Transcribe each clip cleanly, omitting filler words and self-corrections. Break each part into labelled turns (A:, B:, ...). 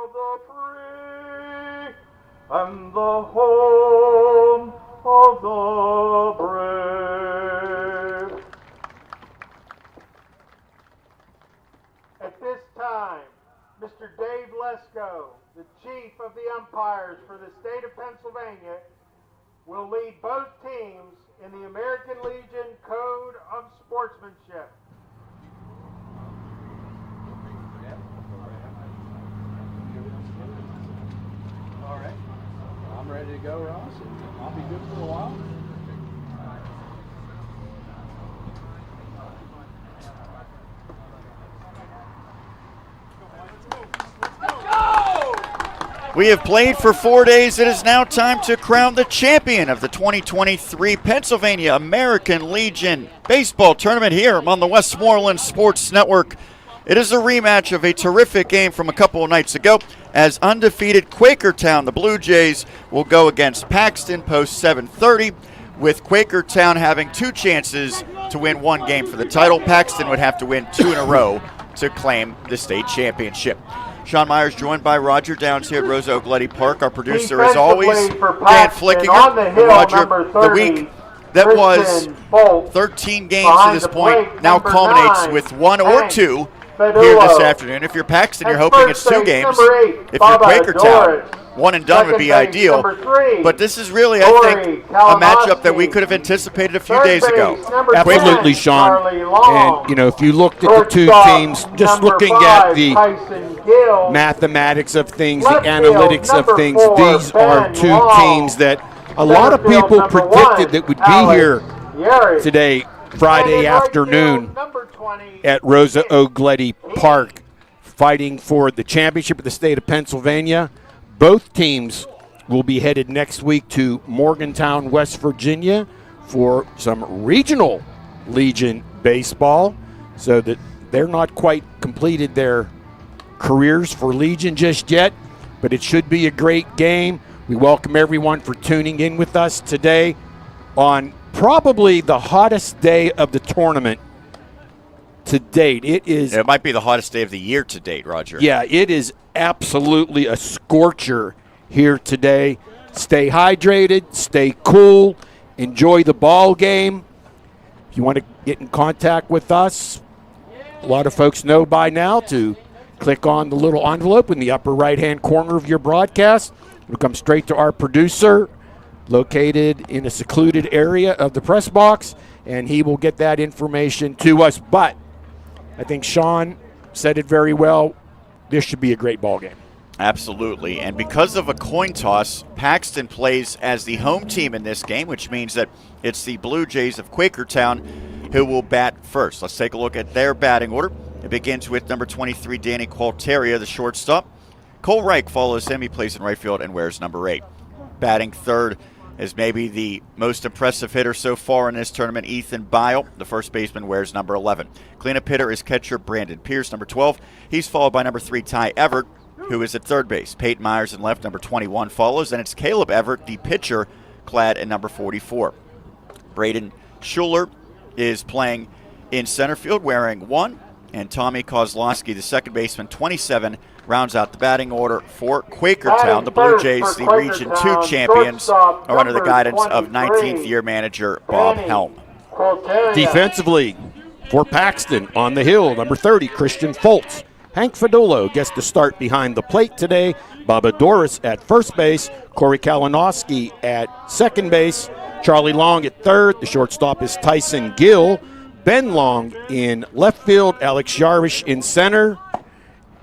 A: of the free and the home of the brave. At this time, Mr. Dave Lesko, the Chief of the Umpires for the state of Pennsylvania, will lead both teams in the American Legion Code of Sportsmanship.
B: All right. I'm ready to go, Ross. I'll be good for a while.
C: We have played for 4 days. It is now time to crown the champion of the 2023 Pennsylvania American Legion Baseball Tournament here on the Westmoreland Sports Network. It is a rematch of a terrific game from a couple of nights ago, as undefeated Quakertown, the Blue Jays, will go against Paxton post 7:30, with Quakertown having 2 chances to win 1 game for the title. Paxton would have to win 2 in a row to claim the state championship. Sean Myers joined by Roger Downs here at Rosa-Oglietti Park. Our producer, as always, Dan Flickinger. Roger, the week that was 13 games to this point now culminates with 1 or 2 here this afternoon. If you're Paxton, you're hoping it's 2 games. If you're Quakertown, 1 and done would be ideal. But this is really, I think, a matchup that we could have anticipated a few days ago.
D: Absolutely, Sean. And, you know, if you looked at the 2 teams, just looking at the mathematics of things, the analytics of things, these are 2 teams that a lot of people predicted that would be here today, Friday afternoon, at Rosa-Oglietti Park, fighting for the championship of the state of Pennsylvania. Both teams will be headed next week to Morgantown, West Virginia, for some regional Legion baseball, so that they're not quite completed their careers for Legion just yet, but it should be a great game. We welcome everyone for tuning in with us today on probably the hottest day of the tournament to date.
C: It might be the hottest day of the year to date, Roger.
D: Yeah, it is absolutely a scorcher here today. Stay hydrated, stay cool, enjoy the ball game. If you want to get in contact with us, a lot of folks know by now to click on the little envelope in the upper right-hand corner of your broadcast. It'll come straight to our producer, located in a secluded area of the press box, and he will get that information to us. But I think Sean said it very well. This should be a great ball game.
C: Absolutely. And because of a coin toss, Paxton plays as the home team in this game, which means that it's the Blue Jays of Quakertown who will bat first. Let's take a look at their batting order. It begins with number 23, Danny Qualteria, the shortstop. Cole Reich follows him. He plays in right field and wears number 8. Batting third is maybe the most impressive hitter so far in this tournament, Ethan Bile. The first baseman wears number 11. Cleanup hitter is catcher Brandon Pierce, number 12. He's followed by number 3, Ty Everett, who is at third base. Peyton Myers in left, number 21 follows. And it's Caleb Everett, the pitcher, clad in number 44. Braden Schuler is playing in center field wearing 1. And Tommy Kozlowski, the second baseman, 27, rounds out the batting order for Quakertown. The Blue Jays, the Region 2 champions, are under the guidance of 19th year manager Bob Helm.
D: Defensively for Paxton, on the hill, number 30, Christian Foltz. Hank Fadolo gets the start behind the plate today. Bubba Doris at first base. Corey Kalinowski at second base. Charlie Long at third. The shortstop is Tyson Gill. Ben Long in left field. Alex Jarvish in center.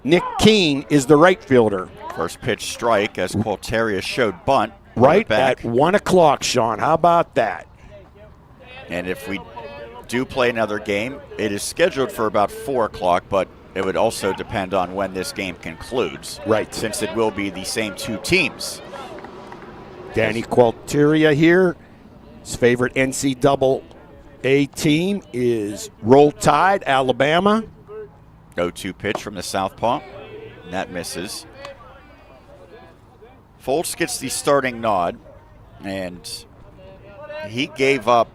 D: Nick Keene is the right fielder.
C: First pitch strike as Qualteria showed bunt.
D: Right at 1 o'clock, Sean. How about that?
C: And if we do play another game, it is scheduled for about 4 o'clock, but it would also depend on when this game concludes.
D: Right.
C: Since it will be the same 2 teams.
D: Danny Qualteria here. His favorite NCAA team is Roll Tide, Alabama.
C: 0-2 pitch from the southpaw. And that misses. Foltz gets the starting nod, and he gave up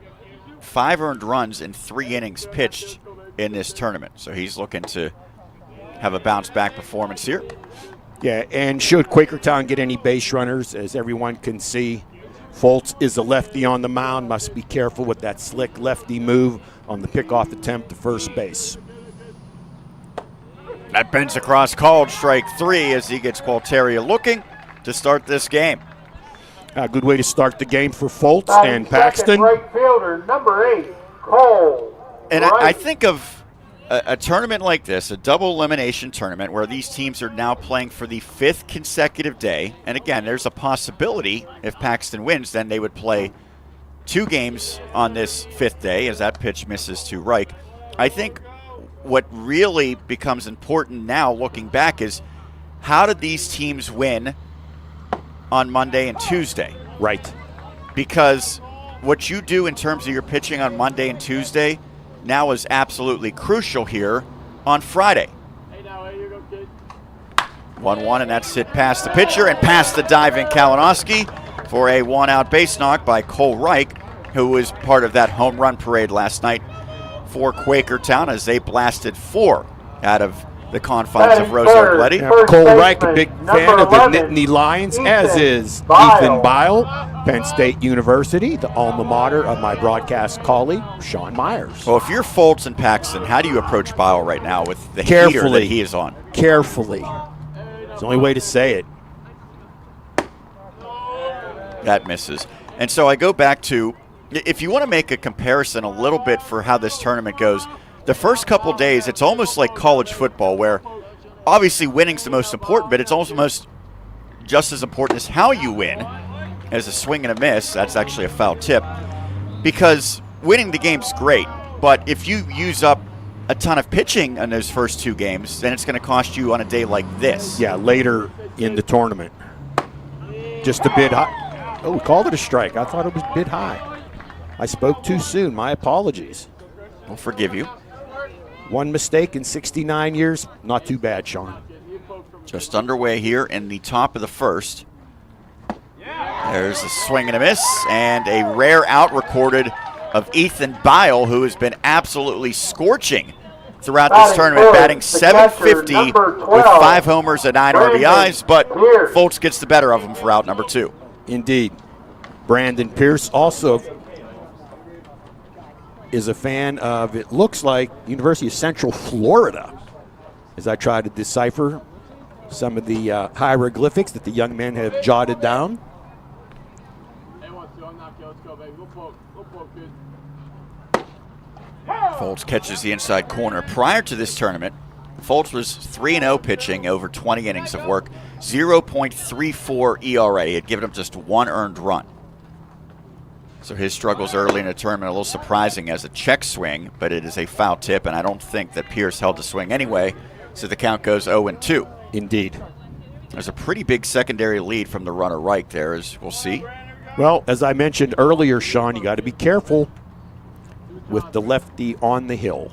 C: 5 earned runs in 3 innings pitched in this tournament. So he's looking to have a bounce back performance here.
D: Yeah, and should Quakertown get any base runners, as everyone can see, Foltz is a lefty on the mound, must be careful with that slick lefty move on the pickoff attempt to first base.
C: That bends across, called strike 3 as he gets Qualteria looking to start this game.
D: A good way to start the game for Foltz and Paxton.
A: Right fielder, number 8, Cole.
C: And I think of a tournament like this, a double elimination tournament, where these teams are now playing for the 5th consecutive day. And again, there's a possibility if Paxton wins, then they would play 2 games on this 5th day as that pitch misses to Reich. I think what really becomes important now, looking back, is how did these teams win on Monday and Tuesday?
D: Right.
C: Because what you do in terms of your pitching on Monday and Tuesday now is absolutely crucial here on Friday. 1-1, and that's hit past the pitcher and past the diving Kalinowski for a 1-out base knock by Cole Reich, who was part of that home run parade last night for Quakertown as they blasted 4 out of the confines of Rosa-Oglietti.
D: Yeah, Cole Reich, a big fan of the Nittany Lions, as is Ethan Bile, Penn State University, the alma mater of my broadcast colleague, Sean Myers.
C: Well, if you're Foltz and Paxton, how do you approach Bile right now with the heater that he is on?
D: Carefully. It's the only way to say it.
C: That misses. And so I go back to, if you want to make a comparison a little bit for how this tournament goes, the first couple days, it's almost like college football, where obviously winning's the most important, but it's almost just as important as how you win, as a swing and a miss. That's actually a foul tip, because winning the game's great, but if you use up a ton of pitching in those first 2 games, then it's going to cost you on a day like this.
D: Yeah, later in the tournament. Just a bit high. Oh, we called it a strike. I thought it was a bit high. I spoke too soon. My apologies.
C: I'll forgive you.
D: One mistake in 69 years. Not too bad, Sean.
C: Just underway here in the top of the first. There's a swing and a miss, and a rare out recorded of Ethan Bile, who has been absolutely scorching throughout this tournament, batting .750 with 5 homers and 9 RBIs, but Foltz gets the better of him for out number 2.
D: Indeed. Brandon Pierce also is a fan of, it looks like, University of Central Florida, as I try to decipher some of the hieroglyphics that the young men have jotted down.
C: Foltz catches the inside corner. Prior to this tournament, Foltz was 3-0 pitching over 20 innings of work, 0.34 ERA. He had given up just 1 earned run. So his struggles early in the tournament, a little surprising as a check swing, but it is a foul tip, and I don't think that Pierce held the swing anyway, so the count goes 0-2.
D: Indeed.
C: There's a pretty big secondary lead from the runner Reich there, as we'll see.
D: Well, as I mentioned earlier, Sean, you got to be careful with the lefty on the hill.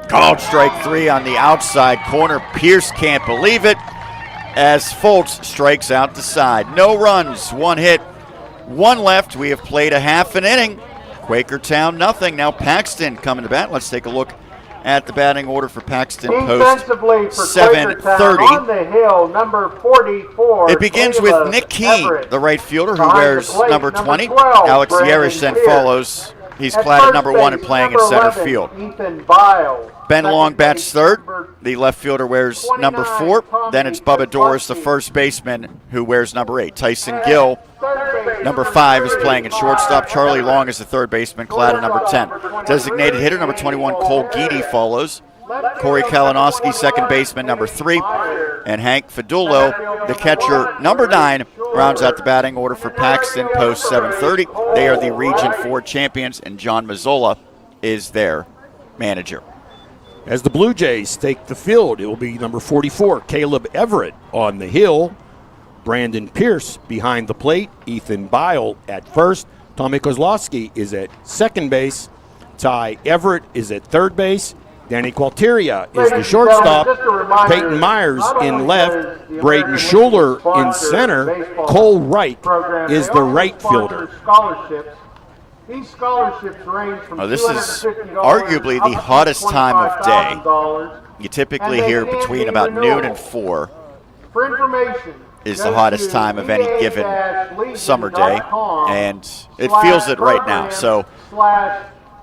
C: Called strike 3 on the outside corner. Pierce can't believe it as Foltz strikes out the side. No runs, 1 hit, 1 left. We have played a half an inning. Quakertown nothing. Now Paxton coming to bat. Let's take a look at the batting order for Paxton post 7:30.
A: On the hill, number 44.
C: It begins with Nick Keene, the right fielder, who wears number 20. Alex Yerish then follows. He's clad at number 1 and playing in center field. Ben Long bats third. The left fielder wears number 4. Then it's Bubba Doris, the first baseman, who wears number 8. Tyson Gill, number 5, is playing at shortstop. Charlie Long is the third baseman, clad at number 10. Designated hitter, number 21, Cole Guidi follows. Corey Kalinowski, second baseman, number 3. And Hank Fadullo, the catcher, number 9, rounds out the batting order for Paxton post 7:30. They are the Region 4 champions, and John Mazzola is their manager.
D: As the Blue Jays take the field, it will be number 44, Caleb Everett on the hill. Brandon Pierce behind the plate. Ethan Bile at first. Tommy Kozlowski is at second base. Ty Everett is at third base. Danny Qualteria is the shortstop. Peyton Myers in left. Braden Schuler in center. Cole Wright is the right fielder.
A: These scholarships range from
C: this is arguably the hottest time of day You typically hear between about noon and 4
A: For information,
C: is the hottest time of any given summer day, and it feels it right now. So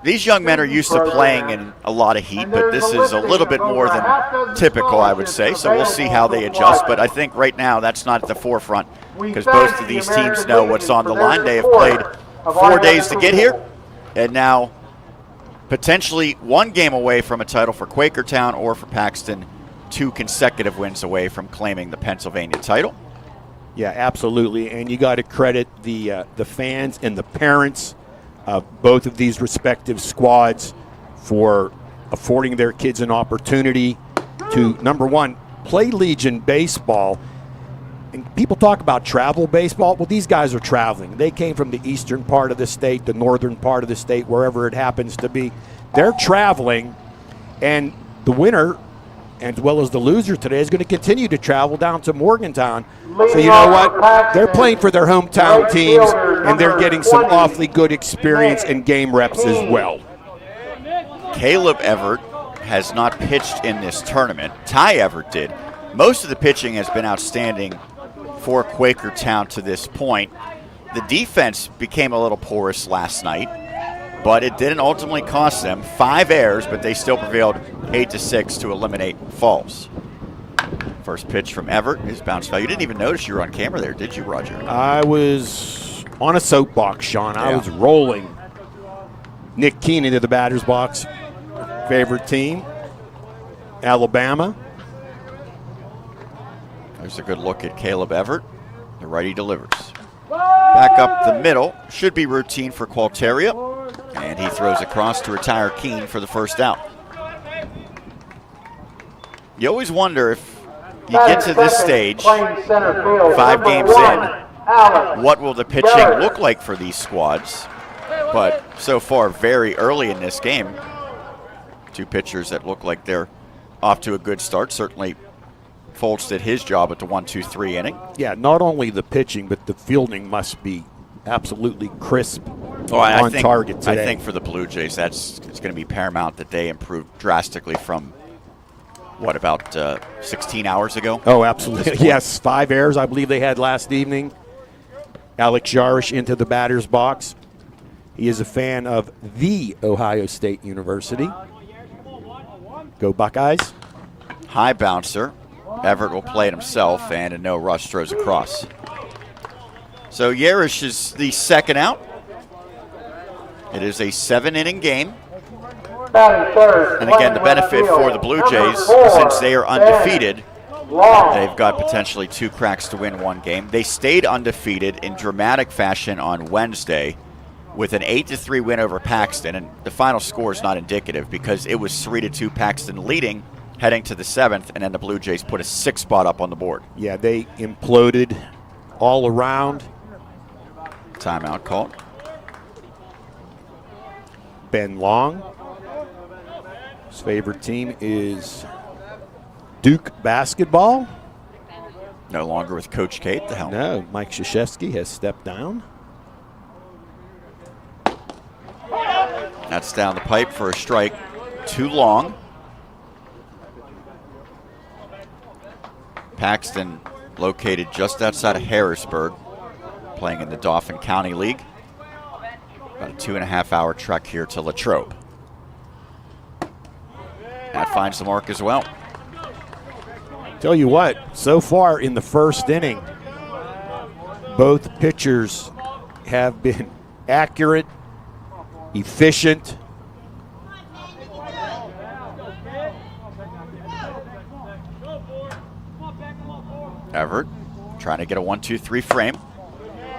C: these young men are used to playing in a lot of heat, but this is a little bit more than typical, I would say. So we'll see how they adjust, but I think right now that's not at the forefront because both of these teams know what's on the line. They have played 4 days to get here, and now potentially one game away from a title for Quakertown or for Paxton, 2 consecutive wins away from claiming the Pennsylvania title.
D: Yeah, absolutely, and you got to credit the fans and the parents of both of these respective squads for affording their kids an opportunity to, number one, play Legion baseball. And people talk about travel baseball. Well, these guys are traveling. They came from the eastern part of the state, the northern part of the state, wherever it happens to be. They're traveling, and the winner, as well as the loser today, is going to continue to travel down to Morgantown. So you know what? They're playing for their hometown teams, and they're getting some awfully good experience and game reps as well.
C: Caleb Everett has not pitched in this tournament. Ty Everett did. Most of the pitching has been outstanding for Quakertown to this point. The defense became a little porous last night, but it didn't ultimately cost them. 5 errors, but they still prevailed 8-6 to eliminate Falls. First pitch from Everett is bounce foul. You didn't even notice you were on camera there, did you, Roger?
D: I was on a soapbox, Sean.
C: Yeah.
D: I was rolling. Nick Keenan to the batter's box. Favorite team, Alabama.
C: There's a good look at Caleb Everett. The righty delivers. Back up the middle. Should be routine for Qualteria. And he throws across to retire Keene for the first out. You always wonder if you get to this stage, 5 games in, what will the pitching look like for these squads? But so far, very early in this game, 2 pitchers that look like they're off to a good start. Certainly Foltz did his job at the 1-2-3 inning.
D: Yeah, not only the pitching, but the fielding must be absolutely crisp on target today.
C: I think for the Blue Jays, it's going to be paramount that they improve drastically from, what, about 16 hours ago?
D: Oh, absolutely. Yes, 5 errors I believe they had last evening. Alex Jarish into the batter's box. He is a fan of the Ohio State University. Go Buckeyes.
C: High bouncer. Everett will play it himself, and a no rush throws across. So Yarish is the second out. It is a 7-inning game. And again, the benefit for the Blue Jays, since they are undefeated, they've got potentially 2 cracks to win 1 game. They stayed undefeated in dramatic fashion on Wednesday with an 8-3 win over Paxton. And the final score is not indicative because it was 3-2 Paxton leading heading to the 7th, and then the Blue Jays put a 6 spot up on the board.
D: Yeah, they imploded all around.
C: Timeout called.
D: Ben Long. His favorite team is Duke basketball.
C: No longer with Coach K at the helm.
D: No, Mike Krzyzewski has stepped down.
C: That's down the pipe for a strike. Too long. Paxton located just outside of Harrisburg, playing in the Dauphin County League. About a 2.5-hour trek here to Latrobe. That finds the mark as well.
D: Tell you what, so far in the first inning, both pitchers have been accurate, efficient.
C: Everett trying to get a 1-2-3 frame.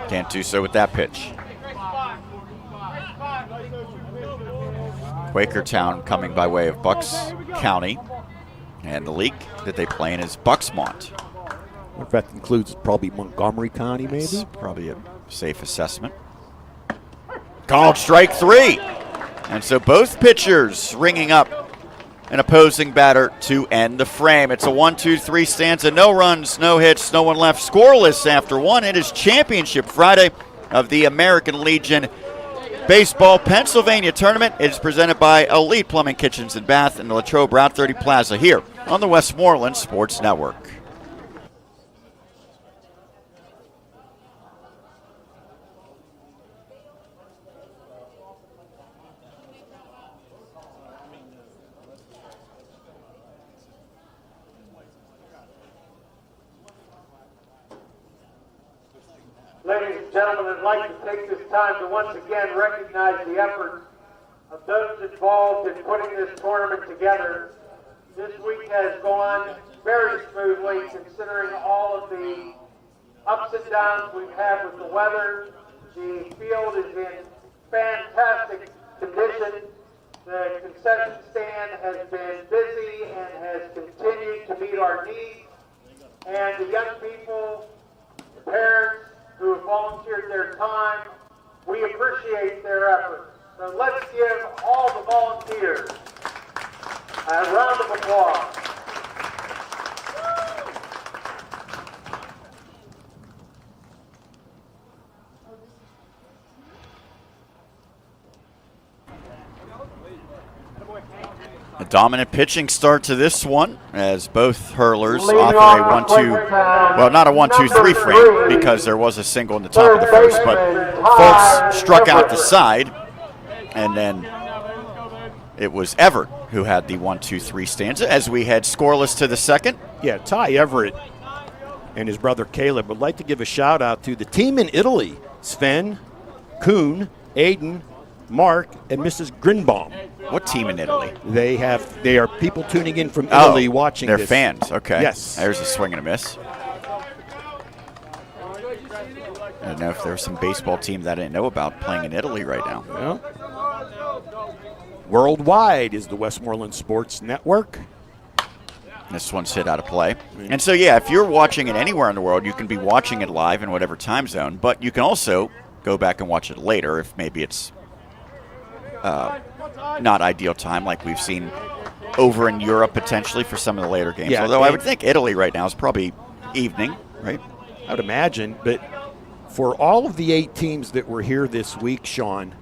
C: Can't do so with that pitch. Quakertown coming by way of Bucks County. And the league that they play in is Bucksmont.
D: If that includes probably Montgomery County, maybe?
C: That's probably a safe assessment. Called strike 3. And so both pitchers ringing up an opposing batter to end the frame. It's a 1-2-3 stanza. No runs, no hits, no one left. Scoreless after 1. It is Championship Friday of the American Legion Baseball Pennsylvania Tournament is presented by Elite Plumbing Kitchens and Bath in the Latrobe Route 30 Plaza here on the Westmoreland Sports Network.
A: Ladies and gentlemen, I'd like to take this time to once again recognize the efforts of those involved in putting this tournament together. This week has gone very smoothly considering all of the ups and downs we've had with the weather. The field is in fantastic condition. The concession stand has been busy and has continued to meet our needs. And the young people, the parents, who have volunteered their time. We appreciate their efforts. So let's give all the volunteers a round of applause.
C: A dominant pitching start to this one as both hurlers offer a 1-2, well, not a 1-2-3 frame because there was a single in the top of the first, but Foltz struck out the side, and then it was Everett who had the 1-2-3 stanza as we head scoreless to the second.
D: Yeah, Ty Everett and his brother Caleb would like to give a shout out to the team in Italy, Sven, Kuhn, Aiden, Mark, and Mrs. Grinbaum.
C: What team in Italy?
D: They are people tuning in from Italy watching
C: they're
D: this.
C: fans, okay.
D: Yes.
C: There's a swing and a miss. I don't know if there's some baseball team that I didn't know about playing in Italy right now.
D: Well, worldwide is the Westmoreland Sports Network.
C: This one's hit out of play. And so, yeah, if you're watching it anywhere in the world, you can be watching it live in whatever time zone, but you can also go back and watch it later if maybe it's not ideal time like we've seen over in Europe potentially for some of the later games.
D: Yeah,
C: although I would think Italy right now is probably evening, right?
D: I would imagine, but for all of the 8 teams that were here this week, Sean,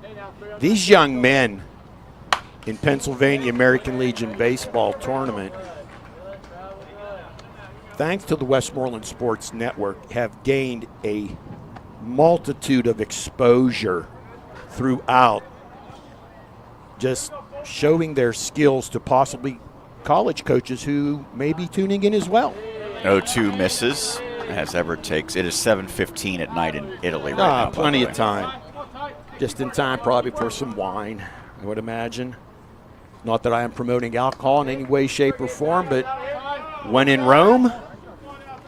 D: these young men in Pennsylvania American Legion Baseball Tournament, thanks to the Westmoreland Sports Network, have gained a multitude of exposure throughout, just showing their skills to possibly college coaches who may be tuning in as well.
C: 0-2 misses as Everett takes. It is 7:15 at night in Italy right now.
D: Plenty of time. Just in time probably for some wine, I would imagine. Not that I am promoting alcohol in any way, shape, or form, but when in Rome.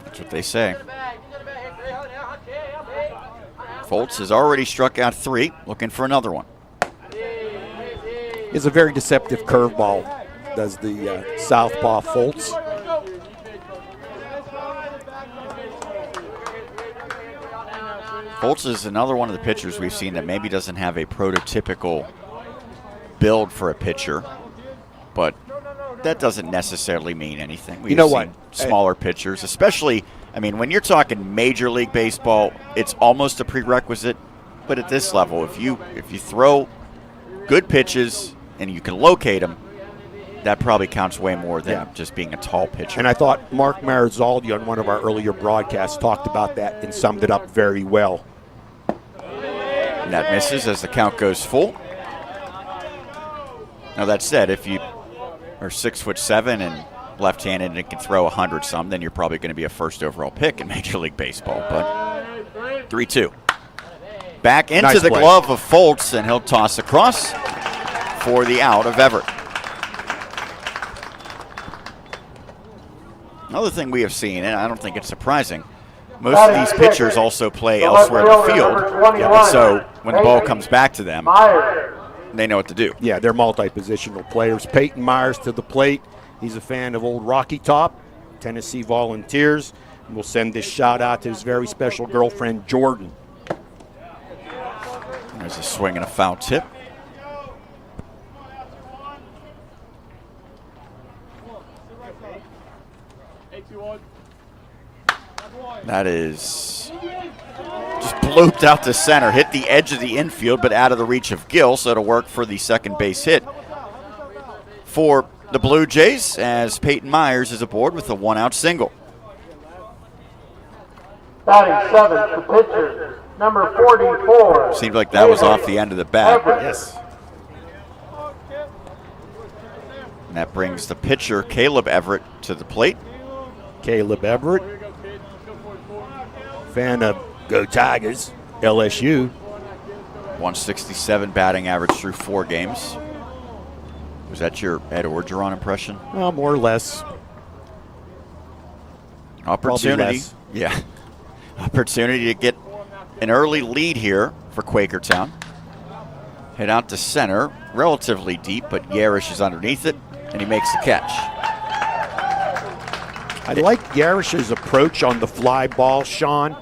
C: That's what they say. Foltz has already struck out 3, looking for another one.
D: Is a very deceptive curveball, does the southpaw Foltz.
C: Foltz is another one of the pitchers we've seen that maybe doesn't have a prototypical build for a pitcher, but that doesn't necessarily mean anything.
D: You know what?
C: Smaller pitchers, especially, I mean, when you're talking Major League Baseball, it's almost a prerequisite, but at this level, if you throw good pitches and you can locate them, that probably counts way more than just being a tall pitcher.
D: And I thought Mark Marzaldi on one of our earlier broadcasts talked about that and summed it up very well.
C: And that misses as the count goes full. Now that said, if you are 6'7" and left-handed and can throw 100-some, then you're probably going to be a first overall pick in Major League Baseball. But 3-2. Back into
D: Nice
C: the
D: play.
C: glove of Foltz, and he'll toss across for the out of Everett. Another thing we have seen, and I don't think it's surprising, most of these pitchers also play elsewhere in the field, and so when the ball comes back to them, they know what to do.
D: Yeah, they're multi-positional players. Peyton Myers to the plate. He's a fan of Old Rocky Top, Tennessee Volunteers. And we'll send this shout out to his very special girlfriend, Jordan.
C: There's a swing and a foul tip. That is just blooped out to center, hit the edge of the infield, but out of the reach of Gill, so it'll work for the second base hit for the Blue Jays, as Peyton Myers is aboard with a 1-out single.
A: Batting seventh, the pitcher, number 44.
C: Seemed like that was off the end of the bat.
D: Yes.
C: And that brings the pitcher, Caleb Everett, to the plate.
D: Caleb Everett, fan of Go Tigers, LSU.
C: 167 batting average through 4 games. Was that your Ed Orgeron impression?
D: More or less.
C: Opportunity.
D: Less.
C: Yeah. Opportunity to get an early lead here for Quakertown. Hit out to center, relatively deep, but Yarish is underneath it, and he makes the catch.
D: I like Yarish's approach on the fly ball, Sean.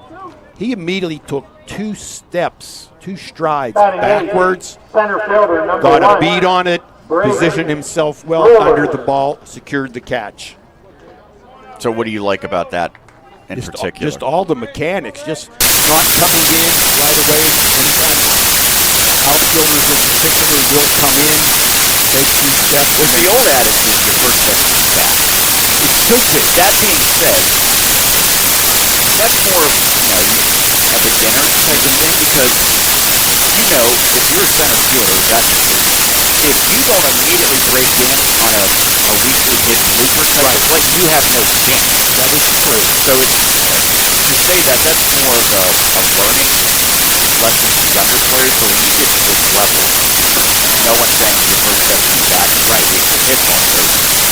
D: He immediately took 2 steps, 2 strides backwards,
A: Center fielder, number
D: got a
A: 1.
D: beat on it, positioned himself well under the ball, secured the catch.
C: So what do you like about that in particular?
D: Just all the mechanics, just not coming in right away. Sometimes outfielders in particular will come in, take 2 steps.
C: Was the old attitude your first pitch was back?
D: It should be.
C: That being said, that's more of, a beginner type of thing, because, if you're a center fielder, if you don't immediately break in on a weekly hit blooper type of play, you have no chance.
D: That is true.
C: So to say that's more of a learning lesson for younger players, but when you get to this level, no one's saying for the first 7 bat, right, we can hit more. So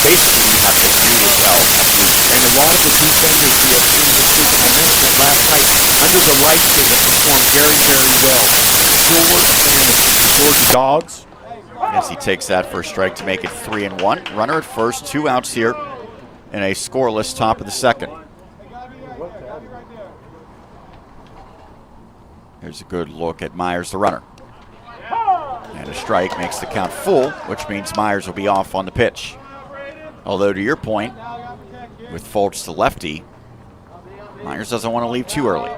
C: basically, you have to do it well.
D: And a lot of the defenders we have seen this week, and I mentioned it last night, under the lights they have performed very, very well. Short and short dogs.
C: As he takes that for a strike to make it 3-1. Runner at first, 2 outs here in a scoreless top of the second. Here's a good look at Myers, the runner. And a strike makes the count full, which means Myers will be off on the pitch. Although, to your point, with Foltz the lefty, Myers doesn't want to leave too early.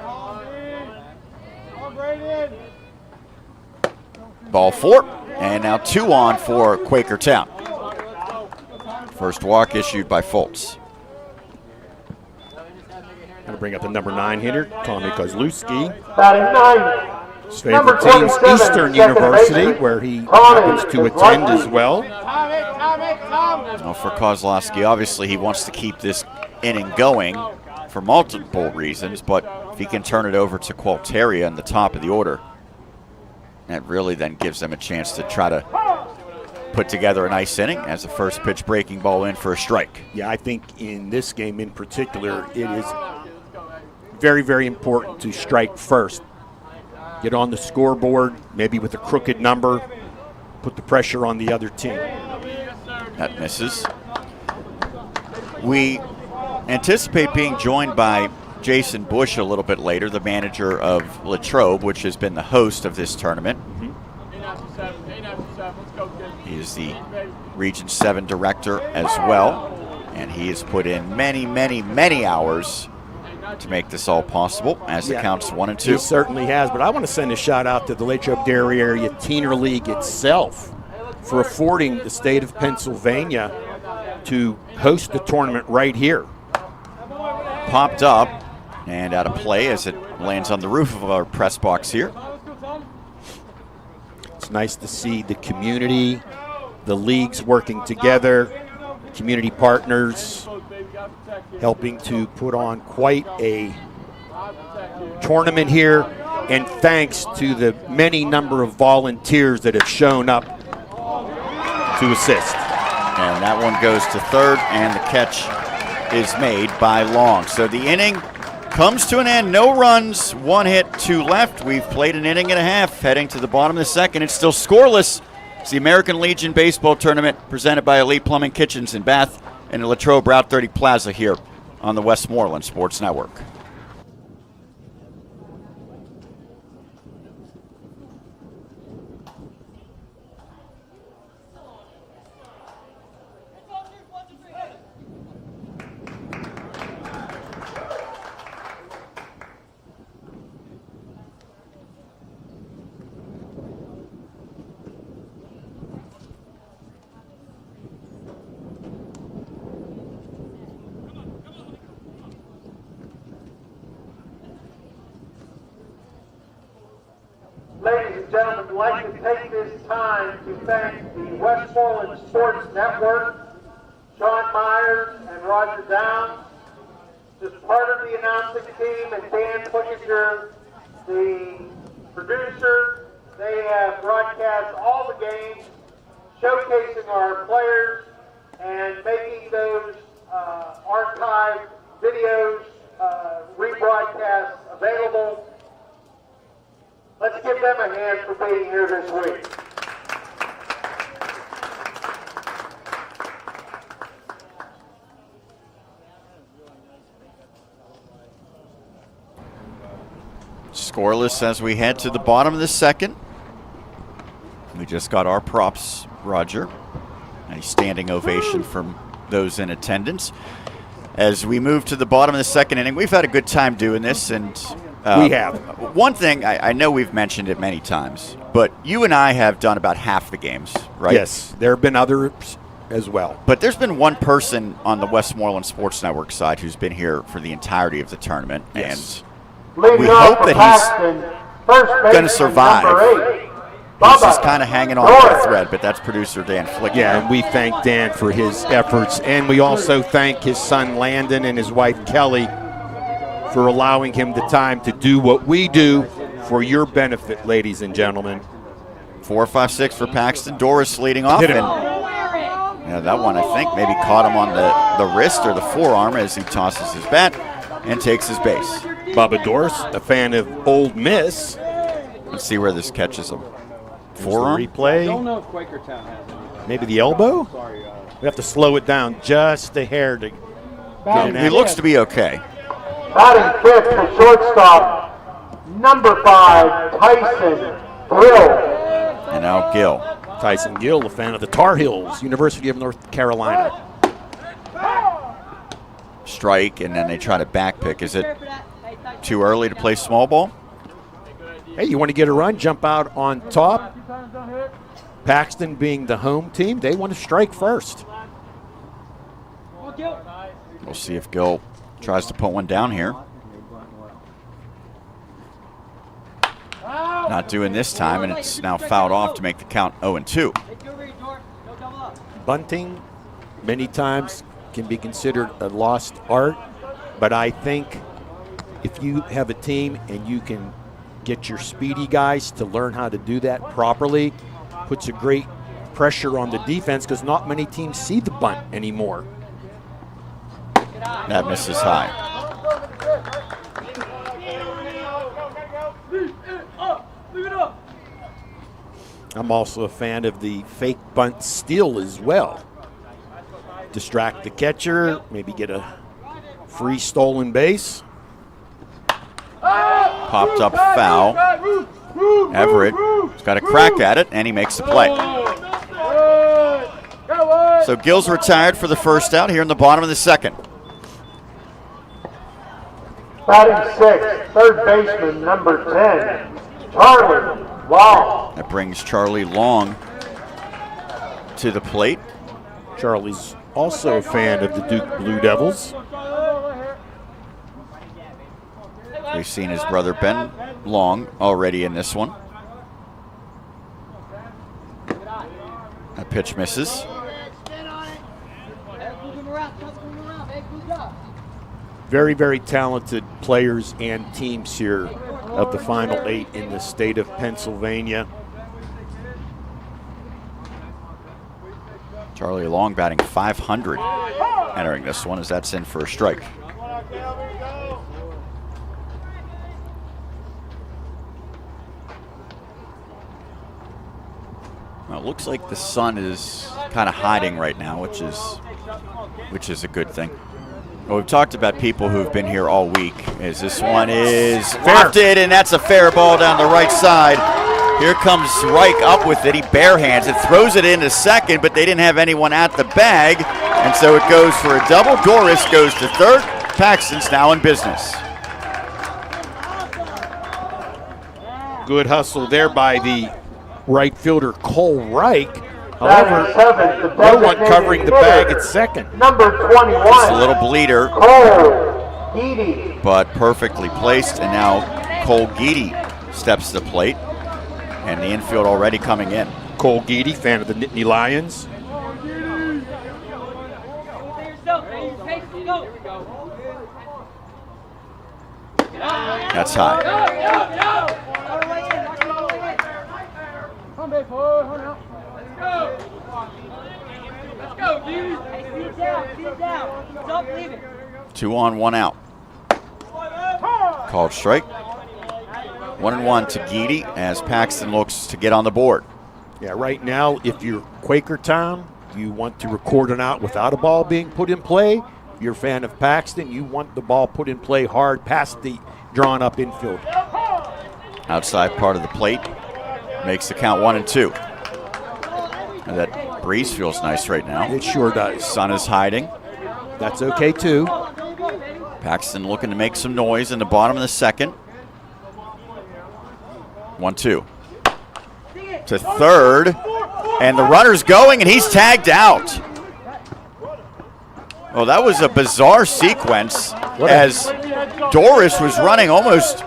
C: Ball 4, and now 2 on for Quakertown. First walk issued by Foltz.
D: Going to bring up the number 9 hitter, Tommy Kozlowski.
A: Batting 9.
D: His favorite team's Eastern University, where he happens to attend as well.
C: Well, for Kozlowski, obviously he wants to keep this inning going for multiple reasons, but if he can turn it over to Qualteria in the top of the order, that really then gives them a chance to try to put together a nice inning as the first pitch breaking ball in for a strike.
D: Yeah, I think in this game in particular, it is very, very important to strike first. Get on the scoreboard, maybe with a crooked number, put the pressure on the other team.
C: That misses. We anticipate being joined by Jason Bush a little bit later, the manager of Latrobe, which has been the host of this tournament. He is the Region 7 director as well, and he has put in many, many, many hours to make this all possible as it counts 1 and 2.
D: He certainly has, but I want to send a shout out to the Latrobe Dairy Area Teener League itself for affording the state of Pennsylvania to host the tournament right here.
C: Popped up and out of play as it lands on the roof of our press box here.
D: It's nice to see the community, the leagues working together, community partners helping to put on quite a tournament here, and thanks to the many number of volunteers that have shown up to assist.
C: And that one goes to third, and the catch is made by Long. So the inning comes to an end. No runs, 1 hit, 2 left. We've played an inning and a half. Heading to the bottom of the second, it's still scoreless. It's the American Legion Baseball Tournament presented by Elite Plumbing Kitchens in Bath and the Latrobe Route 30 Plaza here on the Westmoreland Sports Network.
A: like to take this time to thank the Westmoreland Sports Network, Sean Myers and Roger Downs, as part of the announcing team, and Dan Plickinger, the producer. They have broadcast all the games, showcasing our players and making those archived videos, rebroadcasts available. Let's give them a hand for being here this week.
C: Scoreless as we head to the bottom of the second. We just got our props, Roger. A standing ovation from those in attendance. As we move to the bottom of the second inning, we've had a good time doing this, and
D: we have.
C: One thing, I know we've mentioned it many times, but you and I have done about half the games, right?
D: Yes, there have been others as well.
C: But there's been one person on the Westmoreland Sports Network side who's been here for the entirety of the tournament,
D: yes.
C: And we hope that he's going to survive. He's just kind of hanging on by a thread, but that's producer Dan Flick.
D: Yeah, and we thank Dan for his efforts, and we also thank his son Landon and his wife Kelly for allowing him the time to do what we do for your benefit, ladies and gentlemen.
C: 4-5-6 for Paxton. Doris leading off.
D: Hit him.
C: Yeah, that one I think maybe caught him on the wrist or the forearm as he tosses his bat and takes his base.
D: Bubba Doris, a fan of Old Miss.
C: Let's see where this catches him.
D: Forearm replay.
B: I don't know if Quakertown has any.
D: Maybe the elbow?
B: Sorry.
D: We have to slow it down just a hair to get
C: He looks to be okay.
A: Batting fifth for shortstop, number 5, Tyson Gill.
C: And now Gill.
D: Tyson Gill, a fan of the Tar Heels, University of North Carolina.
C: Strike, and then they try to back pick. Is it too early to play small ball?
D: Hey, you want to get a run, jump out on top. Paxton being the home team, they want to strike first.
C: We'll see if Gill tries to put one down here. Not doing this time, and it's now fouled off to make the count 0-2.
D: Bunting many times can be considered a lost art, but I think if you have a team and you can get your speedy guys to learn how to do that properly, puts a great pressure on the defense because not many teams see the bunt anymore.
C: That misses high.
D: I'm also a fan of the fake bunt steal as well. Distract the catcher, maybe get a free stolen base.
C: Popped up foul. Everett's got a crack at it, and he makes the play. So Gill's retired for the first out here in the bottom of the second.
A: Batting sixth, third baseman, number 10, Charlie Long.
C: That brings Charlie Long to the plate.
D: Charlie's also a fan of the Duke Blue Devils.
C: We've seen his brother Ben Long already in this one. That pitch misses.
D: Very, very talented players and teams here of the final 8 in the state of Pennsylvania.
C: Charlie Long batting .500 entering this one as that's in for a strike. Well, it looks like the sun is kind of hiding right now, which is a good thing. Well, we've talked about people who've been here all week. As this one is lofted, and that's a fair ball down the right side. Here comes Reich up with it. He barehands it, throws it into second, but they didn't have anyone at the bag, and so it goes for a double. Doris goes to third. Paxton's now in business.
D: Good hustle there by the right fielder Cole Reich. However, no one covering the bag at second.
A: Number 21.
C: Just a little bleeder, but perfectly placed. And now Cole Geedy steps to the plate. And the infield already coming in.
D: Cole Geedy, fan of the Nittany Lions.
C: That's high. Two on, one out. Called strike. 1-1 to Geedy as Paxton looks to get on the board.
D: Yeah, right now, if you're Quakertown, you want to record an out without a ball being put in play. If you're a fan of Paxton, you want the ball put in play hard past the drawn-up infield.
C: Outside part of the plate makes the count 1-2. And that breeze feels nice right now.
D: It sure does.
C: Sun is hiding.
D: That's okay, too.
C: Paxton looking to make some noise in the bottom of the second. 1-2. To third. And the runner's going, and he's tagged out. Well, that was a bizarre sequence as Doris was running almost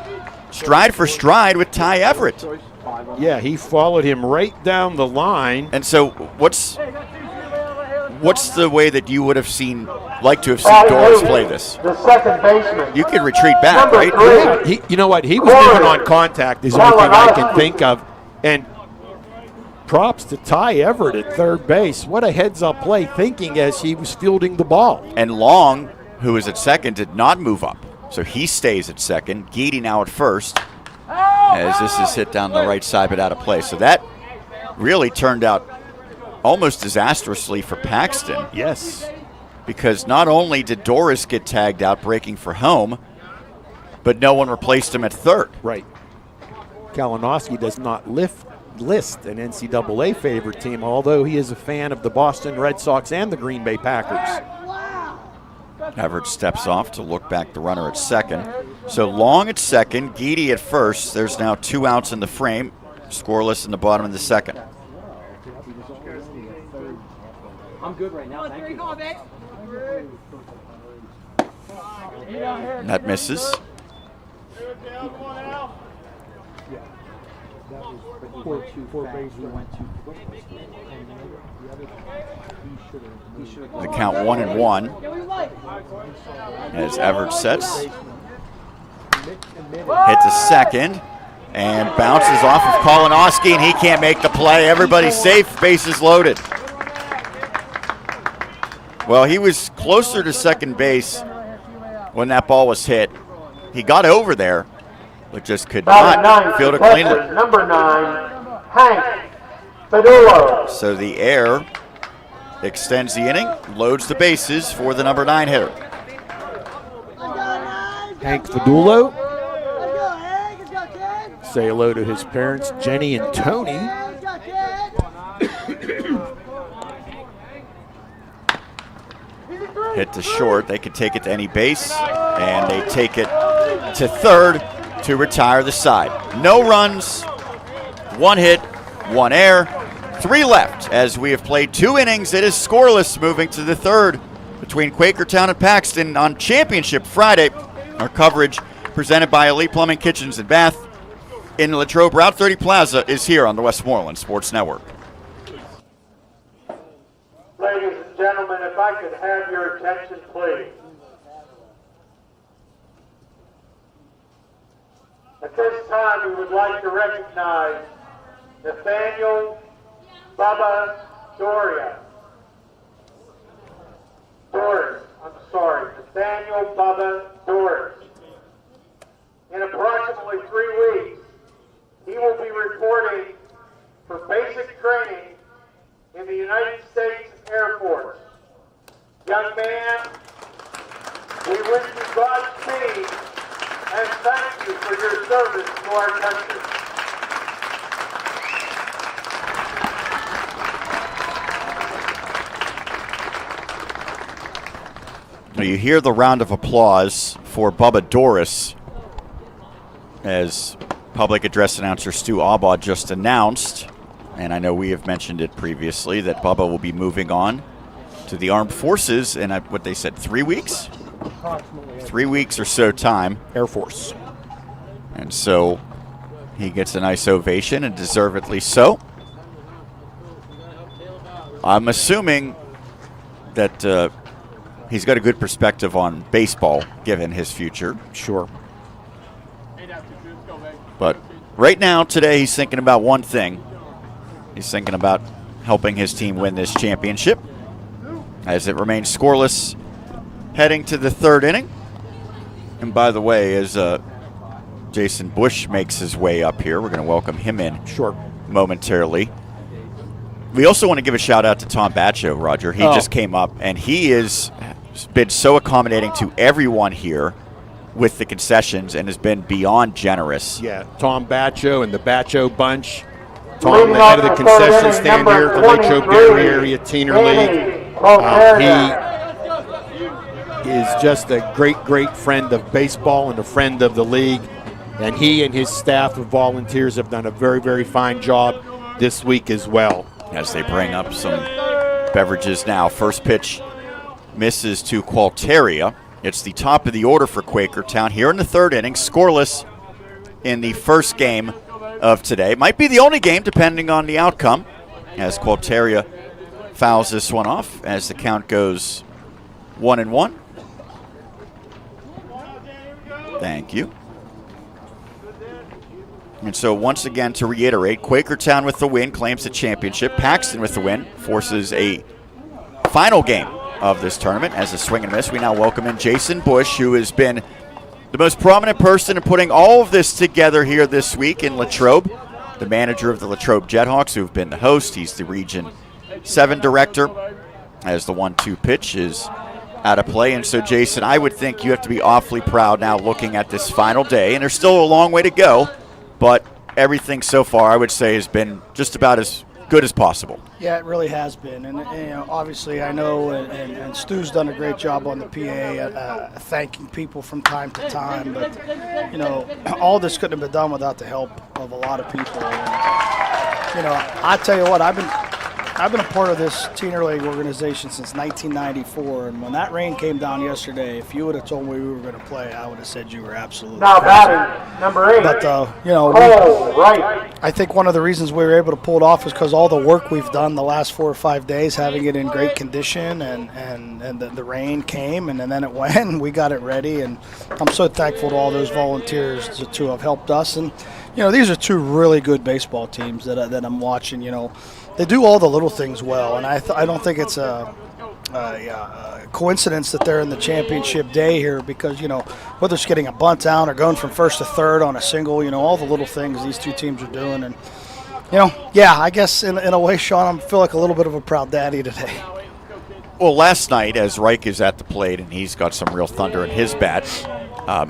C: stride for stride with Ty Everett.
D: Yeah, he followed him right down the line.
C: And so what's the way that you would have liked to have seen Doris play this?
A: The second baseman.
C: You could retreat back, right?
A: Yeah,
D: you know what? He was moving on contact is the only thing I can think of. And props to Ty Everett at third base. What a heads-up play, thinking as he was fielding the ball.
C: And Long, who is at second, did not move up. So he stays at second. Geedy now at first, as this is hit down the right side but out of play. So that really turned out almost disastrously for Paxton.
D: Yes.
C: Because not only did Doris get tagged out breaking for home, but no one replaced him at third.
D: Right. Kalinowski does not list an NCAA favorite team, although he is a fan of the Boston Red Sox and the Green Bay Packers.
C: Everett steps off to look back the runner at second. So Long at second, Geedy at first. There's now 2 outs in the frame, scoreless in the bottom of the second.
B: I'm good right now. Thank you.
C: That misses. The count 1-1 as Everett sets. Hit to second and bounces off of Kalinowski, and he can't make the play. Everybody's safe, bases loaded. Well, he was closer to second base when that ball was hit. He got over there, but just could not field it cleanly.
A: Number 9, Hank Fadulo.
C: So the air extends the inning, loads the bases for the number 9 hitter.
D: Hank Fadulo. Say hello to his parents, Jenny and Tony.
C: Hit to short. They could take it to any base, and they take it to third to retire the side. No runs, 1 hit, 1 error, 3 left. As we have played 2 innings, it is scoreless, moving to the third between Quakertown and Paxton on Championship Friday. Our coverage presented by Elite Plumbing Kitchens and Bath in Latrobe. Route 30 Plaza is here on the Westmoreland Sports Network.
A: Ladies and gentlemen, if I could have your attention, please. At this time, we would like to recognize Nathaniel Bubba Doria. Nathaniel Bubba Doris. In approximately 3 weeks, he will be reporting for basic training in the United States Air Force. Young man, we wish you Godspeed and thank you for your service to our country.
C: You hear the round of applause for Bubba Doris as public address announcer Stu Abaugh just announced, and I know we have mentioned it previously, that Bubba will be moving on to the Armed Forces in, what they said, 3 weeks? 3 weeks or so time.
D: Air Force.
C: And so He gets a nice ovation, and deservedly so. I'm assuming that he's got a good perspective on baseball, given his future.
D: Sure.
C: But right now, today, he's thinking about one thing. He's thinking about helping his team win this championship, as it remains scoreless heading to the third inning. And by the way, as Jason Bush makes his way up here, we're going to welcome him in momentarily. We also want to give a shout out to Tom Batcho, Roger. He just came up, and he has been so accommodating to everyone here with the concessions and has been beyond generous.
D: Yeah, Tom Batcho and the Batcho bunch. Tom, the head of the concession stand here at the Latrobe Dairy Area Teener League. He is just a great, great friend of baseball and a friend of the league. And he and his staff of volunteers have done a very, very fine job this week as well.
C: As they bring up some beverages now. First pitch misses to Qualteria. It's the top of the order for Quakertown here in the third inning, scoreless in the first game of today. Might be the only game, depending on the outcome, as Qualteria fouls this one off as the count goes 1-1. Thank you. And so once again, to reiterate, Quakertown with the win claims the championship. Paxton with the win forces a final game of this tournament as a swing and miss. We now welcome in Jason Bush, who has been the most prominent person in putting all of this together here this week in Latrobe, the manager of the Latrobe Jethawks, who've been the host. He's the Region 7 director, as the 1-2 pitch is out of play. And so, Jason, I would think you have to be awfully proud now looking at this final day, and there's still a long way to go. But everything so far, I would say, has been just about as good as possible.
E: Yeah, it really has been. And you know, obviously, I know, and Stu's done a great job on the PA, thanking people from time to time. But, you know, all this couldn't have been done without the help of a lot of people. And, you know, I tell you what, I've been a part of this Teener League organization since 1994, and when that rain came down yesterday, if you would have told me we were going to play, I would have said you were absolutely
A: now
E: crazy.
A: batting number 8.
E: But you know, I think one of the reasons we were able to pull it off is because all the work we've done the last 4 or 5 days, having it in great condition, and the rain came, and then it went, and we got it ready, and I'm so thankful to all those volunteers to have helped us. And you know, these are two really good baseball teams that I'm watching. You know, they do all the little things well, and I don't think it's a coincidence that they're in the championship day here, because, you know, whether it's getting a bunt down or going from first to third on a single, you know, all the little things these two teams are doing. And, you know, yeah, I guess in a way, Sean, I feel like a little bit of a proud daddy today.
C: Well, last night, as Reich is at the plate and he's got some real thunder in his bat,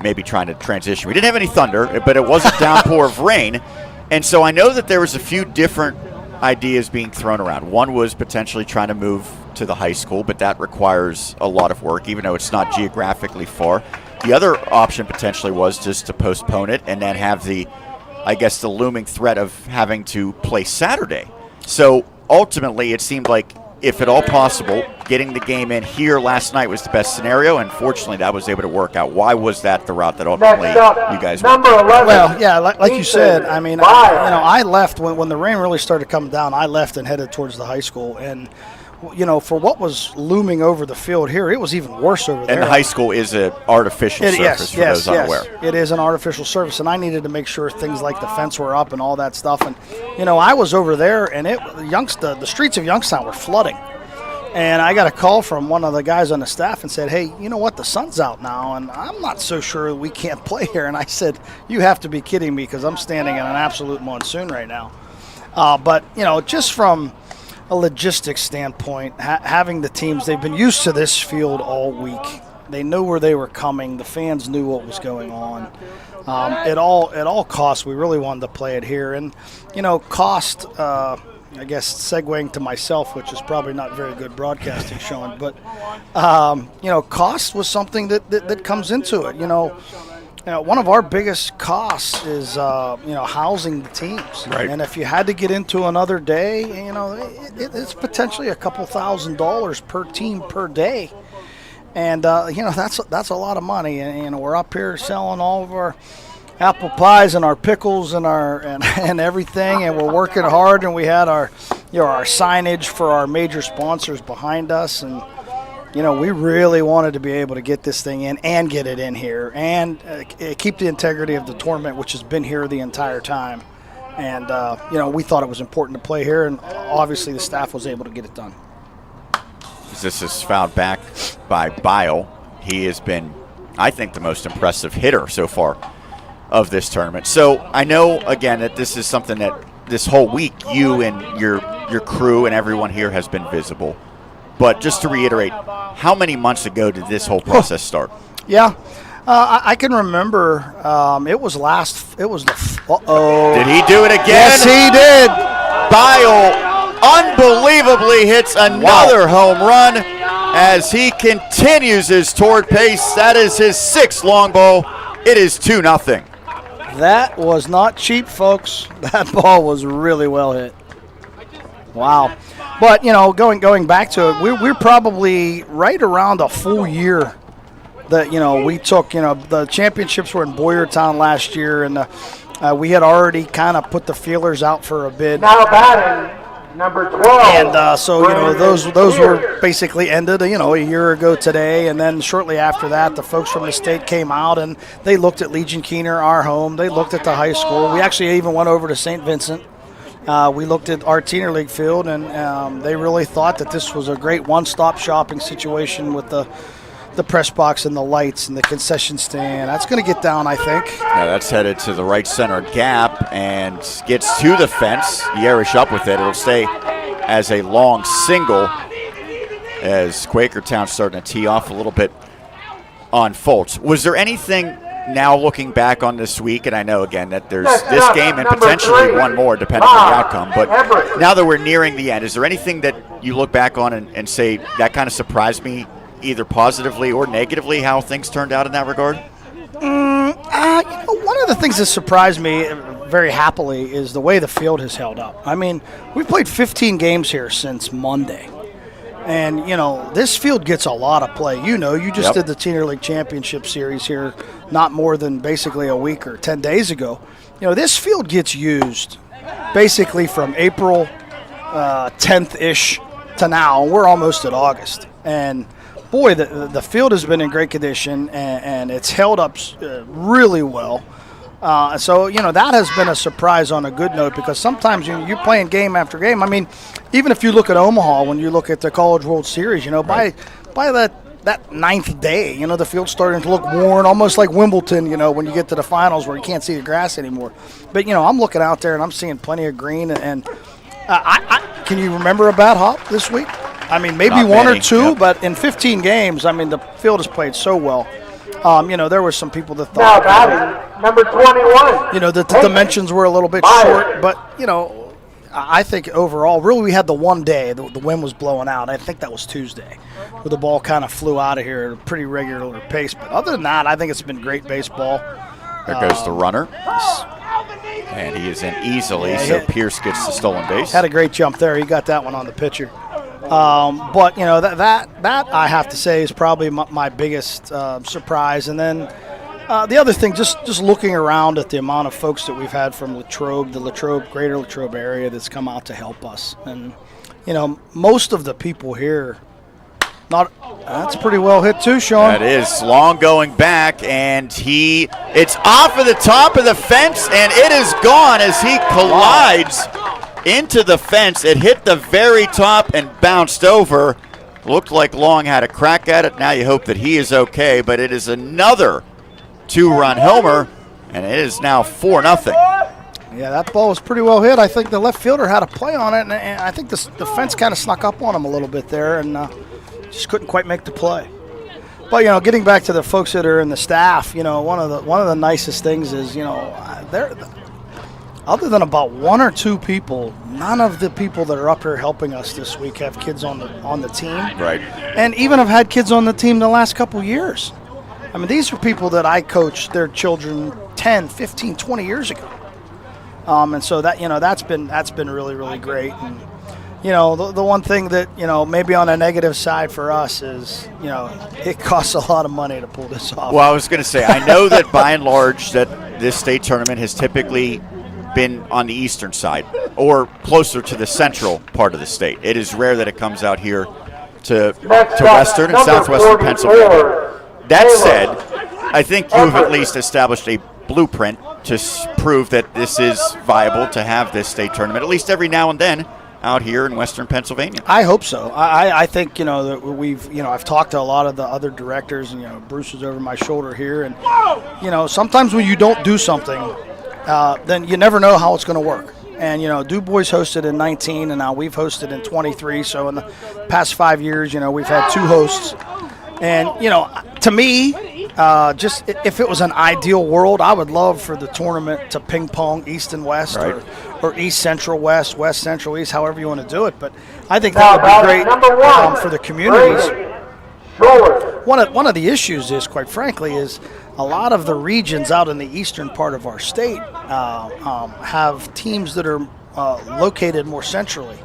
C: maybe trying to transition. We didn't have any thunder, but it was a downpour of rain. And so I know that there was a few different ideas being thrown around. One was potentially trying to move to the high school, but that requires a lot of work, even though it's not geographically far. The other option potentially was just to postpone it and then have the looming threat of having to play Saturday. So ultimately, it seemed like, if at all possible, getting the game in here last night was the best scenario, and fortunately that was able to work out. Why was that the route that ultimately you guys went?
E: Well, yeah, like you said, I mean, I left when the rain really started coming down. I left and headed towards the high school, and you know, for what was looming over the field here, it was even worse over there.
C: And the high school is an artificial surface for those unaware.
E: It is an artificial surface, and I needed to make sure things like the fence were up and all that stuff. And, you know, I was over there, and the streets of Youngstown were flooding. And I got a call from one of the guys on the staff and said, hey, you know what, the sun's out now, and I'm not so sure we can't play here. And I said, you have to be kidding me, because I'm standing in an absolute monsoon right now. But, you know, just from a logistics standpoint, having the teams, they've been used to this field all week. They knew where they were coming. The fans knew what was going on. At all costs, we really wanted to play it here. And, you know, cost, I guess segueing to myself, which is probably not very good broadcasting, Sean, but, you know, cost was something that comes into it. You know, one of our biggest costs is, you know, housing the teams.
C: Right.
E: And if you had to get into another day, you know, it's potentially a couple $1,000s per team per day. And, you know, that's a lot of money. And, you know, we're up here selling all of our apple pies and our pickles and and everything, and we're working hard, and we had our signage for our major sponsors behind us, and we really wanted to be able to get this thing in and get it in here and keep the integrity of the tournament, which has been here the entire time. And we thought it was important to play here, and obviously the staff was able to get it done.
C: This is fouled back by Bile. He has been, I think, the most impressive hitter so far of this tournament. So I know, again, that this is something that this whole week you and your crew and everyone here has been visible. But just to reiterate, how many months ago did this whole process start?
E: Yeah, I can remember it was uh-oh.
C: Did he do it again?
E: Yes, he did.
C: Bile unbelievably hits another home run as he continues his toward pace. That is his 6th long ball. It is 2-0.
E: That was not cheap, folks. That ball was really well hit. Wow. But, going back to it, we're probably right around a full year that, we took, the championships were in Quakertown last year, and we had already kind of put the feelers out for a bid.
A: Now batting, number 12.
E: And so, those were basically ended, a year ago today. And then shortly after that, the folks from the state came out and they looked at Legion Keener, our home. They looked at the high school. We actually even went over to St. Vincent. We looked at our Teener League field, and they really thought that this was a great one-stop shopping situation with the press box and the lights and the concession stand. That's going to get down, I think.
C: Now that's headed to the right center gap and gets to the fence. Yarish up with it. It'll stay as a long single as Quakertown's starting to tee off a little bit on Fultz. Was there anything now looking back on this week, and I know again that there's this game and potentially one more depending on the outcome, but now that we're nearing the end, is there anything that you look back on and say that kind of surprised me either positively or negatively how things turned out in that regard?
E: One of the things that surprised me very happily is the way the field has held up. I mean, we've played 15 games here since Monday. And, this field gets a lot of play. You just did the Teener League Championship Series here not more than basically a week or 10 days ago. This field gets used basically from April 10th-ish to now. We're almost at August. And, boy, the field has been in great condition, and it's held up really well. So, that has been a surprise on a good note, because sometimes you're playing game after game. I mean, even if you look at Omaha, when you look at the College World Series, by that ninth day, the field's starting to look worn, almost like Wimbledon, when you get to the finals where you can't see the grass anymore. But, I'm looking out there and I'm seeing plenty of green. And can you remember a bad hop this week? I mean, maybe
C: Not
E: one
C: many,
E: or two,
C: yep.
E: But in 15 games, I mean, the field has played so well. There were some people that
A: Now
E: thought,
A: batting, number 21.
E: the dimensions were a little bit short, but, I think overall, really we had the one day, the wind was blowing out. I think that was Tuesday, where the ball kind of flew out of here at a pretty regular pace. But other than that, I think it's been great baseball.
C: There goes the runner. And he is in easily, so Pierce gets the stolen base.
E: Had a great jump there. He got that one on the pitcher. But, that I have to say is probably my biggest surprise. And then the other thing, just looking around at the amount of folks that we've had from Latrobe, greater Latrobe area that's come out to help us. And, most of the people here, that's pretty well hit too, Sean.
C: That is long going back, and it's off of the top of the fence, and it is gone as he collides into the fence. It hit the very top and bounced over. Looked like Long had a crack at it. Now you hope that he is okay, but it is another 2-run homer, and it is now 4-0.
E: Yeah, that ball was pretty well hit. I think the left fielder had a play on it, and I think the fence kind of snuck up on him a little bit there, and just couldn't quite make the play. But, getting back to the folks that are in the staff, one of the nicest things is, other than about one or two people, none of the people that are up here helping us this week have kids on the team.
C: Right.
E: And even have had kids on the team the last couple years. I mean, these are people that I coached their children 10, 15, 20 years ago. And so that, that's been really, really great. And, the one thing that, maybe on a negative side for us is, it costs a lot of money to pull this off.
C: Well, I was going to say, I know that by and large that this state tournament has typically been on the eastern side or closer to the central part of the state. It is rare that it comes out here to western and southwestern Pennsylvania. That said, I think you've at least established a blueprint to prove that this is viable to have this state tournament, at least every now and then, out here in western Pennsylvania.
E: I hope so. I think, that we've, I've talked to a lot of the other directors, and, Bruce is over my shoulder here. And, sometimes when you don't do something, then you never know how it's going to work. And, Du Bois hosted in 19, and now we've hosted in 23. So in the past 5 years, we've had 2 hosts. And, to me, just if it was an ideal world, I would love for the tournament to ping pong east and west, right, or east central west, west central east, however you want to do it. But I think that would be great for the communities. One of the issues is, quite frankly, is a lot of the regions out in the eastern part of our state have teams that are located more centrally.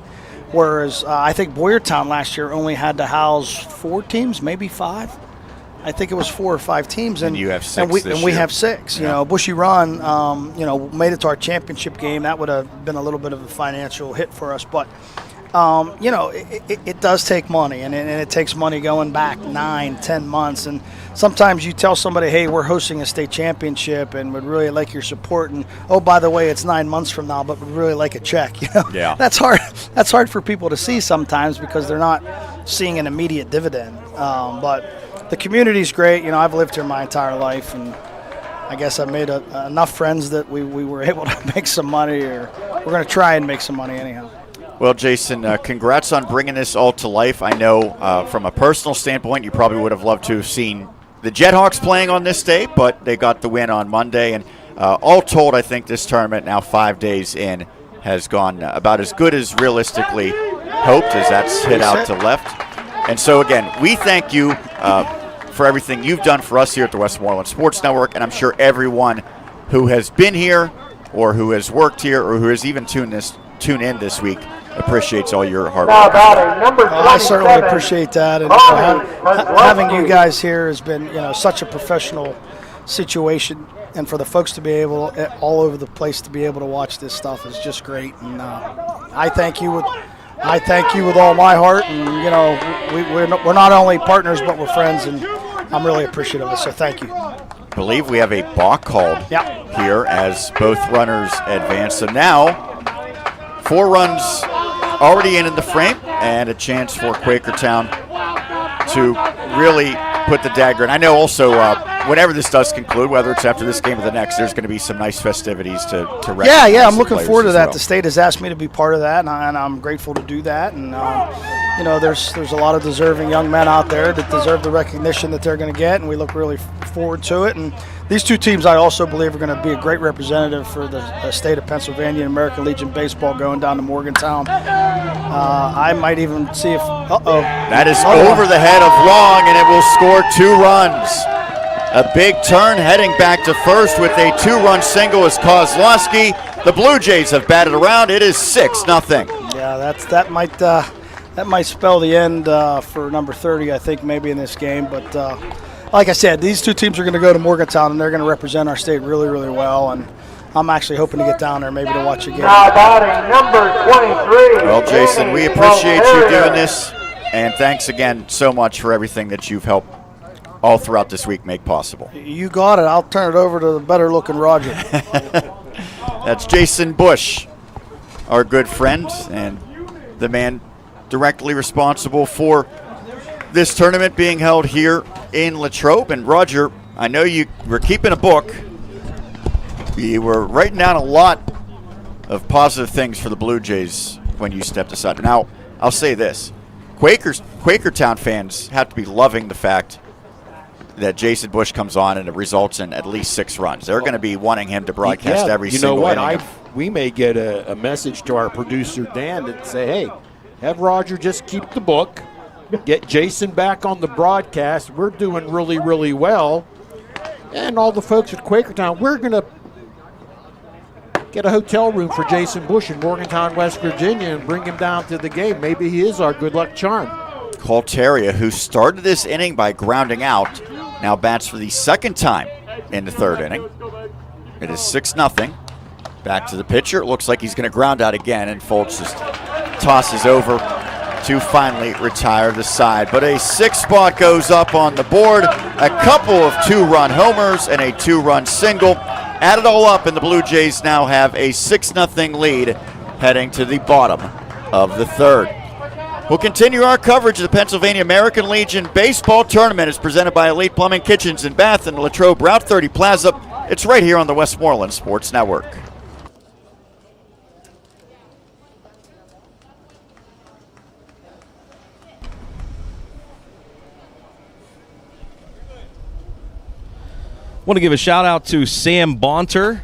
E: Whereas I think Boyertown last year only had to house 4 teams, maybe 5. I think it was 4 or 5 teams, and
C: you have 6
E: and we have 6.
C: Yeah.
E: Bushy Run, made it to our championship game. That would have been a little bit of a financial hit for us, but it does take money, and it takes money going back 9-10 months. And sometimes you tell somebody, hey, we're hosting a state championship and would really like your support, and oh, by the way, it's 9 months from now, but would really like a check.
C: Yeah.
E: That's hard for people to see sometimes because they're not seeing an immediate dividend. But the community's great. I've lived here my entire life, and I guess I've made enough friends that we were able to make some money, or we're going to try and make some money anyhow.
C: Well, Jason, congrats on bringing this all to life. I know from a personal standpoint, you probably would have loved to have seen the Jethawks playing on this day, but they got the win on Monday. And all told, I think this tournament, now 5 days in, has gone about as good as realistically hoped, as that's hit out to left. And so, again, we thank you for everything you've done for us here at the Westmoreland Sports Network, and I'm sure everyone who has been here or who has worked here or who has even tuned in this week appreciates all your hard work.
E: I certainly appreciate that, and having you guys here has been such a professional situation, and for the folks to be able all over the place to be able to watch this stuff is just great. And I thank you with all my heart, and we're not only partners but we're friends, and I'm really appreciative of it, so thank you.
C: I believe we have a balk called here as both runners advance. So now 4 runs already in the frame, and a chance for Quakertown to really put the dagger in. I know also whenever this does conclude, whether it's after this game or the next, there's going to be some nice festivities to recognize.
E: Yeah, I'm looking forward to that.
C: Well.
E: The state has asked me to be part of that, and I'm grateful to do that. And there's a lot of deserving young men out there that deserve the recognition that they're going to get, and we look really forward to it. And these 2 teams, I also believe, are going to be a great representative for the state of Pennsylvania and American Legion baseball going down to Morgantown. I might even see if
C: that is over the head of Long, and it will score 2 runs. A big turn heading back to first with a 2-run single is Kozlowski. The Blue Jays have batted around. It is 6-0.
E: Yeah, that might spell the end for number 30, I think, maybe in this game. But like I said, these 2 teams are going to go to Morgantown, and they're going to represent our state really, really well. And I'm actually hoping to get down there maybe to watch a game.
A: Now batting number 23.
C: Well, Jason, we appreciate you doing this, and thanks again so much for everything that you've helped all throughout this week make possible.
E: You got it. I'll turn it over to the better-looking Roger.
C: That's Jason Bush, our good friend, and the man directly responsible for this tournament being held here in Latrobe. And Roger, I know you were keeping a book. You were writing down a lot of positive things for the Blue Jays when you stepped aside. Now, I'll say this. Quakertown fans have to be loving the fact that Jason Bush comes on and it results in at least 6 runs. They're going to be wanting him to broadcast every single inning.
D: You know what? We may get a message to our producer, Dan, that say, hey, have Roger just keep the book, get Jason back on the broadcast. We're doing really, really well. And all the folks at Quakertown, we're going to get a hotel room for Jason Bush in Morgantown, West Virginia, and bring him down to the game. Maybe he is our good luck charm.
C: Colteria, who started this inning by grounding out, now bats for the second time in the third inning. It is 6-0. Back to the pitcher. It looks like he's going to ground out again, and Foltz just tosses over to finally retire the side. But a 6 spot goes up on the board. A couple of 2-run homers and a 2-run single. Add it all up, and the Blue Jays now have a 6-0 lead heading to the bottom of the third. We'll continue our coverage of the Pennsylvania American Legion Baseball Tournament. It's presented by Elite Plumbing, Kitchens, and Bath in the Latrobe Route 30 Plaza. It's right here on the Westmoreland Sports Network.
F: Want to give a shout out to Sam Bonter,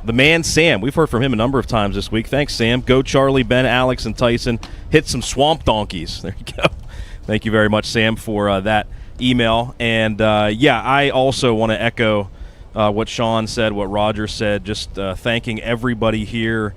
F: the man Sam. We've heard from him a number of times this week. Thanks, Sam. Go Charlie, Ben, Alex, and Tyson. Hit some swamp donkeys. There you go. Thank you very much, Sam, for that email. And, I also want to echo what Sean said, what Roger said, just thanking everybody here.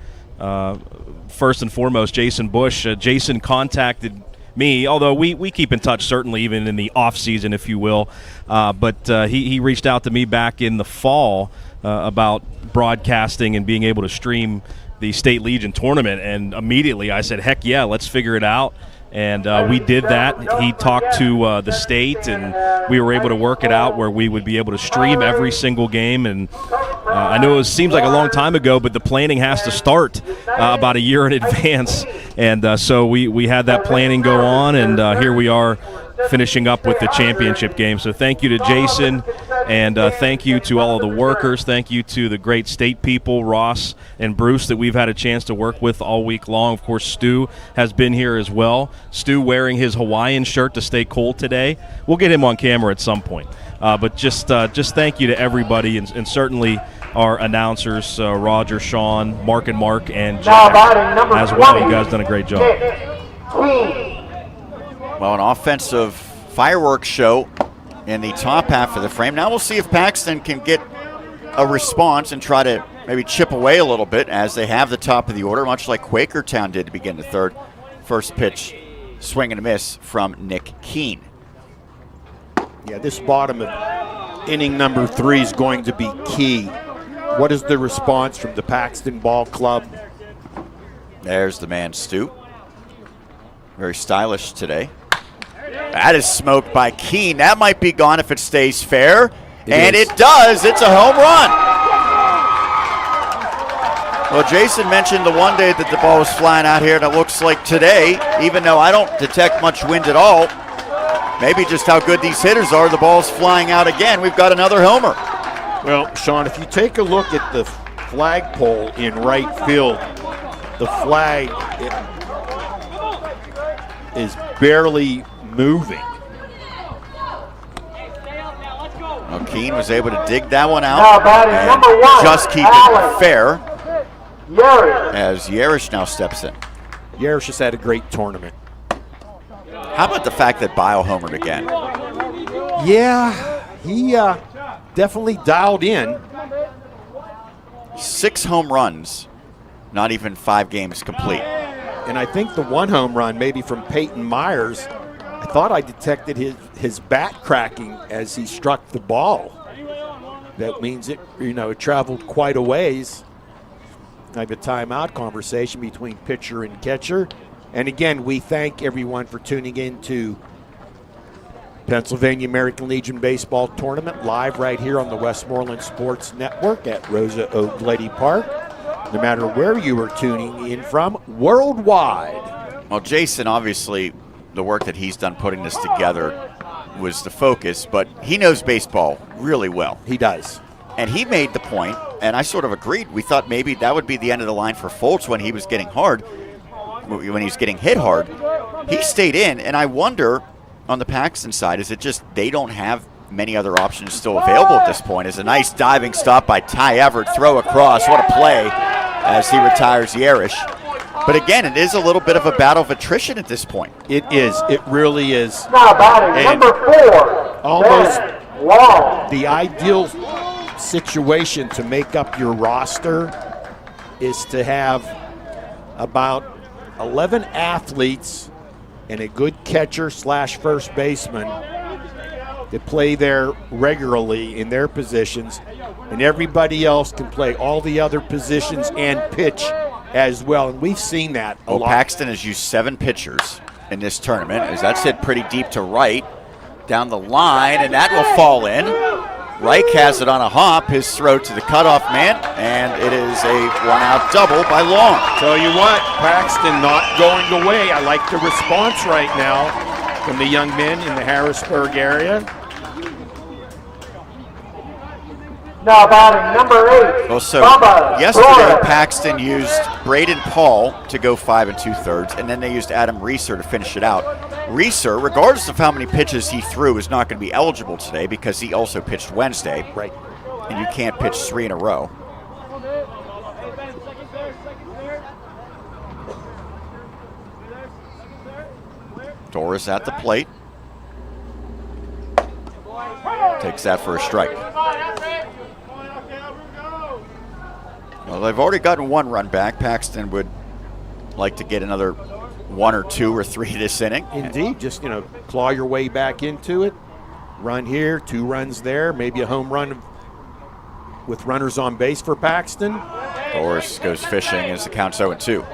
F: First and foremost, Jason Bush. Jason contacted me, although we keep in touch, certainly even in the off season, if you will. But he reached out to me back in the fall about broadcasting and being able to stream the State Legion tournament, and immediately I said, heck yeah, let's figure it out. And we did that. He talked to the state, and we were able to work it out where we would be able to stream every single game. And I know it seems like a long time ago, but the planning has to start about a year in advance. And so we had that planning go on, and here we are finishing up with the championship game. So thank you to Jason, and thank you to all of the workers. Thank you to the great state people, Ross and Bruce, that we've had a chance to work with all week long. Of course, Stu has been here as well. Stu wearing his Hawaiian shirt to stay cold today. We'll get him on camera at some point. But just thank you to everybody, and certainly our announcers, Roger, Sean, Mark, and Jack as well. You guys done a great job.
C: Well, an offensive fireworks show in the top half of the frame. Now we'll see if Paxton can get a response and try to maybe chip away a little bit, as they have the top of the order, much like Quakertown did to begin the third. First pitch, swing and a miss from Nick Keene.
D: Yeah, this bottom of inning number 3 is going to be key. What is the response from the Paxton Ball Club?
C: There's the man, Stu. Very stylish today. That is smoked by Keene. That might be gone if it stays fair. It does. It's a home run. Well, Jason mentioned the one day that the ball was flying out here, and it looks like today, even though I don't detect much wind at all, maybe just how good these hitters are, the ball's flying out again. We've got another homer.
D: Well, Sean, if you take a look at the flagpole in right field, the flag is barely moving.
C: Well, Keene was able to dig that one out
A: and
C: just keep it fair as Yerish now steps in.
D: Yerish has had a great tournament.
C: How about the fact that Bio homered again?
D: Yeah, he definitely dialed in.
C: 6 home runs, not even 5 games complete.
D: And I think the one home run, maybe from Peyton Myers, I thought I detected his bat cracking as he struck the ball. That means it traveled quite a ways. I have a timeout conversation between pitcher and catcher. And again, we thank everyone for tuning in to Pennsylvania American Legion Baseball Tournament live right here on the Westmoreland Sports Network at Rosa-Oglietti Park. No matter where you are tuning in from, worldwide.
C: Well, Jason, obviously, the work that he's done putting this together was the focus, but he knows baseball really well.
D: He does.
C: And he made the point, and I sort of agreed. We thought maybe that would be the end of the line for Foltz when he was getting hard, when he was getting hit hard. He stayed in, and I wonder on the Paxton side, is it just they don't have many other options still available at this point? It's a nice diving stop by Ty Everett, throw across. What a play as he retires Yerish. But again, it is a little bit of a battle of attrition at this point.
D: It is. It really is.
A: Now batting number 4.
D: Almost
A: Long.
D: the ideal situation to make up your roster is to have about 11 athletes and a good catcher / first baseman that play there regularly in their positions, and everybody else can play all the other positions and pitch as well. And we've seen that a lot.
C: Paxton has used 7 pitchers in this tournament, as that's hit pretty deep to right, down the line, and that will fall in. Reich has it on a hop, his throw to the cutoff man, and it is a one-out double by Long.
D: Tell you what, Paxton not going away. I like the response right now from the young men in the Harrisburg area.
A: Now batting number 8.
C: Well, so
A: Bubba
C: yesterday
A: Flores.
C: Paxton used Braden Paul to go 5 2/3, and then they used Adam Reeser to finish it out. Reeser, regardless of how many pitches he threw, is not going to be eligible today because he also pitched Wednesday.
D: Right.
C: And you can't pitch 3 in a row. Doris at the plate. Takes that for a strike. Well, they've already gotten 1 run back. Paxton would like to get another 1 or 2 or 3 this inning.
D: Indeed, just, claw your way back into it. Run here, 2 runs there, maybe a home run with runners on base for Paxton.
C: Doris goes fishing as the count's 0-2.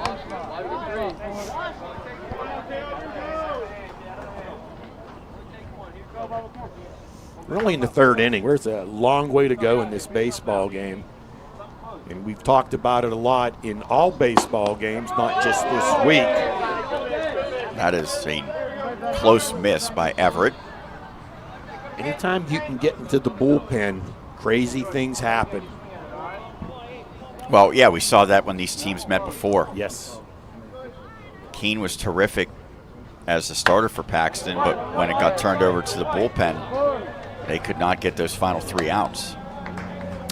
D: We're only in the 3rd inning. There's a long way to go in this baseball game. And we've talked about it a lot in all baseball games, not just this week.
C: That is a close miss by Everett.
D: Anytime you can get into the bullpen, crazy things happen.
C: Well, yeah, we saw that when these teams met before.
D: Yes.
C: Keene was terrific as a starter for Paxton, but when it got turned over to the bullpen, they could not get those final 3 outs.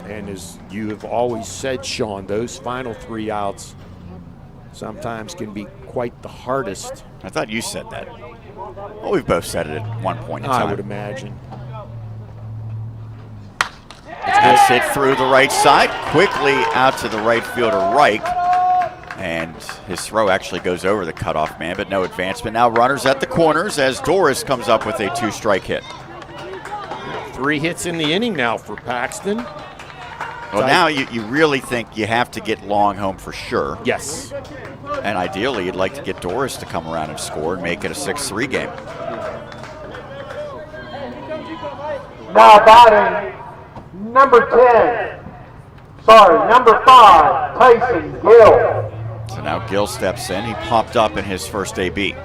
D: And as you have always said, Sean, those final 3 outs sometimes can be quite the hardest.
C: I thought you said that. Well, we've both said it at one point in time.
D: I would imagine.
C: That's hit through the right side, quickly out to the right fielder, Reich. And his throw actually goes over the cutoff man, but no advancement. Now runners at the corners as Doris comes up with a 2-strike hit.
D: 3 hits in the inning now for Paxton.
C: Well, now you really think you have to get Long home for sure.
D: Yes.
C: And ideally, you'd like to get Doris to come around and score and make it a 6-3 game.
A: Now batting number 5, Tyson Gill.
C: So now Gill steps in. He popped up in his first AB.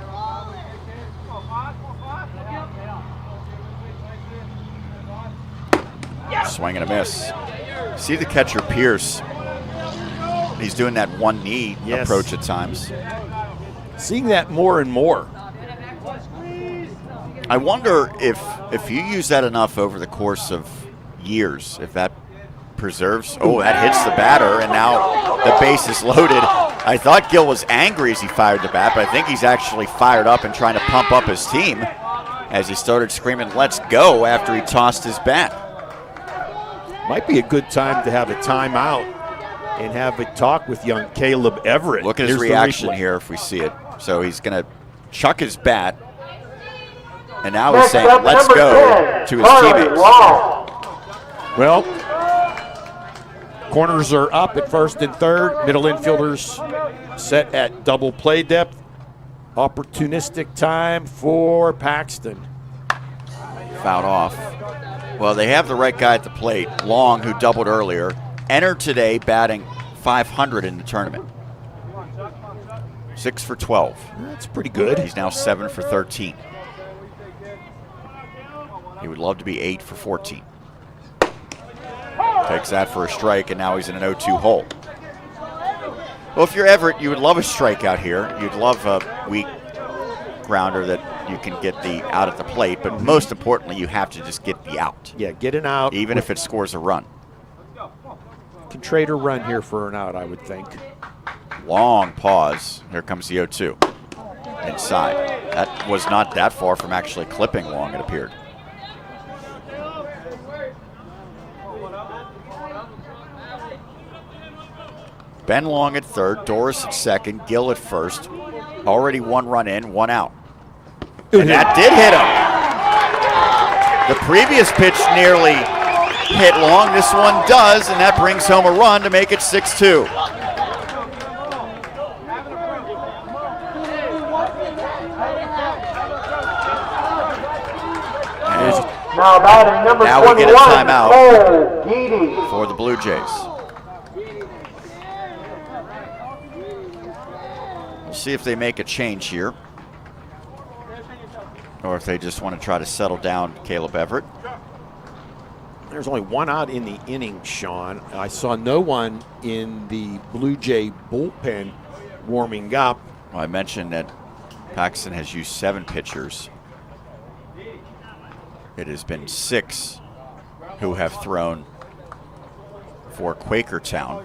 C: Swing and a miss. See the catcher Pierce. He's doing that one knee approach at times.
D: Seeing that more and more.
C: I wonder if you use that enough over the course of years, if that preserves. Oh, that hits the batter, and now the base is loaded. I thought Gill was angry as he fired the bat, but I think he's actually fired up and trying to pump up his team as he started screaming, "Let's go," after he tossed his bat.
D: Might be a good time to have a timeout and have a talk with young Caleb Everett.
C: Look at his reaction here if we see it. So he's going to chuck his bat, and now he's saying, "Let's go," to his teammates.
D: Well, corners are up at 1st and 3rd. Middle infielders set at double play depth. Opportunistic time for Paxton.
C: Fouled off. Well, they have the right guy at the plate. Long, who doubled earlier, entered today batting .500 in the tournament. 6 for 12.
D: That's pretty good.
C: He's now 7 for 13. He would love to be 8 for 14. Takes that for a strike, and now he's in an 0-2 hole. Well, if you're Everett, you would love a strikeout here. You'd love a weak grounder that you can get the out at the plate, but most importantly, you have to just get the out.
D: Yeah, get an out.
C: Even if it scores a run.
D: Can trade a run here for an out, I would think.
C: Long pause. Here comes the 0-2. Inside. That was not that far from actually clipping Long, it appeared. Ben Long at third, Doris at second, Gill at first. Already 1 run in, 1 out. And that did hit him. The previous pitch nearly hit Long. This one does, and that brings home a run to make it 6-2.
A: Now batting number 21,
C: we get a timeout
A: Cole
C: for the Blue Jays. We'll see if they make a change here, or if they just want to try to settle down Caleb Everett.
D: There's only 1 out in the inning, Sean. I saw no one in the Blue Jay bullpen warming up.
C: Well, I mentioned that Paxton has used 7 pitchers. It has been 6 who have thrown for Quakertown.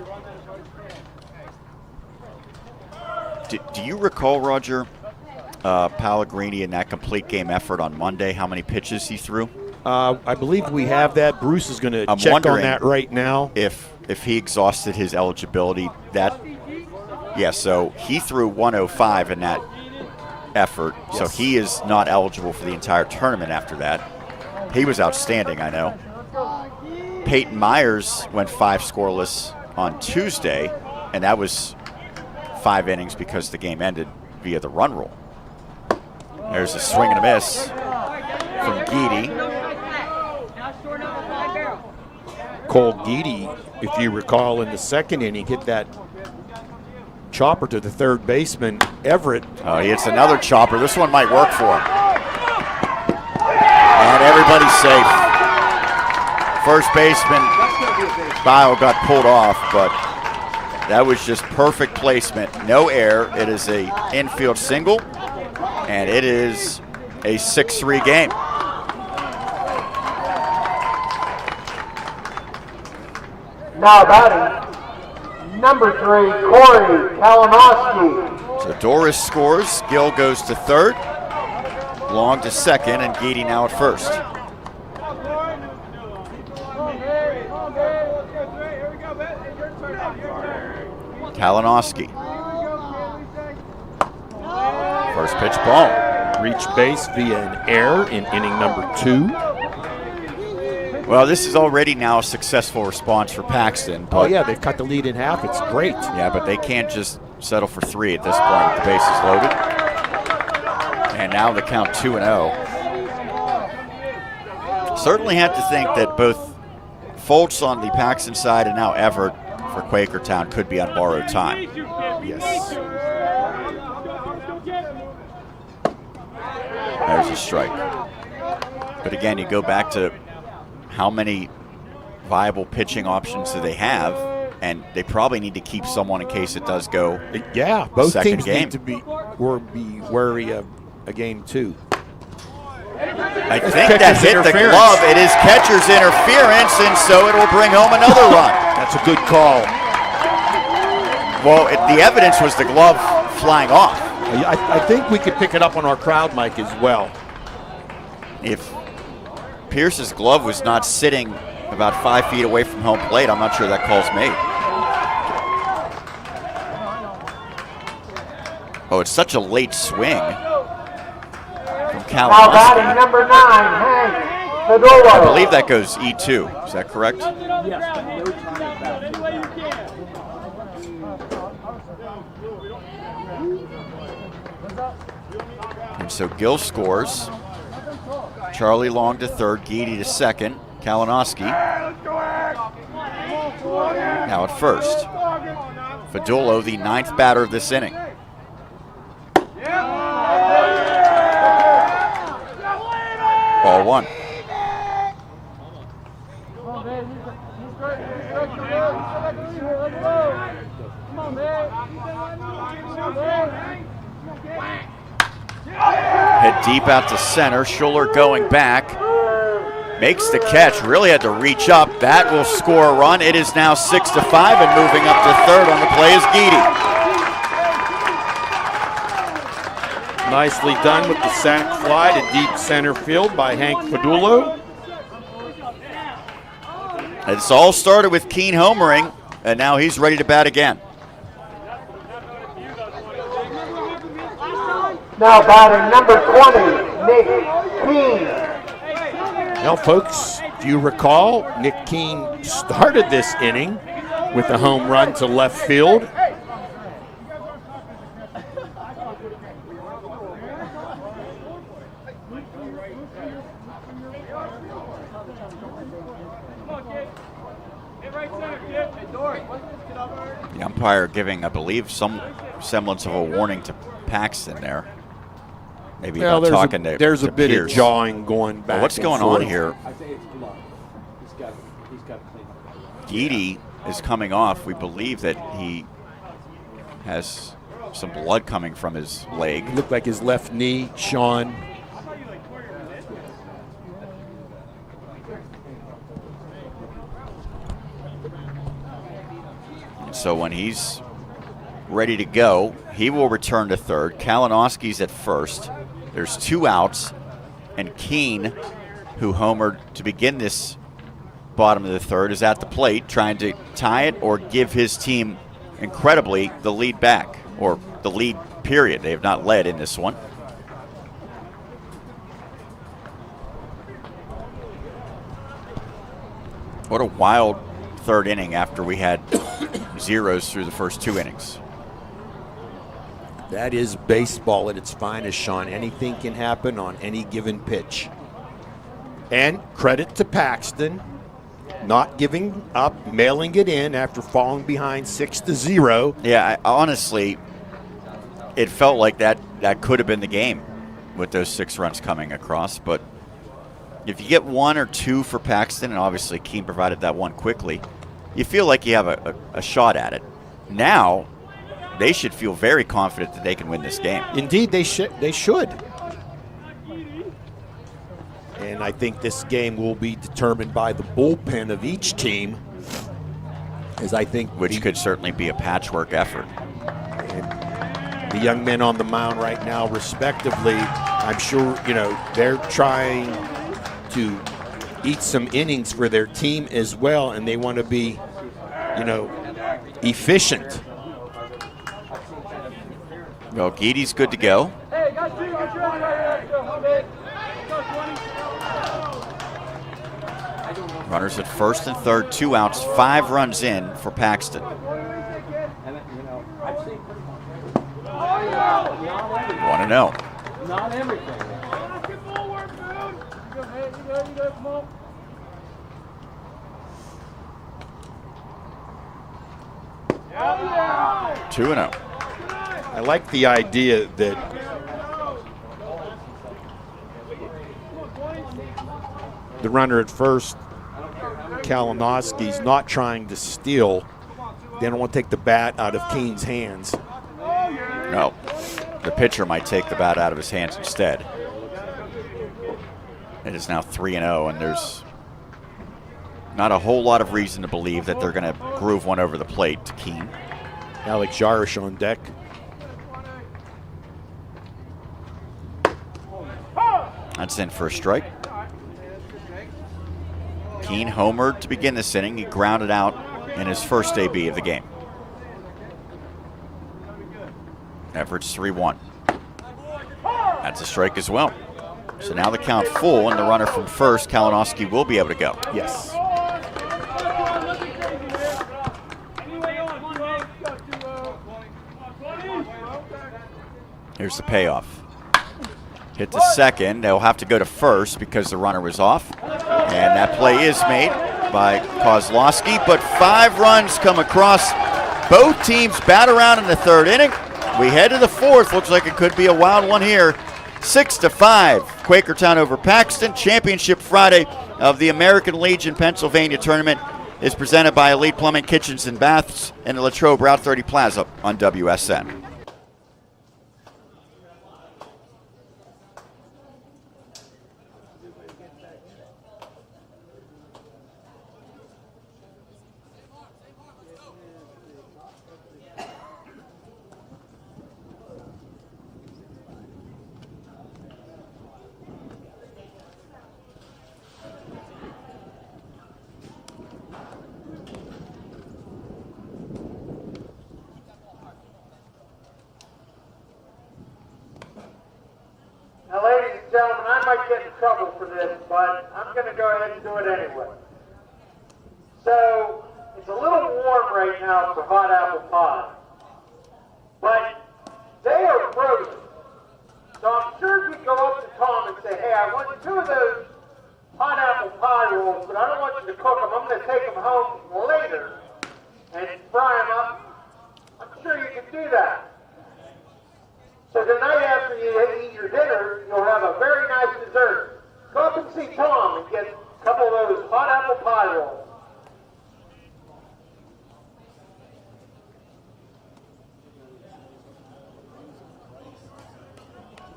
C: Do you recall, Roger, Pellegrini in that complete game effort on Monday, how many pitches he threw?
D: I believe we have that. Bruce is going to check on that right now.
C: If he exhausted his eligibility, so he threw 105 in that effort, yes. So he is not eligible for the entire tournament after that. He was outstanding, I know. Peyton Myers went 5 scoreless on Tuesday, and that was 5 innings because the game ended via the run rule. There's a swing and a miss from Guidi.
D: Cole Guidi, if you recall, in the second inning, hit that chopper to the third baseman, Everett.
C: Oh, he hits another chopper. This one might work for him. And everybody's safe. First baseman, Bio, got pulled off, but that was just perfect placement. No error. It is a infield single, and it is a 6-3 game.
A: Now batting, number 3, Corey Kalinowski.
C: So Doris scores, Gill goes to third, Long to second, and Guidi now at first. Kalinowski. First pitch ball.
D: Reach base via an error in inning number 2.
C: Well, this is already now a successful response for Paxton.
D: Oh, yeah, they've cut the lead in half. It's great.
C: Yeah, but they can't just settle for 3 at this point with the bases loaded. And now the count 2-0. Certainly had to think that both Foltz on the Paxton side and now Everett for Quakertown could be on borrowed time.
D: Yes.
C: There's a strike. But again, you go back to how many viable pitching options do they have, and they probably need to keep someone in case it does go.
D: Yeah, both teams
C: game.
D: need to be wary of a game 2.
C: I think that hit the glove. It is catcher's interference, and so it will bring home another run.
D: That's a good call.
C: Well, the evidence was the glove flying off.
D: I think we could pick it up on our crowd mic as well.
C: If Pierce's glove was not sitting about 5 feet away from home plate, I'm not sure that call's made. Oh, it's such a late swing from
A: Now batting
C: Kalinowski.
A: number 9, Hank Fedolo.
C: I believe that goes E2. Is that correct? And so Gill scores. Charlie Long to third, Guidi to second, Kalinowski now at first. Fedolo, the 9th batter of this inning. Ball 1. Hit deep out to center. Schuller going back. Makes the catch. Really had to reach up. That will score a run. It is now 6-5, and moving up to third on the play is Guidi.
D: Nicely done with the sac fly to deep center field by Hank Fedolo.
C: It's all started with Keene homering, and now he's ready to bat again.
A: Now batting number 20, Nick Keene.
D: Now, folks, if you recall, Nick Keene started this inning with a home run to left field.
C: The umpire giving, I believe, some semblance of a warning to Paxton there. Maybe
D: Well,
C: not talking to
D: there's a bit
C: Pierce.
D: of jawing going back.
C: Well, what's
D: and
C: going
D: forth
C: on here?
B: I think it's blood. He's got to clean up.
C: Guidi is coming off. We believe that he has some blood coming from his leg.
D: Looked like his left knee, Sean.
C: So when he's ready to go, he will return to third. Kalinowski's at first. There's 2 outs. And Keene, who homered to begin this bottom of the third, is at the plate trying to tie it or give his team, incredibly, the lead back, or the lead period. They have not led in this one. What a wild third inning after we had zeros through the first 2 innings.
D: That is baseball at its finest, Sean. Anything can happen on any given pitch. And credit to Paxton, not giving up, mailing it in after falling behind 6-0.
C: Yeah, honestly, it felt like that could have been the game with those 6 runs coming across. But if you get 1 or 2 for Paxton, and obviously Keene provided that one quickly, you feel like you have a shot at it. Now, they should feel very confident that they can win this game.
D: Indeed, they should. And I think this game will be determined by the bullpen of each team, as I think
C: which could certainly be a patchwork effort.
D: And the young men on the mound right now, respectively, I'm sure they're trying to eat some innings for their team as well, and they want to be, efficient.
C: Well, Guidi's good to go. Runners at first and third, 2 outs, 5 runs in for Paxton. 1-0.
B: Not everything.
C: 2-0.
D: I like the idea that the runner at first, Kalinowski's not trying to steal. They don't want to take the bat out of Keene's hands.
C: No, the pitcher might take the bat out of his hands instead. It is now 3-0, and there's not a whole lot of reason to believe that they're going to groove one over the plate to Keene.
D: Alex Jarish on deck.
C: That's in for a strike. Keene homered to begin this inning. He grounded out in his first AB of the game. Average 3-1. That's a strike as well. So now the count full, and the runner from first, Kalinowski, will be able to go.
D: Yes.
C: Here's the payoff. Hit to second. They'll have to go to first because the runner was off. And that play is made by Kozlowski, but 5 runs come across. Both teams bat around in the third inning. We head to the fourth. Looks like it could be a wild one here. 6-5. Quakertown over Paxton. Championship Friday of the American Legion Pennsylvania tournament is presented by Elite Plumbing, Kitchens, and Baths in the Latrobe Route 30 Plaza on WSN.
A: trouble for this, but I'm going to go ahead and do it anyway. So, it's a little warm right now for hot apple pie, but they are frozen. So I'm sure if you go up to Tom and say, hey, I want 2 of those hot apple pie rolls, but I don't want you to cook them. I'm going to take them home later and fry them up. I'm sure you can do that. So tonight after you eat your dinner, you'll have a very nice dessert. Go up and see Tom and get a couple of those hot apple pie rolls.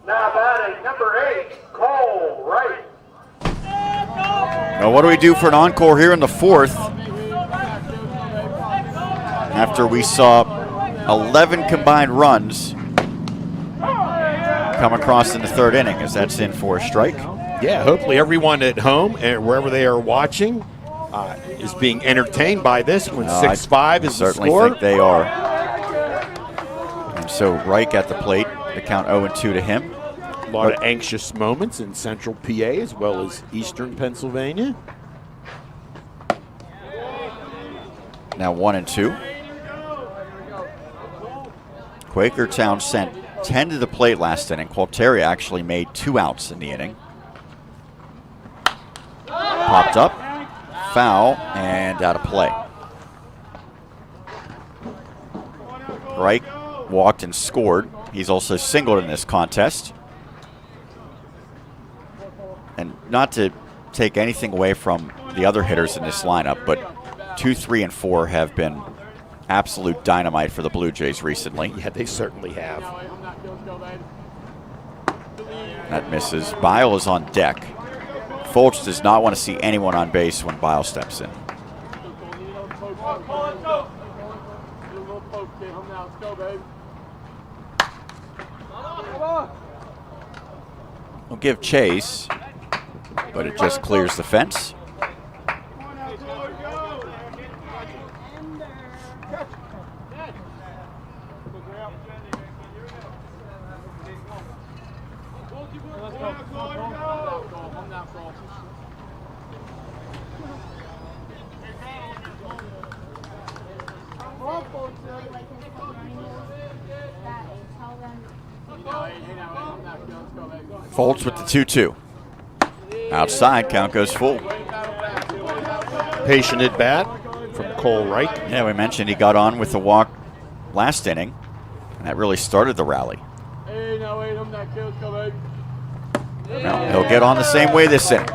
A: Now batting number 8, Cole Wright.
C: Now what do we do for an encore here in the 4th? After we saw 11 combined runs come across in the 3rd inning, as that's in for a strike.
D: Yeah, hopefully everyone at home and wherever they are watching is being entertained by this when 6-5 is the score.
C: I certainly think they are. And so Reich at the plate, the count 0-2 to him.
D: A lot of anxious moments in central PA as well as eastern Pennsylvania.
C: Now 1-2. Quakertown sent 10 to the plate last inning. Qualteria actually made 2 outs in the inning. Popped up, foul, and out of play. Reich walked and scored. He's also singled in this contest. And not to take anything away from the other hitters in this lineup, but 2, 3, and 4 have been absolute dynamite for the Blue Jays recently.
D: Yeah, they certainly have.
C: That misses. Bile is on deck. Foltz does not want to see anyone on base when Bile steps in. We'll give chase, but it just clears the fence. Foltz with the 2-2. Outside, count goes full.
D: Patient at bat from Cole Reich.
C: Yeah, we mentioned he got on with the walk last inning, and that really started the rally. Now, he'll get on the same way this inning.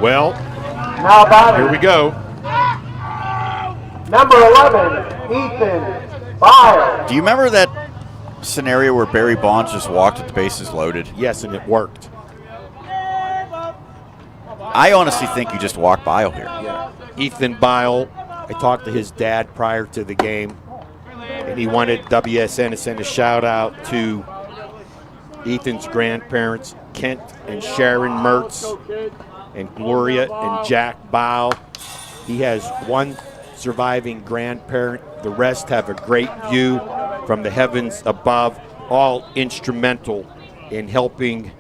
D: Well,
A: now
D: here we go.
A: Number 11, Ethan Bile.
C: Do you remember that scenario where Barry Bonds just walked with the bases loaded?
D: Yes, and it worked.
C: I honestly think you just walk Bile here.
D: Yeah. Ethan Bile, I talked to his dad prior to the game, and he wanted WSN to send a shout out to Ethan's grandparents, Kent and Sharon Mertz, and Gloria and Jack Bile. He has one surviving grandparent. The rest have a great view from the heavens above, all instrumental in helping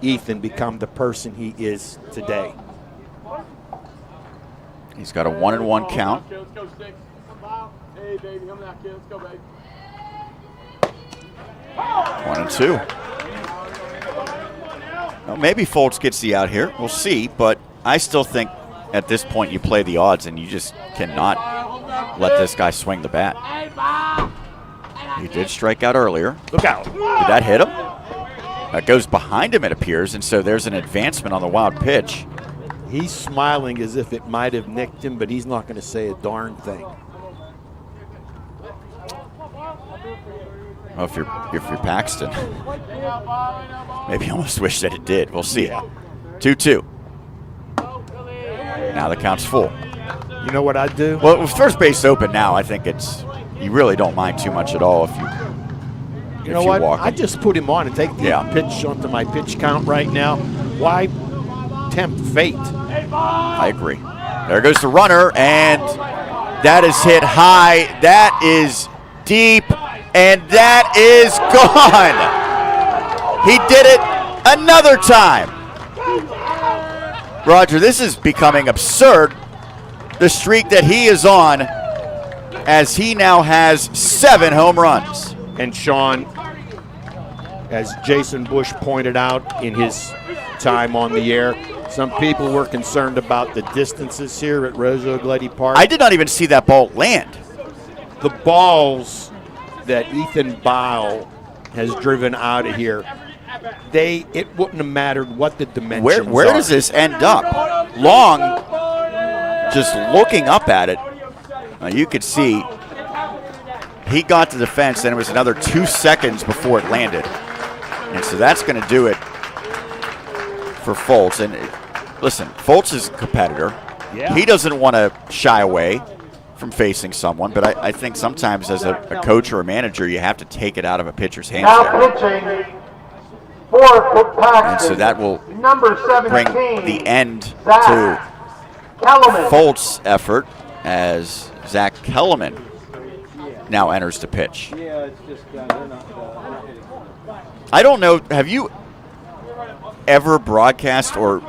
D: Ethan become the person he is today.
C: He's got a 1-1 count. 1-2. Well, maybe Foltz gets the out here. We'll see, but I still think at this point you play the odds and you just cannot let this guy swing the bat. He did strike out earlier.
D: Look out.
C: Did that hit him? That goes behind him, it appears, and so there's an advancement on the wild pitch.
D: He's smiling as if it might have nicked him, but he's not going to say a darn thing.
C: Well, if you're Paxton, maybe you almost wish that it did. We'll see. 2-2. Now the count's full.
D: You know what I'd do?
C: Well, with first base open now, I think you really don't mind too much at all if you
D: You know what?
C: walk him.
D: I just put him on and take the pitch onto my pitch count right now. Why tempt fate?
C: I agree. There goes the runner, and that is hit high. That is deep, and that is gone. He did it another time. Roger, this is becoming absurd. The streak that he is on, as he now has 7 home runs.
D: And Sean, as Jason Bush pointed out in his time on the air, some people were concerned about the distances here at Rosa-Oglietti Park.
C: I did not even see that ball land.
D: The balls that Ethan Bile has driven out of here, it wouldn't have mattered what the dimensions
C: Where
D: are.
C: does this end up? Long, just looking up at it, you could see he got to the fence, and it was another 2 seconds before it landed. And so that's going to do it for Foltz. And listen, Foltz is a competitor.
D: Yeah.
C: He doesn't want to shy away from facing someone, but I think sometimes as a coach or a manager, you have to take it out of a pitcher's hands.
A: Now pitching for Paxton.
C: And so that will
A: number 17,
C: bring the end
A: Zach
C: to
A: Kellerman.
C: Foltz' effort as Zach Kellerman now enters the pitch.
B: Yeah, it's just they're not hitting.
C: I don't know, have you ever broadcast or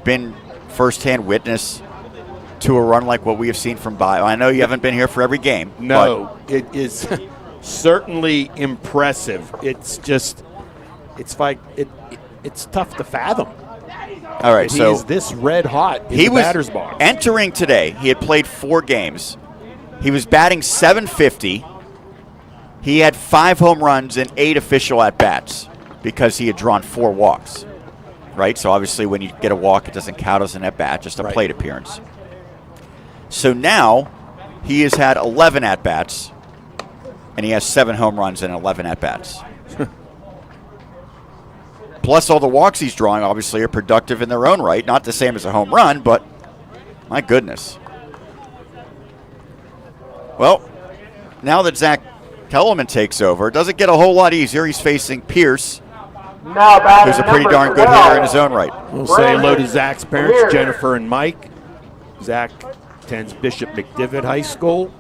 C: been firsthand witness to a run like what we have seen from Bio? I know you haven't been here for every game.
D: No, it is certainly impressive. It's just, it's like, it's tough to fathom.
C: All right, so
D: he's this red hot in
C: he
D: the
C: was
D: batter's box.
C: entering today. He had played 4 games. He was batting .750. He had 5 home runs and 8 official at-bats because he had drawn 4 walks, right? So obviously when you get a walk, it doesn't count as an at-bat, just a
D: Right.
C: plate appearance. So now he has had 11 at-bats, and he has 7 home runs and 11 at-bats. Plus all the walks he's drawing obviously are productive in their own right. Not the same as a home run, but my goodness. Well, now that Zach Kellerman takes over, it doesn't get a whole lot easier. He's facing Pierce,
A: Now batting
C: who's a pretty
A: number
C: darn good
A: 12.
C: hitter in his own right.
D: We'll say hello to
A: Brandon
D: Zach's parents,
A: Weir.
D: Jennifer and Mike. Zach attends Bishop McDivitt High School.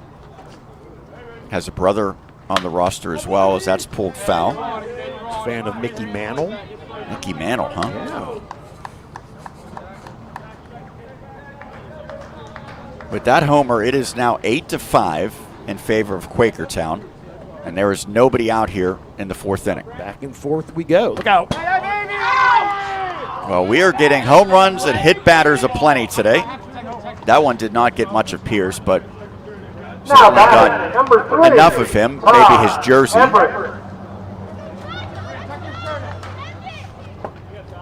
C: Has a brother on the roster as well, as that's pulled foul.
D: He's a fan of Mickey Mantle.
C: Mickey Mantle, huh?
D: Yeah.
C: With that homer, it is now 8-5 in favor of Quakertown, and there is nobody out here in the 4th inning.
D: Back and forth we go. Look out.
C: Well, we are getting home runs and hit batters aplenty today. That one did not get much of Pierce, but
A: Now
C: certainly
A: batting
C: got
A: number 3.
C: enough of him, maybe his jersey.
A: Everett.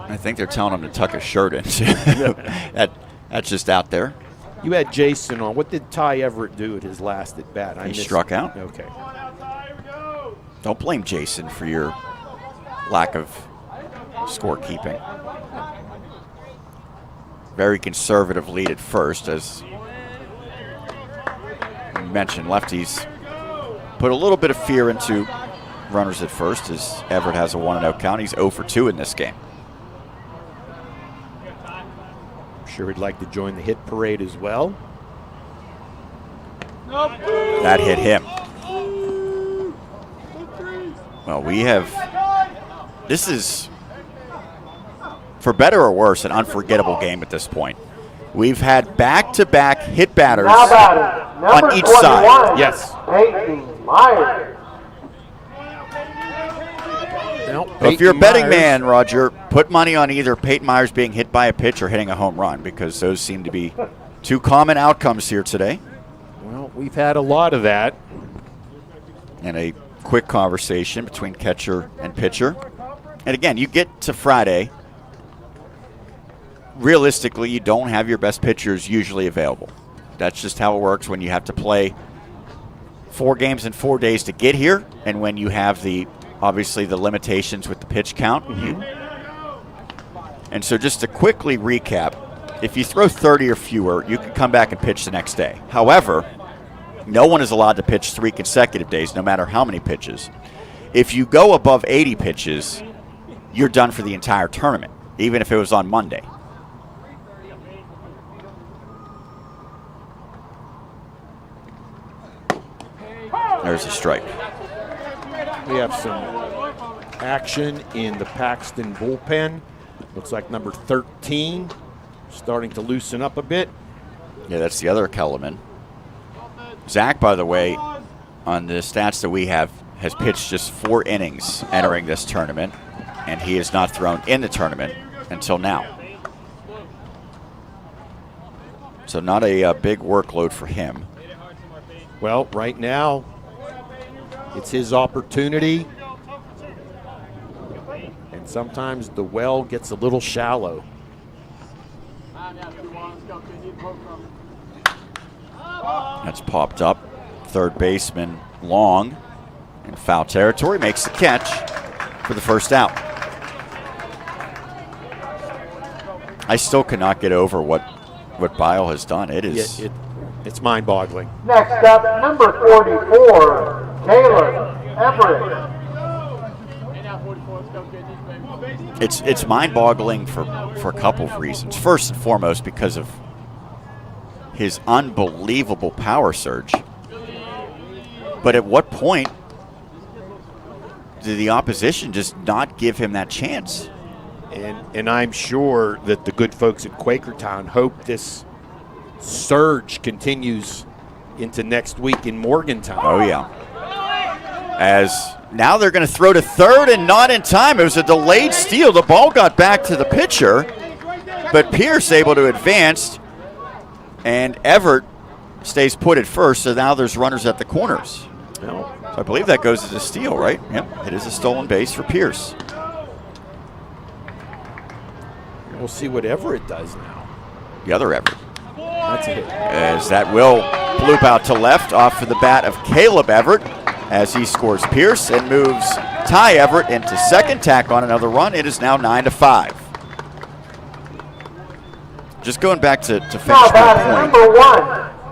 C: I think they're telling him to tuck his shirt in. That's just out there.
D: You had Jason on. What did Ty Everett do at his last at bat?
C: He struck out.
D: Okay.
C: Don't blame Jason for your lack of scorekeeping. Very conservative lead at first, as you mentioned. Lefties put a little bit of fear into runners at first, as Everett has a 1-0 count. He's 0 for 2 in this game.
D: Sure he'd like to join the hit parade as well.
C: That hit him. Well, this is, for better or worse, an unforgettable game at this point. We've had back-to-back hit batters
A: Now batting number
C: on each
A: 21,
C: side.
D: Yes.
A: Peyton Myers.
C: Well, if you're a betting man, Roger, put money on either Peyton Myers being hit by a pitch or hitting a home run, because those seem to be 2 common outcomes here today.
D: Well, we've had a lot of that.
C: And a quick conversation between catcher and pitcher. And again, you get to Friday, realistically, you don't have your best pitchers usually available. That's just how it works when you have to play 4 games in 4 days to get here, and when you have obviously the limitations with the pitch count. And so just to quickly recap, if you throw 30 or fewer, you can come back and pitch the next day. However, no one is allowed to pitch 3 consecutive days, no matter how many pitches. If you go above 80 pitches, you're done for the entire tournament, even if it was on Monday. There's a strike.
D: We have some action in the Paxton bullpen. Looks like number 13 starting to loosen up a bit.
C: Yeah, that's the other Kellerman. Zach, by the way, on the stats that we have, has pitched just 4 innings entering this tournament, and he has not thrown in the tournament until now. So not a big workload for him.
D: Well, right now, it's his opportunity. And sometimes the well gets a little shallow.
C: That's popped up. Third baseman Long in foul territory makes the catch for the first out. I still cannot get over what Bile has done. It is.
D: It's mind-boggling.
A: Next up, number 44, Caleb Everett.
C: It's mind-boggling for a couple of reasons. First and foremost, because of his unbelievable power surge. But at what point did the opposition just not give him that chance?
D: And I'm sure that the good folks at Quakertown hope this surge continues into next week in Morgantown.
C: Oh, yeah. As now they're going to throw to third and not in time. It was a delayed steal. The ball got back to the pitcher, but Pierce able to advance, and Everett stays put at first, so now there's runners at the corners. So I believe that goes as a steal, right? Yep, it is a stolen base for Pierce.
D: We'll see what Everett does now.
C: The other Everett.
D: That's a hit.
C: As that will bloop out to left off of the bat of Caleb Everett as he scores Pierce and moves Ty Everett into second, tack on another run. It is now 9-5. Just going back to finish my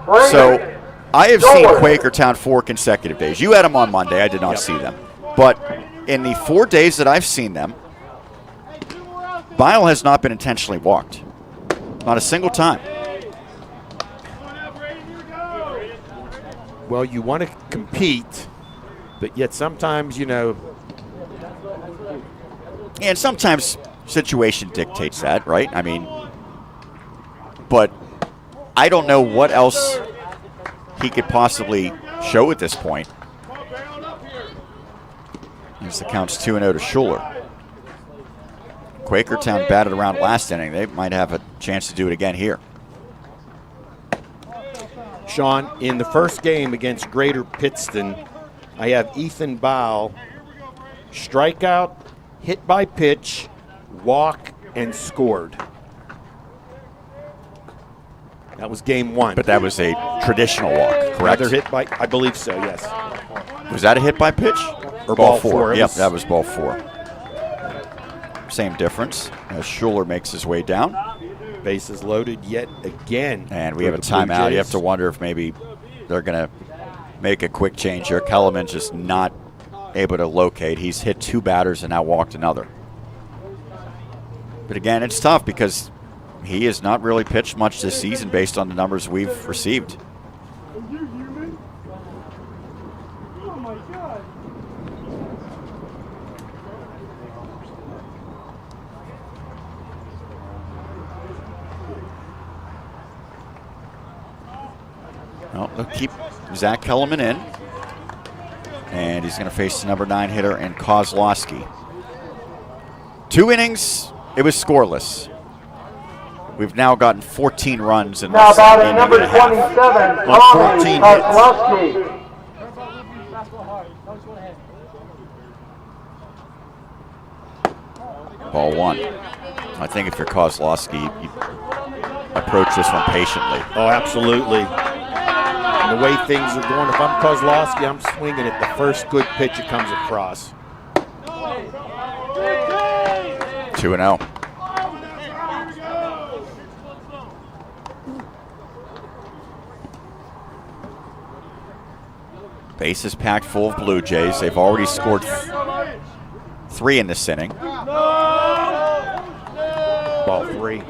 C: point. So I have seen Quakertown 4 consecutive days. You had them on Monday. I did not see them. But in the 4 days that I've seen them, Bile has not been intentionally walked. Not a single time.
D: Well, you want to compete, but yet sometimes, and
C: sometimes situation dictates that, right? I mean, but I don't know what else he could possibly show at this point. As the count's 2-0 to Schuler. Quakertown batted around last inning. They might have a chance to do it again here.
D: Sean, in the first game against Greater Pittston, I have Ethan Bile strikeout, hit by pitch, walk, and scored. That was game 1.
C: But that was a traditional walk, correct?
D: Another hit by, I believe so, yes.
C: Was that a hit by pitch?
D: Or ball 4?
C: Yep, that was ball 4. Same difference as Schuler makes his way down.
D: Bases loaded yet again.
C: And we have a timeout. You have to wonder if maybe they're going to make a quick change here. Kellerman's just not able to locate. He's hit 2 batters and now walked another. But again, it's tough because he has not really pitched much this season based on the numbers we've received. Well, they'll keep Zach Kellerman in. And he's going to face the number 9 hitter and Kozlowski. 2 innings, it was scoreless. We've now gotten 14 runs in this inning
A: number
C: and a half.
A: 27,
C: On 14
A: Kozlowski.
C: Ball 1. I think if you're Kozlowski, you approach this one patiently.
D: Oh, absolutely. And the way things are going, if I'm Kozlowski, I'm swinging at the first good pitch that comes across.
C: 2-0. Bases packed full of Blue Jays. They've already scored 3 in this inning.
D: Ball 3.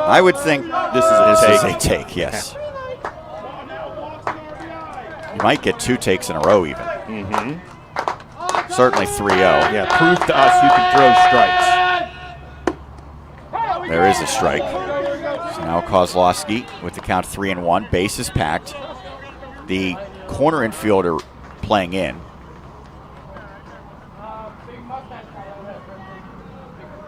C: I would think this is a take, yes. You might get 2 takes in a row even.
D: Mm-hmm.
C: certainly 3-0.
D: Yeah, prove to us you can throw strikes.
C: There is a strike. So now Kozlowski with the count 3-1. Bases packed. The corner infielder playing in.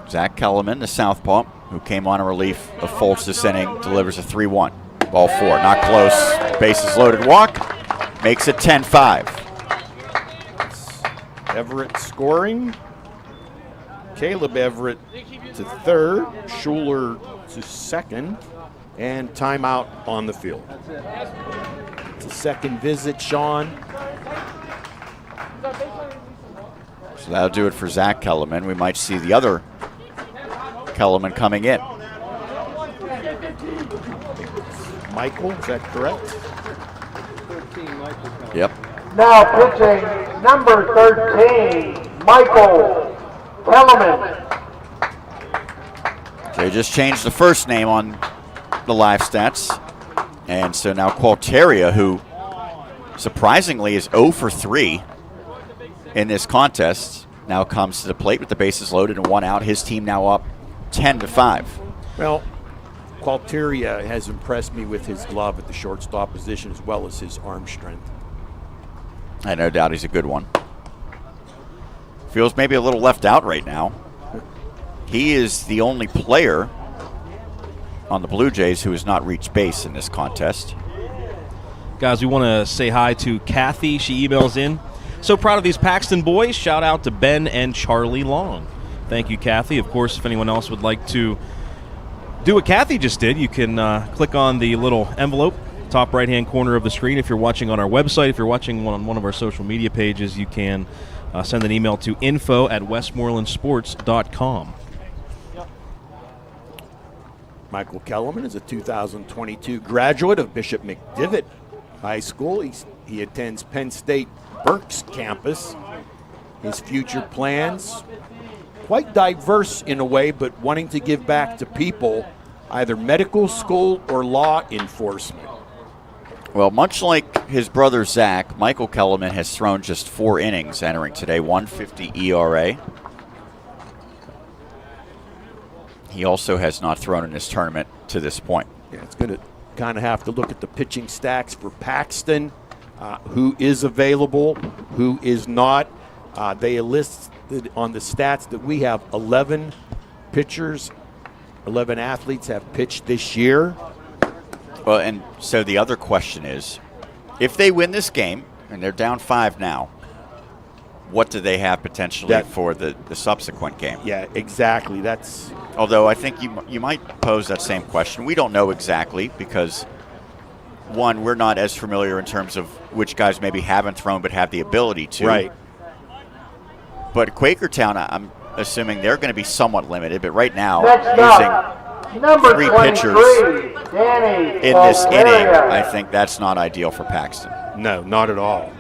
C: Zach Kellerman, the southpaw, who came on in relief of Foltz this inning, delivers a 3-1. Ball 4, not close. Bases loaded walk. Makes it 10-5.
D: Everett scoring. Caleb Everett to third. Schuler to second. And timeout on the field. It's a second visit, Sean.
C: So that'll do it for Zach Kellerman. We might see the other Kellerman coming in.
D: Michael, is that correct?
B: 13, Michael.
C: Yep.
A: Now pitching number 13, Michael Kellerman.
C: They just changed the first name on the live stats. And so now Qualteria, who surprisingly is 0 for 3 in this contest, now comes to the plate with the bases loaded and 1 out. His team now up 10-5.
D: Well, Qualteria has impressed me with his glove at the shortstop position as well as his arm strength.
C: I no doubt he's a good one. Feels maybe a little left out right now. He is the only player on the Blue Jays who has not reached base in this contest.
F: Guys, we want to say hi to Kathy. She emails in. So proud of these Paxton boys. Shout out to Ben and Charlie Long. Thank you, Kathy. Of course, if anyone else would like to do what Kathy just did, you can click on the little envelope, top right-hand corner of the screen. If you're watching on our website, if you're watching on one of our social media pages, you can send an email to info@westmorelandsports.com.
D: Michael Kellerman is a 2022 graduate of Bishop McDivitt High School. He attends Penn State Berks campus. His future plans, quite diverse in a way, but wanting to give back to people, either medical school or law enforcement.
C: Well, much like his brother Zach, Michael Kellerman has thrown just 4 innings entering today, 150 ERA. He also has not thrown in this tournament to this point.
D: Yeah, it's going to kind of have to look at the pitching stacks for Paxton, who is available, who is not. They listed on the stats that we have 11 pitchers, 11 athletes have pitched this year.
C: Well, and so the other question is, if they win this game, and they're down 5 now, what do they have potentially for the subsequent game?
D: Yeah, exactly. That's.
C: Although I think you might pose that same question. We don't know exactly because, one, we're not as familiar in terms of which guys maybe haven't thrown but have the ability to.
D: Right.
C: But Quakertown, I'm assuming they're going to be somewhat limited, but right now, using
A: number
C: 3 pitchers in this inning, I think that's not ideal for Paxton.
D: No, not at all.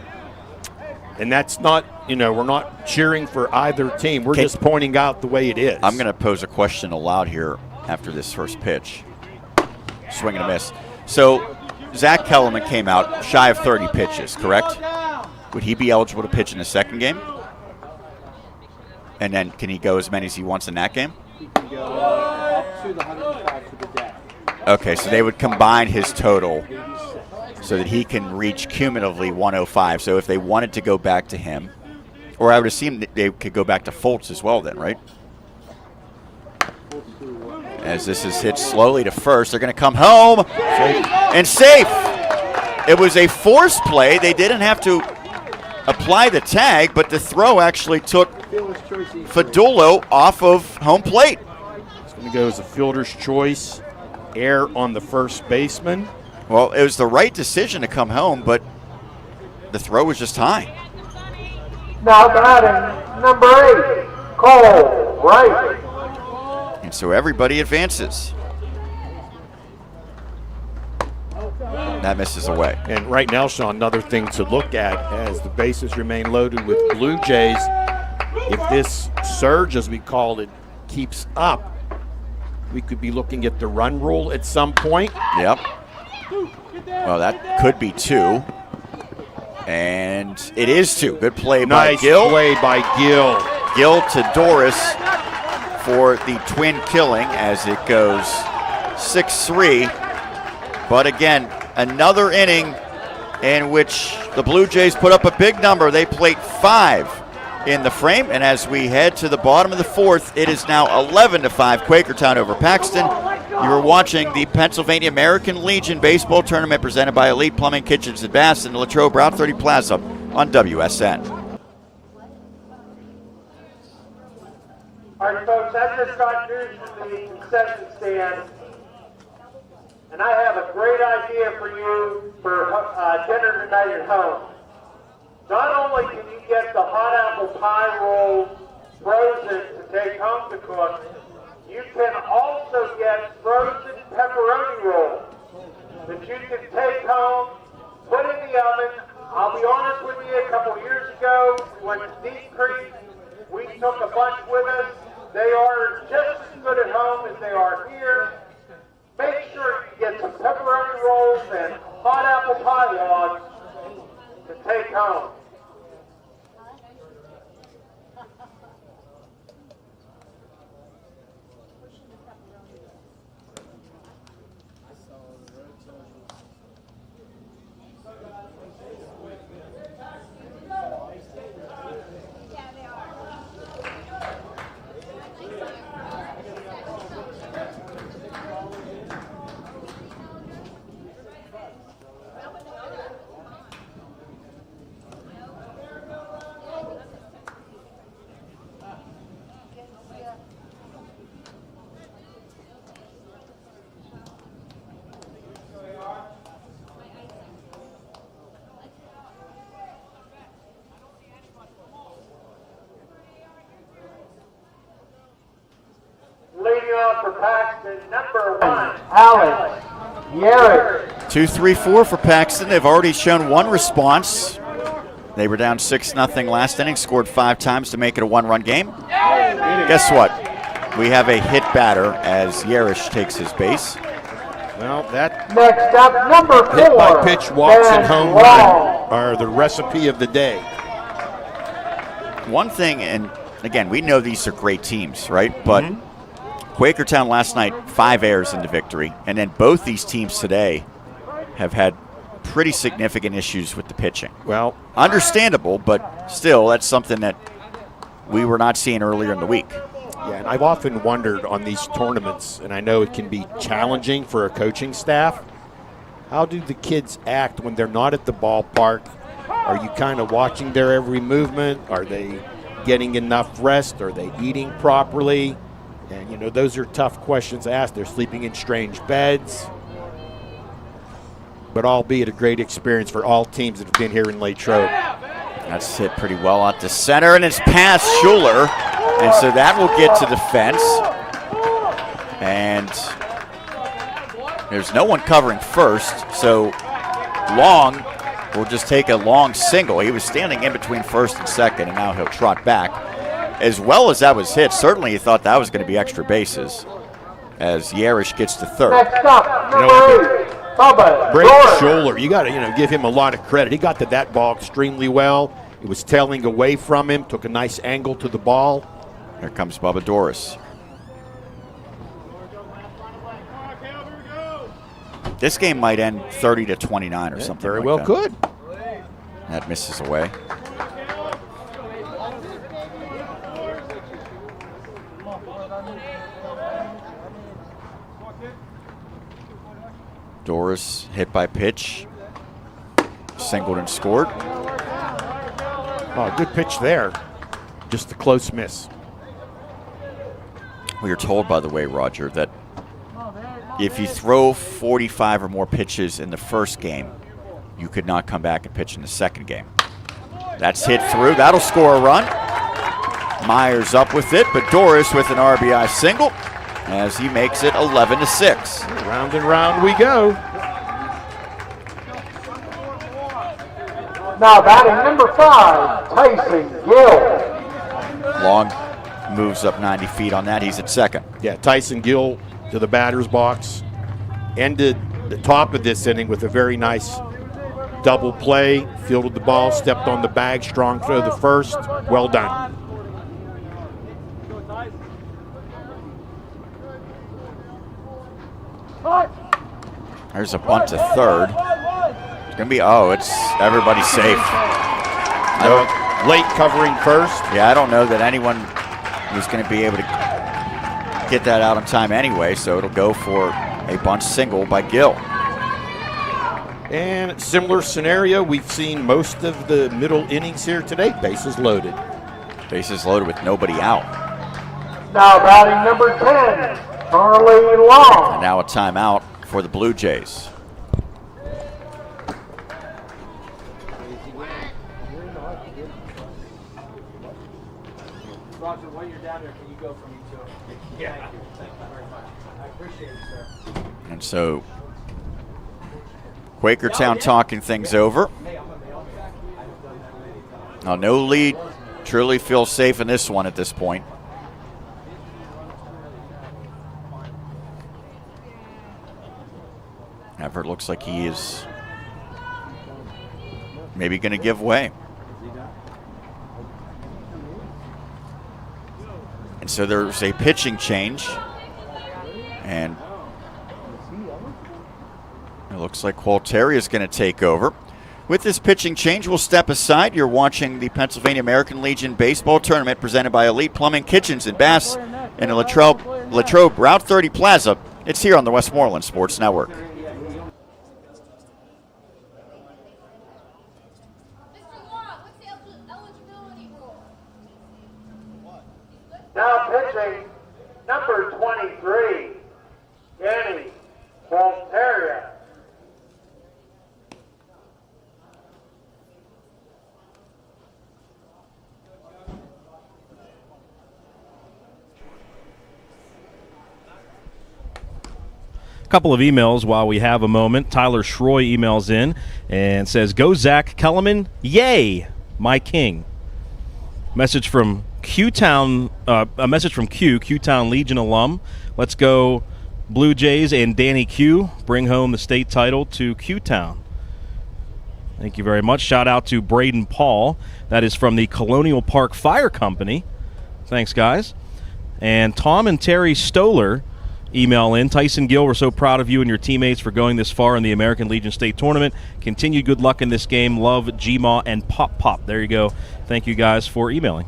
D: And that's not, we're not cheering for either team. We're just pointing out the way it is.
C: I'm going to pose a question aloud here after this first pitch. Swing and a miss. So Zach Kellerman came out shy of 30 pitches, correct? Would he be eligible to pitch in the second game? And then can he go as many as he wants in that game?
B: He can go up to the 105 to the deck.
C: Okay, so they would combine his total so that he can reach cumulatively 105. So if they wanted to go back to him, or I would assume that they could go back to Foltz as well then, right? As this is hit slowly to first, they're going to come home and safe. It was a forced play. They didn't have to apply the tag, but the throw actually took Fadulo off of home plate.
D: It's going to go as a fielder's choice, err on the first baseman.
C: Well, it was the right decision to come home, but the throw was just high.
A: Now batting number 8, Cole Wright.
C: And so everybody advances. That misses away.
D: And right now, Sean, another thing to look at as the bases remain loaded with Blue Jays, if this surge, as we call it, keeps up, we could be looking at the run rule at some point.
C: Yep. Well, that could be 2. And it is two. Good play
D: nice
C: by Gill.
D: Play by Gill.
C: Gill to Doris for the twin killing as it goes 6-3. But again, another inning in which the Blue Jays put up a big number. They played 5 in the frame, and as we head to the bottom of the 4th, it is now 11-5 Quakertown over Paxton. You are watching the Pennsylvania American Legion Baseball Tournament presented by Elite Plumbing, Kitchens, and Baths in the Latrobe Route 30 Plaza on WSN.
A: All right, folks, I just got news from the concession stand, and I have a great idea for you for dinner tonight at home. Not only can you get the hot apple pie roll frozen to take home to cook, you can also get frozen pepperoni rolls that you can take home, put in the oven. I'll be honest with you, a couple years ago, we went to Deep Creek. We took a bunch with us. They are just as good at home as they are here. Make sure you get some pepperoni rolls and hot apple pie logs to take home. For Paxton, number 1, Alex Yerrick.
C: 2-3-4 for Paxton. They've already shown one response. They were down 6-0 last inning, scored 5 times to make it a 1-run game. Guess what? We have a hit batter as Yerish takes his base.
D: Well, that
A: next up, number 4,
D: hit by pitch, walks, and home run are the recipe of the day.
C: One thing, and again, we know these are great teams, right? But Quakertown last night, 5 errors into victory, and then both these teams today have had pretty significant issues with the pitching.
D: Well,
C: understandable, but still, that's something that we were not seeing earlier in the week.
D: Yeah, and I've often wondered on these tournaments, and I know it can be challenging for a coaching staff, how do the kids act when they're not at the ballpark? Are you kind of watching their every movement? Are they getting enough rest? Are they eating properly? And, you know, those are tough questions to ask. They're sleeping in strange beds. But albeit a great experience for all teams that have been here in Latrobe.
C: That's hit pretty well out to center, and it's past Schuler. And so that will get to the fence. And there's no one covering first, so Long will just take a long single. He was standing in between first and second, and now he'll trot back. As well as that was hit, certainly he thought that was going to be extra bases as Yerish gets to third.
A: Next up, number 8, Bubba
D: Brady Scholler, you got to give him a lot of credit. He got to that ball extremely well. It was tailing away from him, took a nice angle to the ball.
C: Here comes Bubba Doris. This game might end 30-29 or something
D: very
C: like
D: well
C: that.
D: Could.
C: That misses away. Doris hit by pitch, singled and scored.
D: Oh, good pitch there. Just a close miss.
C: We are told, by the way, Roger, that if you throw 45 or more pitches in the first game, you could not come back and pitch in the second game. That's hit through. That'll score a run. Myers up with it, but Doris with an RBI single as he makes it 11-6.
D: Round and round we go.
A: Now batting number 5, Tyson Gill.
C: Long moves up 90 feet on that. He's at second.
D: Yeah, Tyson Gill to the batter's box. Ended the top of this inning with a very nice double play, fielded the ball, stepped on the bag, strong throw the first. Well done.
C: There's a bunt to third. It's going to be, it's everybody's safe.
D: Late covering first.
C: Yeah, I don't know that anyone was going to be able to get that out on time anyway, so it'll go for a bunt single by Gill.
D: And similar scenario, we've seen most of the middle innings here today. Bases loaded.
C: Bases loaded with nobody out.
A: Now batting number 10, Charlie Long.
C: And now a timeout for the Blue Jays.
B: Roger, while you're down there, can you go for me too? Yeah. Thank you. Thank you very much. I appreciate it, sir.
C: And so Quakertown talking things over. Now no lead. Truly feels safe in this one at this point. Everett looks like he is maybe going to give way. And so there's a pitching change. And it looks like Qualteri is going to take over. With this pitching change, we'll step aside. You're watching the Pennsylvania American Legion Baseball Tournament presented by Elite Plumbing Kitchens and Baths in the Latrobe Route 30 Plaza. It's here on the Westmoreland Sports Network.
A: Now pitching, number 23, Danny Qualteria.
F: A couple of emails while we have a moment. Tyler Schroy emails in and says, "Go Zach Kellerman, yay, my king." Message from Q-Town, a message from Q-Town Legion alum. Let's go Blue Jays and Danny Q. Bring home the state title to Q-Town. Thank you very much. Shout out to Braden Paul. That is from the Colonial Park Fire Company. Thanks, guys. And Tom and Terry Stoller email in. Tyson Gill, we're so proud of you and your teammates for going this far in the American Legion State Tournament. Continued good luck in this game. Love, Gma, and Pop Pop. There you go. Thank you guys for emailing.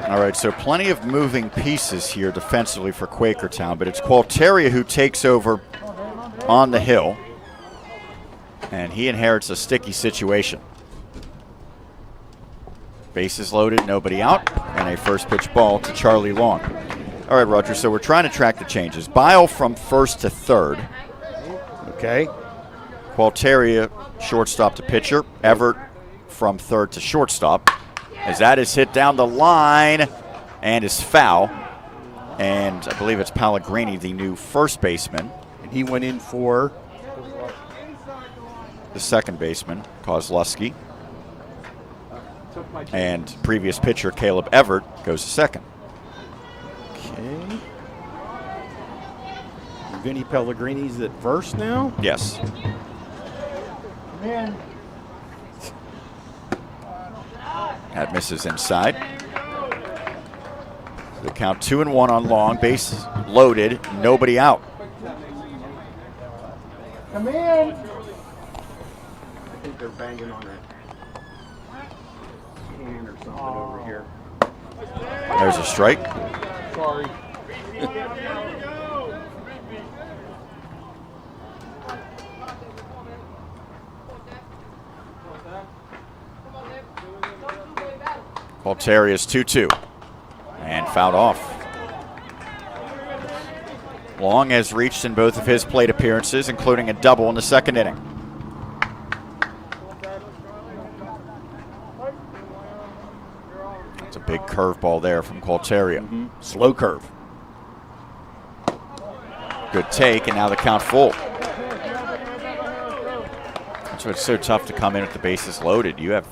C: All right, so plenty of moving pieces here defensively for Quakertown, but it's Qualteria who takes over on the hill, and he inherits a sticky situation. Bases loaded, nobody out, and a first pitch ball to Charlie Long. All right, Roger, so we're trying to track the changes. Bile from first to third.
D: Okay.
C: Qualteria, shortstop to pitcher. Everett from third to shortstop. As that is hit down the line and is foul. And I believe it's Pellegrini, the new first baseman.
D: And he went in for
C: the second baseman, Kozlowski. And previous pitcher, Caleb Everett, goes to second.
D: Okay. Vinny Pellegrini's at first now?
C: Yes.
A: Man.
C: That misses inside. The count 2-1 on Long. Base loaded. Nobody out.
A: Come in.
D: I think they're banging on that can or something over here.
C: There's a strike.
D: Sorry.
C: Gualtieri is 2-2 and fouled off. Long has reached in both of his plate appearances, including a double in the second inning. That's a big curveball there from Gualtieri.
D: Slow curve.
C: Good take, and now the count full. That's why it's so tough to come in with the bases loaded. You have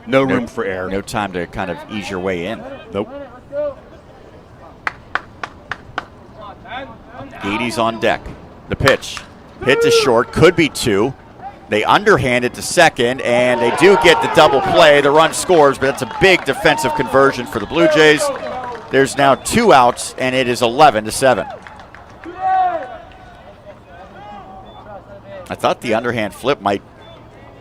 D: no room for error.
C: No time to kind of ease your way in.
D: Nope.
C: Gaedy's on deck. The pitch. Hit to short. Could be two. They underhand it to second, and they do get the double play. The run scores, but that's a big defensive conversion for the Blue Jays. There's now 2 outs, and it is 11-7. I thought the underhand flip might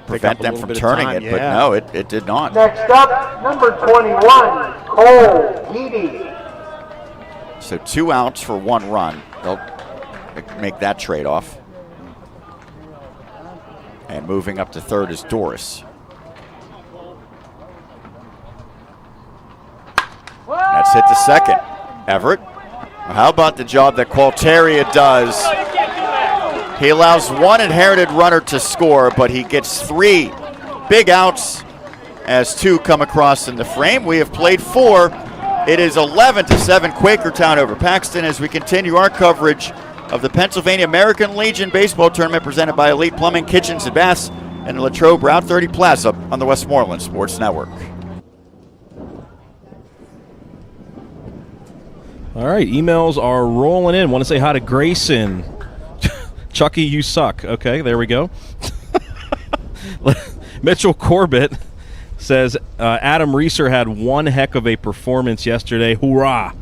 C: prevent them from turning it, but no, it did not.
A: Next up, number 21, Cole Gaedy.
C: So 2 outs for 1 run. They'll make that trade-off. And moving up to third is Doris. That's hit to second. Everett. How about the job that Gualtieri does? He allows 1 inherited runner to score, but he gets 3 big outs as 2 come across in the frame. We have played 4. It is 11-7 Quakertown over Paxton as we continue our coverage of the Pennsylvania American Legion Baseball Tournament presented by Elite Plumbing, Kitchens, and Baths and the Latrobe Route 30 Plaza on the Westmoreland Sports Network.
F: All right, emails are rolling in. Want to say hi to Grayson. Chucky, you suck. Okay, there we go. Mitchell Corbett says, Adam Reeser had one heck of a performance yesterday. Hoorah.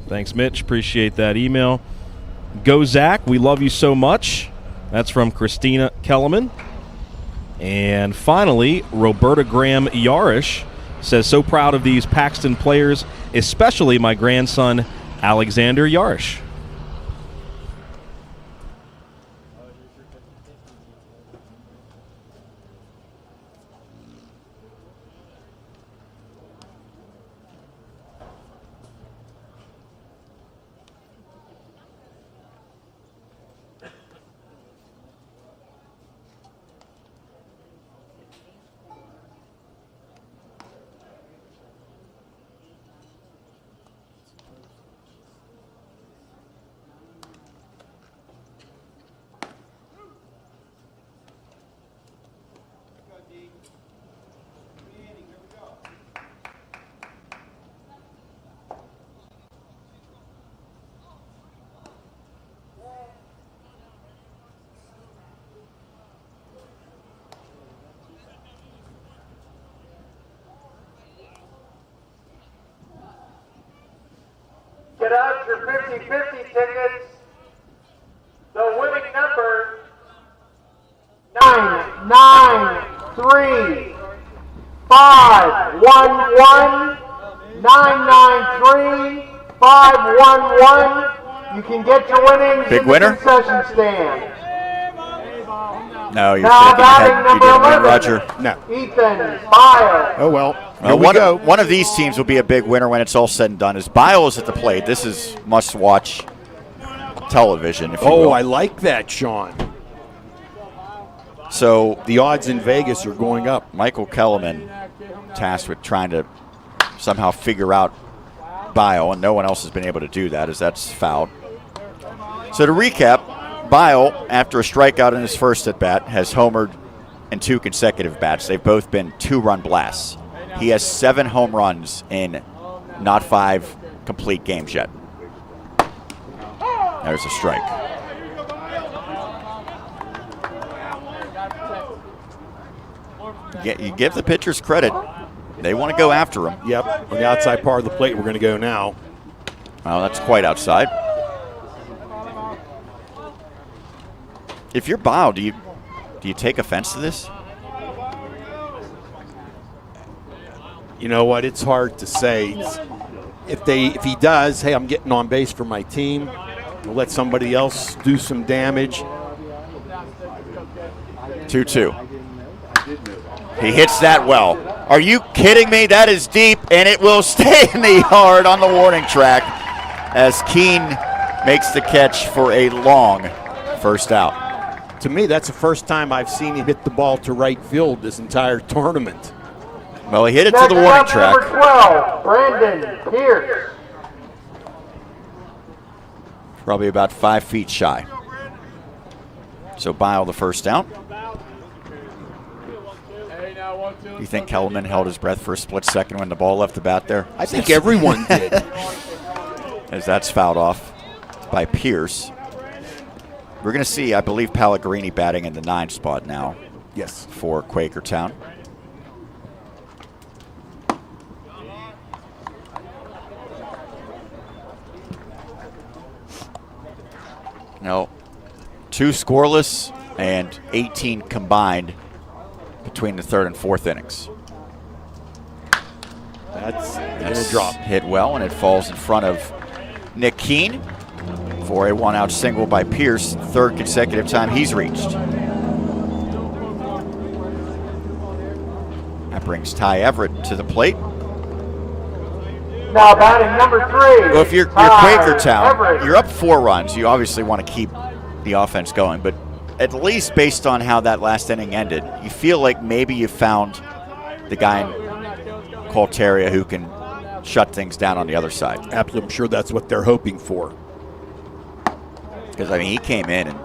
F: Thanks, Mitch. Appreciate that email. Go, Zach. We love you so much. That's from Christina Kellerman. And finally, Roberta Graham Yarish says, so proud of these Paxton players, especially my grandson, Alexander Yarish.
A: Get out your 50-50 tickets. The winning number 993 511 993 511. You can get your winnings
C: Big
A: in
C: winner?
A: the concession stand.
C: No, you're
A: Now
C: shaking your head.
A: batting
C: You
A: number
C: didn't win,
A: 11,
C: Roger.
D: No.
A: Ethan Bile.
D: Oh, well.
C: Well,
D: Here we go.
C: one of these teams will be a big winner when it's all said and done. As Bile is at the plate, this is must-watch television, if you will.
D: Oh, I like that, Sean.
C: So
D: The odds in Vegas are going up.
C: Michael Kellerman tasked with trying to somehow figure out Bile, and no one else has been able to do that as that's fouled. So to recap, Bile, after a strikeout in his first at-bat, has homered in 2 consecutive bats. They've both been 2-run blasts. He has 7 home runs in not 5 complete games yet. There's a strike. You give the pitchers credit. They want to go after him.
D: Yep. On the outside part of the plate, we're going to go now.
C: Well, that's quite outside. If you're Bile, do you take offense to this?
D: You know what? It's hard to say. If he does, hey, I'm getting on base for my team. We'll let somebody else do some damage.
C: 2-2. He hits that well. Are you kidding me? That is deep, and it will stay in the yard on the warning track as Keene makes the catch for a long first out.
D: To me, that's the first time I've seen him hit the ball to right field this entire tournament.
C: Well, he hit it to the warning track.
A: Number 12, Brandon Pierce.
C: Probably about 5 feet shy. So Bile the first out. You think Kellerman held his breath for a split second when the ball left the bat there?
D: I think everyone did.
C: As that's fouled off by Pierce. We're going to see, I believe, Pellegrini batting in the 9 spot now.
D: Yes.
C: For Quakertown. No, 2 scoreless and 18 combined between the 3rd and 4th innings.
D: That's going to drop.
C: Hit well, and it falls in front of Nick Keene for a 1-out single by Pierce, 3rd consecutive time he's reached. That brings Ty Everett to the plate.
A: Now batting number 3.
C: Well, if you're Quakertown, you're up 4 runs. You obviously want to keep the offense going, but at least based on how that last inning ended, you feel like maybe you found the guy in Colteria who can shut things down on the other side.
D: Absolutely, I'm sure that's what they're hoping for.
C: Because, I mean, he came in and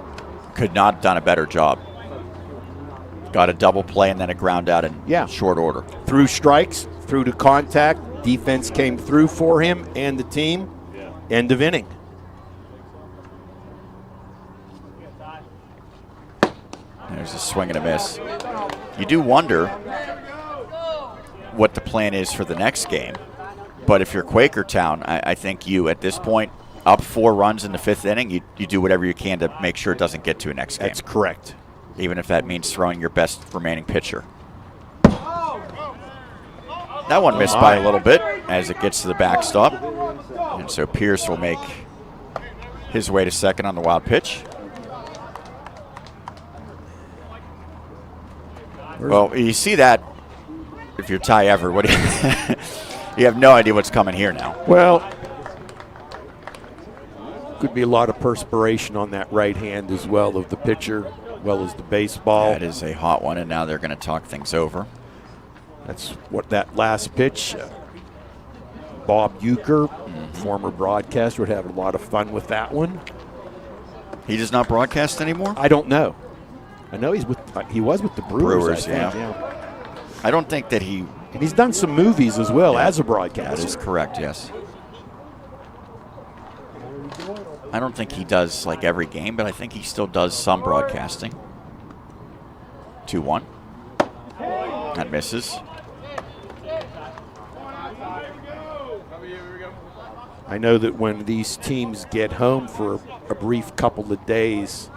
C: could not have done a better job. Got a double play and then a ground out in short order.
D: Through strikes, through to contact, defense came through for him and the team. End of inning.
C: There's a swing and a miss. You do wonder what the plan is for the next game. But if you're Quakertown, I think you, at this point, up 4 runs in the 5th inning, you do whatever you can to make sure it doesn't get to a next game.
D: That's correct.
C: Even if that means throwing your best remaining pitcher. That one missed by a little bit as it gets to the backstop. And so Pierce will make his way to second on the wild pitch. Well, you see that if you're Ty Everett. What do you have no idea what's coming here now.
D: Well, could be a lot of perspiration on that right hand as well of the pitcher, as well as the baseball.
C: That is a hot one, and now they're going to talk things over.
D: That's what that last pitch, Bob Euchre, former broadcaster, would have a lot of fun with that one.
C: He does not broadcast anymore?
D: I don't know. I know he was with the Brewers.
C: Yeah. I don't think that he...
D: And he's done some movies as well as a broadcaster.
C: That is correct, yes. I don't think he does like every game, but I think he still does some broadcasting. 2-1. That misses.
D: I know that when these teams get home for a brief couple of days,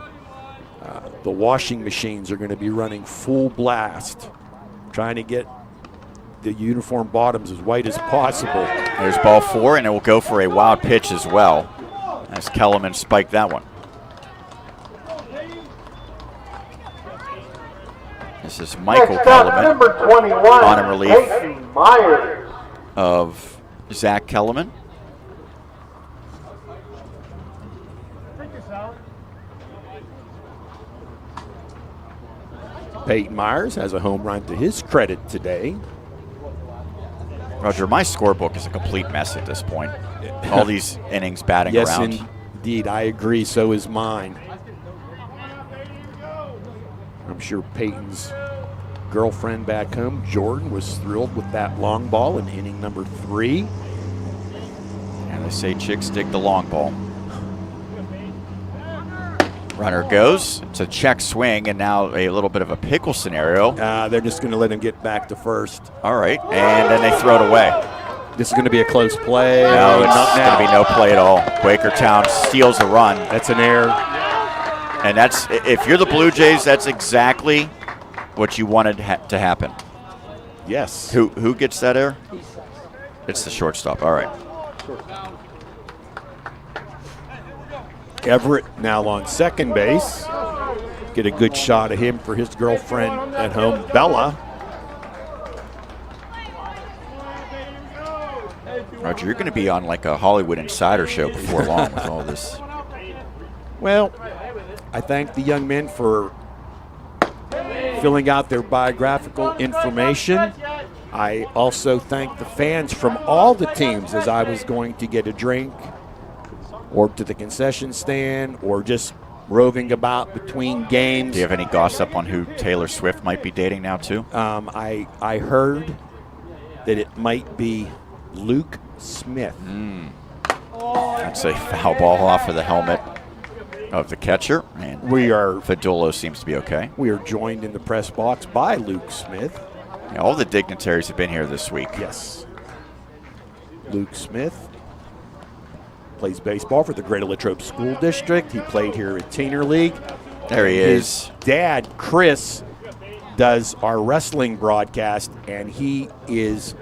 D: the washing machines are going to be running full blast, trying to get the uniform bottoms as white as possible.
C: There's ball 4, and it will go for a wild pitch as well, as Kellerman spiked that one. This is Michael Kellerman,
A: number 21,
C: on in relief
A: Peyton Myers
C: of Zach Kellerman.
D: Peyton Myers has a home run to his credit today.
C: Roger, my scorebook is a complete mess at this point. All these innings batting around.
D: Yes, indeed. I agree. So is mine. I'm sure Peyton's girlfriend back home, Jordan, was thrilled with that long ball in inning number 3.
C: And they say chicks dig the long ball. Runner goes. It's a check swing, and now a little bit of a pickle scenario.
D: They're just going to let him get back to first.
C: All right, and then they throw it away.
D: This is going to be a close play.
C: No, it's going to be no play at all. Quakertown steals a run.
D: That's an error.
C: And that's, if you're the Blue Jays, that's exactly what you wanted to happen.
D: Yes.
C: Who gets that error? It's the shortstop. All right.
D: Everett now on second base. Get a good shot of him for his girlfriend at home, Bella.
C: Roger, you're going to be on like a Hollywood Insider show before long with all this.
D: Well, I thank the young men for filling out their biographical information. I also thank the fans from all the teams as I was going to get a drink or to the concession stand or just roving about between games.
C: Do you have any gossip on who Taylor Swift might be dating now, too?
D: I heard that it might be Luke Smith.
C: That's a foul ball off of the helmet of the catcher. And Fadulo seems to be okay.
D: We are joined in the press box by Luke Smith.
C: Yeah, all the dignitaries have been here this week.
D: Yes. Luke Smith plays baseball for the Greater Latrobe School District. He played here at Teener League.
C: There he is.
D: His dad, Chris, does our wrestling broadcast, and he is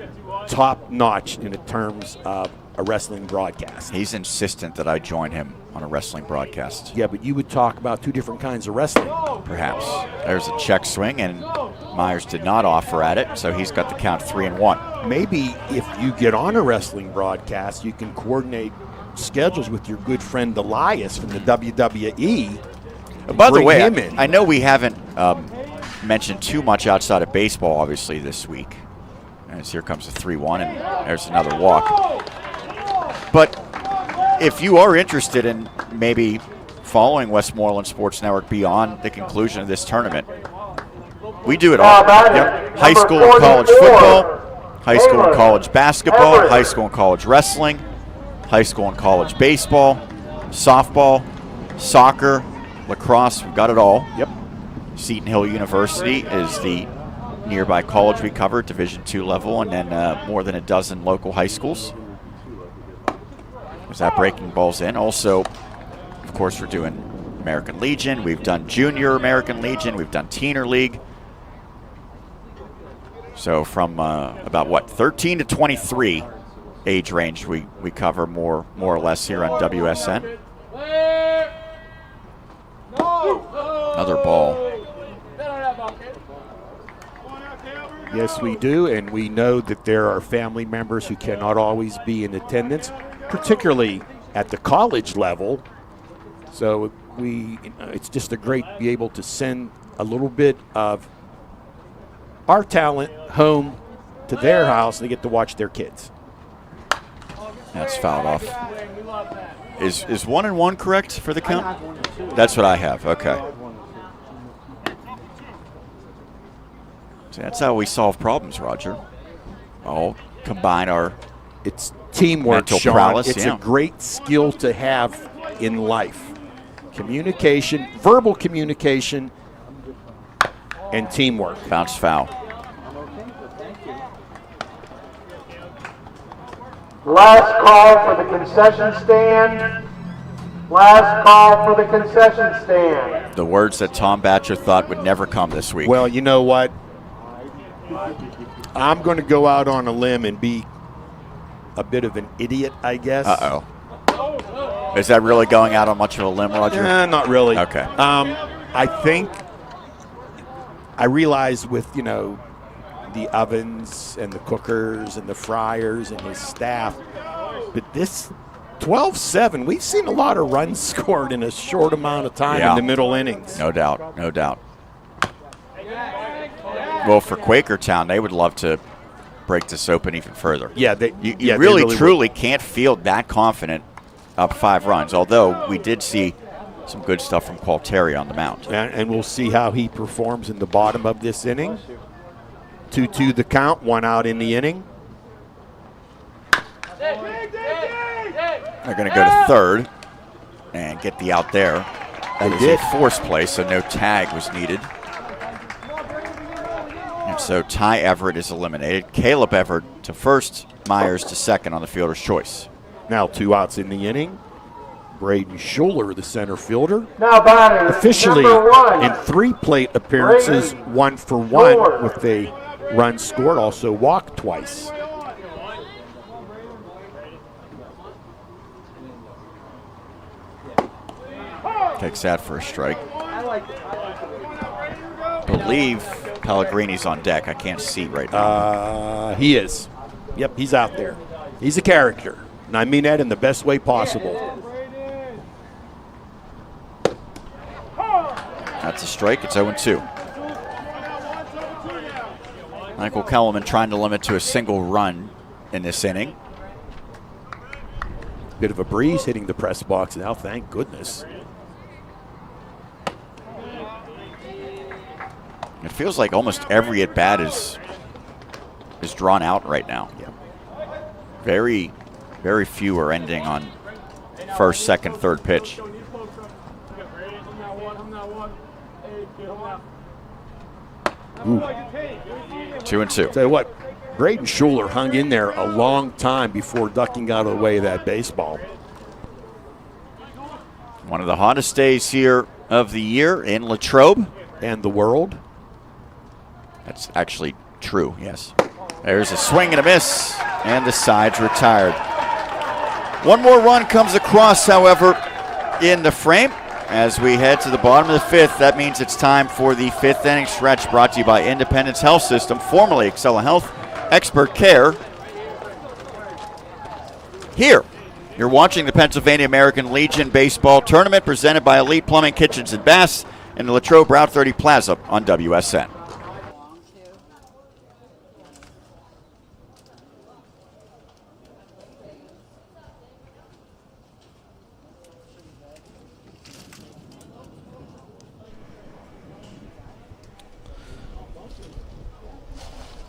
D: top-notch in terms of a wrestling broadcast.
C: He's insistent that I join him on a wrestling broadcast.
D: Yeah, but you would talk about two different kinds of wrestling.
C: Perhaps. There's a check swing, and Myers did not offer at it, so he's got the count 3-1.
D: Maybe if you get on a wrestling broadcast, you can coordinate schedules with your good friend Elias from the WWE.
C: By the way, I know we haven't mentioned too much outside of baseball, obviously, this week. As here comes the 3-1, and there's another walk. But if you are interested in maybe following Westmoreland Sports Network beyond the conclusion of this tournament, we do it all. Yep. High school and college football, high school and college basketball, high school and college wrestling, high school and college baseball, softball, soccer, lacrosse, we've got it all.
D: Yep.
C: Seton Hill University is the nearby college we cover, Division II level, and then more than a dozen local high schools. Is that breaking balls in? Also, of course, we're doing American Legion. We've done Junior American Legion. We've done Teener League. So from about, 13 to 23 age range we cover more or less here on WSN. Another ball.
D: Yes, we do, and we know that there are family members who cannot always be in attendance, particularly at the college level. So it's just a great to be able to send a little bit of our talent home to their house, and they get to watch their kids.
C: That's fouled off. Is 1-1 correct for the count? That's what I have. Okay. So that's how we solve problems, Roger. All combine our
D: teamwork,
C: mental
D: Sean.
C: prowess.
D: It's a great skill to have in life. Communication, verbal communication, and teamwork.
C: Bounce foul.
A: Last call for the concession stand. Last call for the concession stand.
C: The words that Tom Batcher thought would never come this week.
D: Well, you know what? I'm going to go out on a limb and be a bit of an idiot, I guess.
C: Uh-oh. Is that really going out on much of a limb, Roger?
D: Not really.
C: Okay.
D: I think I realize with, the ovens and the cookers and the fryers and his staff, but this 12-7, we've seen a lot of runs scored in a short amount of time in the middle innings.
C: No doubt, no doubt. Well, for Quakertown, they would love to break this open even further.
D: Yeah,
C: you really truly can't feel that confident up 5 runs, although we did see some good stuff from Qualteri on the mound.
D: And we'll see how he performs in the bottom of this inning. 2-2 the count, 1 out in the inning.
C: They're going to go to third and get the out there. That is a forced play, so no tag was needed. And so Ty Everett is eliminated. Caleb Everett to first, Myers to second on the fielder's choice.
D: Now 2 outs in the inning. Braden Schuler, the center fielder.
A: Now batting,
D: officially in 3 plate appearances, 1 for 1 with a runs scored, also walked twice.
C: Takes that for a strike. Believe Pellegrini's on deck. I can't see right now.
D: He is. Yep, he's out there. He's a character, and I mean that in the best way possible.
C: That's a strike. It's 0-2. Michael Kellerman trying to limit to a single run in this inning.
D: Bit of a breeze hitting the press box now, thank goodness.
C: It feels like almost every at-bat is drawn out right now.
D: Yeah.
C: Very, very few are ending on first, second, third pitch.
D: Ooh.
C: 2-2.
D: Tell you what, Braden Schuler hung in there a long time before ducking out of the way of that baseball.
C: One of the hottest days here of the year in Latrobe.
D: And the world.
C: That's actually true, yes. There's a swing and a miss, and the side's retired. One more run comes across, however, in the frame. As we head to the bottom of the fifth, that means it's time for the fifth inning stretch, brought to you by Independence Health System, formerly Excella Health Expert Care. Here, you're watching the Pennsylvania American Legion Baseball Tournament presented by Elite Plumbing, Kitchens, and Baths in the Latrobe Route 30 Plaza on WSN.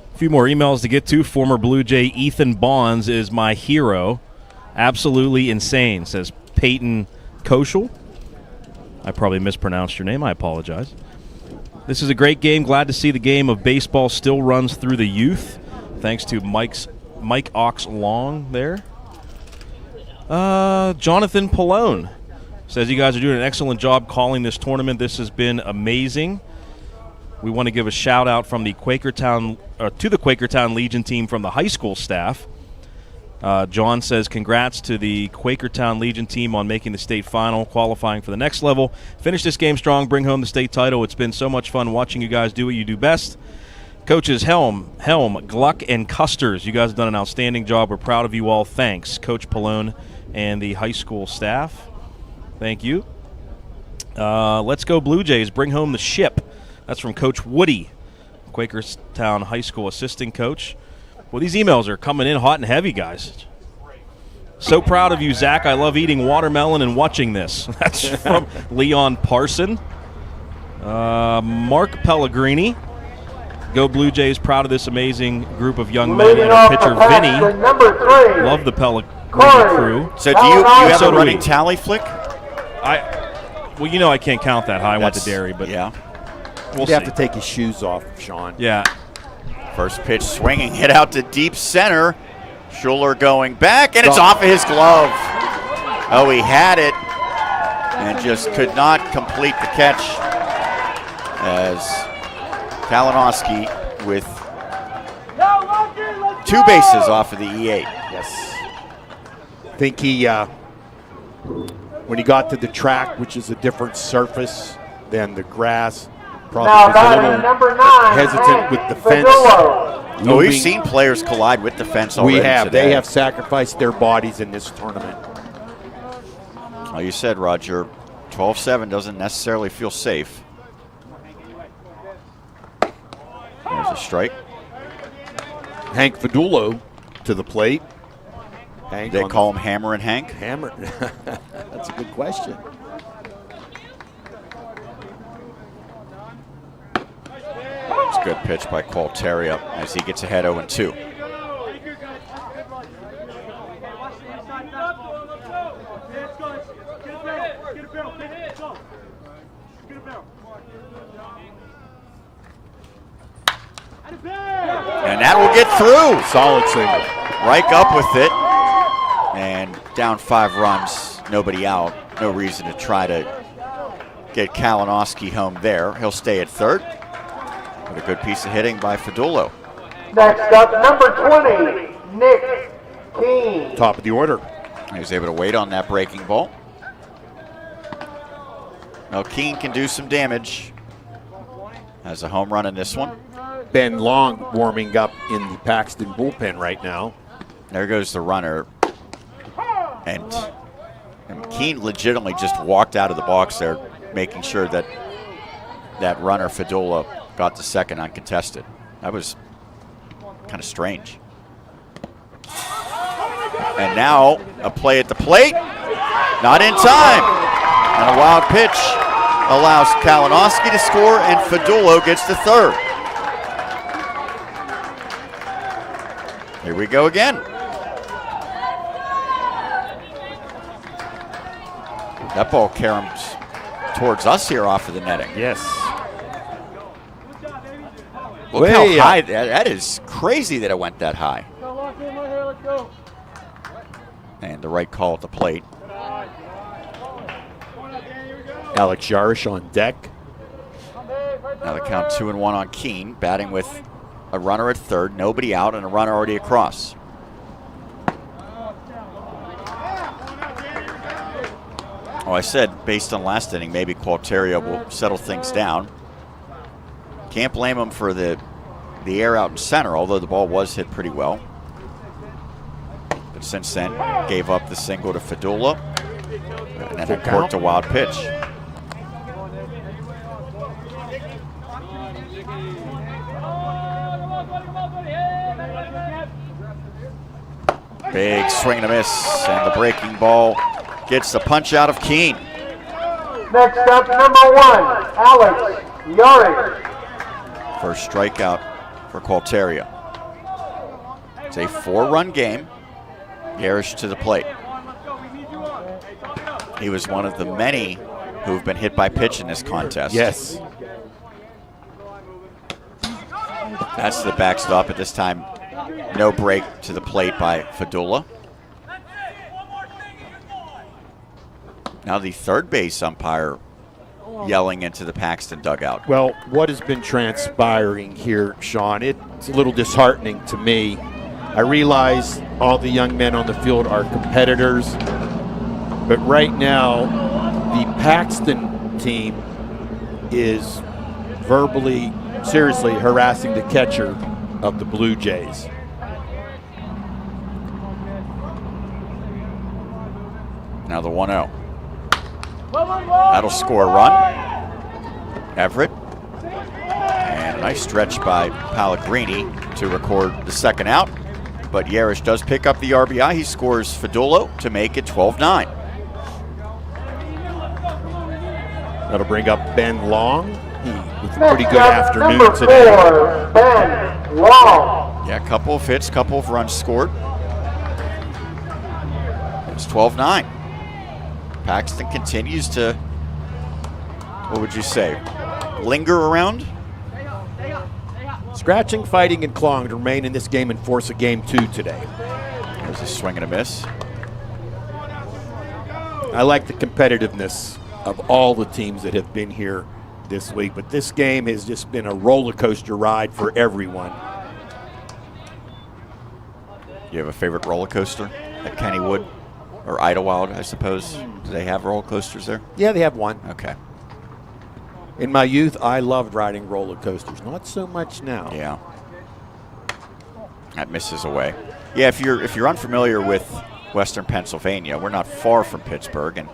F: A few more emails to get to. Former Blue Jay Ethan Bonds is my hero. Absolutely insane, says Peyton Koschel. I probably mispronounced your name. I apologize. This is a great game. Glad to see the game of baseball still runs through the youth. Thanks to Mike Ox Long there. Jonathan Pallone says you guys are doing an excellent job calling this tournament. This has been amazing. We want to give a shout out from the Quakertown to the Quakertown Legion team from the high school staff. John says congrats to the Quakertown Legion team on making the state final, qualifying for the next level. Finish this game strong, bring home the state title. It's been so much fun watching you guys do what you do best. Coaches Helm, Gluck, and Custers, you guys have done an outstanding job. We're proud of you all. Thanks, Coach Pallone and the high school staff. Thank you. Let's go Blue Jays. Bring home the ship. That's from Coach Woody, Quakertown High School assistant coach. Well, these emails are coming in hot and heavy, guys. So proud of you, Zach. I love eating watermelon and watching this. That's from Leon Parson. Mark Pellegrini. Go Blue Jays. Proud of this amazing group of young men and our pitcher, Vinny. Love the Pellegrini crew.
C: So do you have a running tally, Flick?
F: Well, you know I can't count that high. I went to dairy, but
C: yeah.
F: We'll
D: have to take his shoes off, Sean.
C: Yeah. First pitch swinging, hit out to deep center. Schuler going back, and it's off of his glove. Oh, he had it and just could not complete the catch as Kalinowski with 2 bases off of the E8.
D: Yes. I think he, when he got to the track, which is a different surface than the grass, probably was a little hesitant with the fence.
C: Oh, we've seen players collide with the fence already.
D: We have.
C: Today.
D: They have sacrificed their bodies in this tournament.
C: Like you said, Roger, 12-7 doesn't necessarily feel safe. There's a strike.
D: Hank Fadulo to the plate.
C: They call him Hammer and Hank?
D: Hammer. That's a good question.
C: It's a good pitch by Qualteria as he gets ahead 0-2. And that will get through.
D: Solid single.
C: Reich up with it. And down 5 runs, nobody out. No reason to try to get Kalinowski home there. He'll stay at third. But a good piece of hitting by Fadulo.
A: Next up, number 20, Nick Keene.
D: Top of the order.
C: He was able to wait on that breaking ball. Now Keene can do some damage. Has a home run in this one.
D: Ben Long warming up in the Paxton bullpen right now.
C: There goes the runner. And Keene legitimately just walked out of the box there, making sure that that runner, Fidula, got the second uncontested. That was kind of strange. And now a play at the plate. Not in time. And a wild pitch allows Kalinowski to score, and Fidula gets the third. Here we go again. That ball caroms towards us here off of the netting.
D: Yes.
C: Look how high, that is crazy that it went that high. And the right call at the plate.
D: Alex Yarish on deck.
C: Now the count 2-1 on Keene, batting with a runner at third, nobody out, and a runner already across. Oh, I said based on last inning, maybe Quaterria will settle things down. Can't blame him for the air out in center, although the ball was hit pretty well. But since then, gave up the single to Fidula, and then it corked a wild pitch. Big swing and a miss, and the breaking ball gets the punch out of Keene.
A: Next up, number 1, Alex Yarish.
C: First strikeout for Quaterria. It's a 4-run game. Yarish to the plate. He was one of the many who've been hit by pitch in this contest.
D: Yes.
C: That's the backstop at this time. No break to the plate by Fidula. Now the third base umpire yelling into the Paxton dugout.
D: Well, what has been transpiring here, Sean, it's a little disheartening to me. I realize all the young men on the field are competitors, but right now the Paxton team is verbally, seriously harassing the catcher of the Blue Jays.
C: Now the 1-0. That'll score a run. Everett. And a nice stretch by Pellegrini to record the second out. But Yarish does pick up the RBI. He scores Fidula to make it 12-9.
D: That'll bring up Ben Long. With a pretty good afternoon today.
A: Number 4, Ben Long.
C: Yeah, a couple of hits, couple of runs scored. It's 12-9. Paxton continues to, what would you say, linger around?
D: Scratching, fighting, and clawing to remain in this game and force a game 2 today.
C: There's a swing and a miss.
D: I like the competitiveness of all the teams that have been here this week, but this game has just been a roller coaster ride for everyone.
C: You have a favorite roller coaster at Kennywood? Or Idlewild, I suppose. Do they have roller coasters there?
D: Yeah, they have one.
C: Okay.
D: In my youth, I loved riding roller coasters. Not so much now.
C: Yeah. That misses away. Yeah, if you're unfamiliar with Western Pennsylvania, we're not far from Pittsburgh, and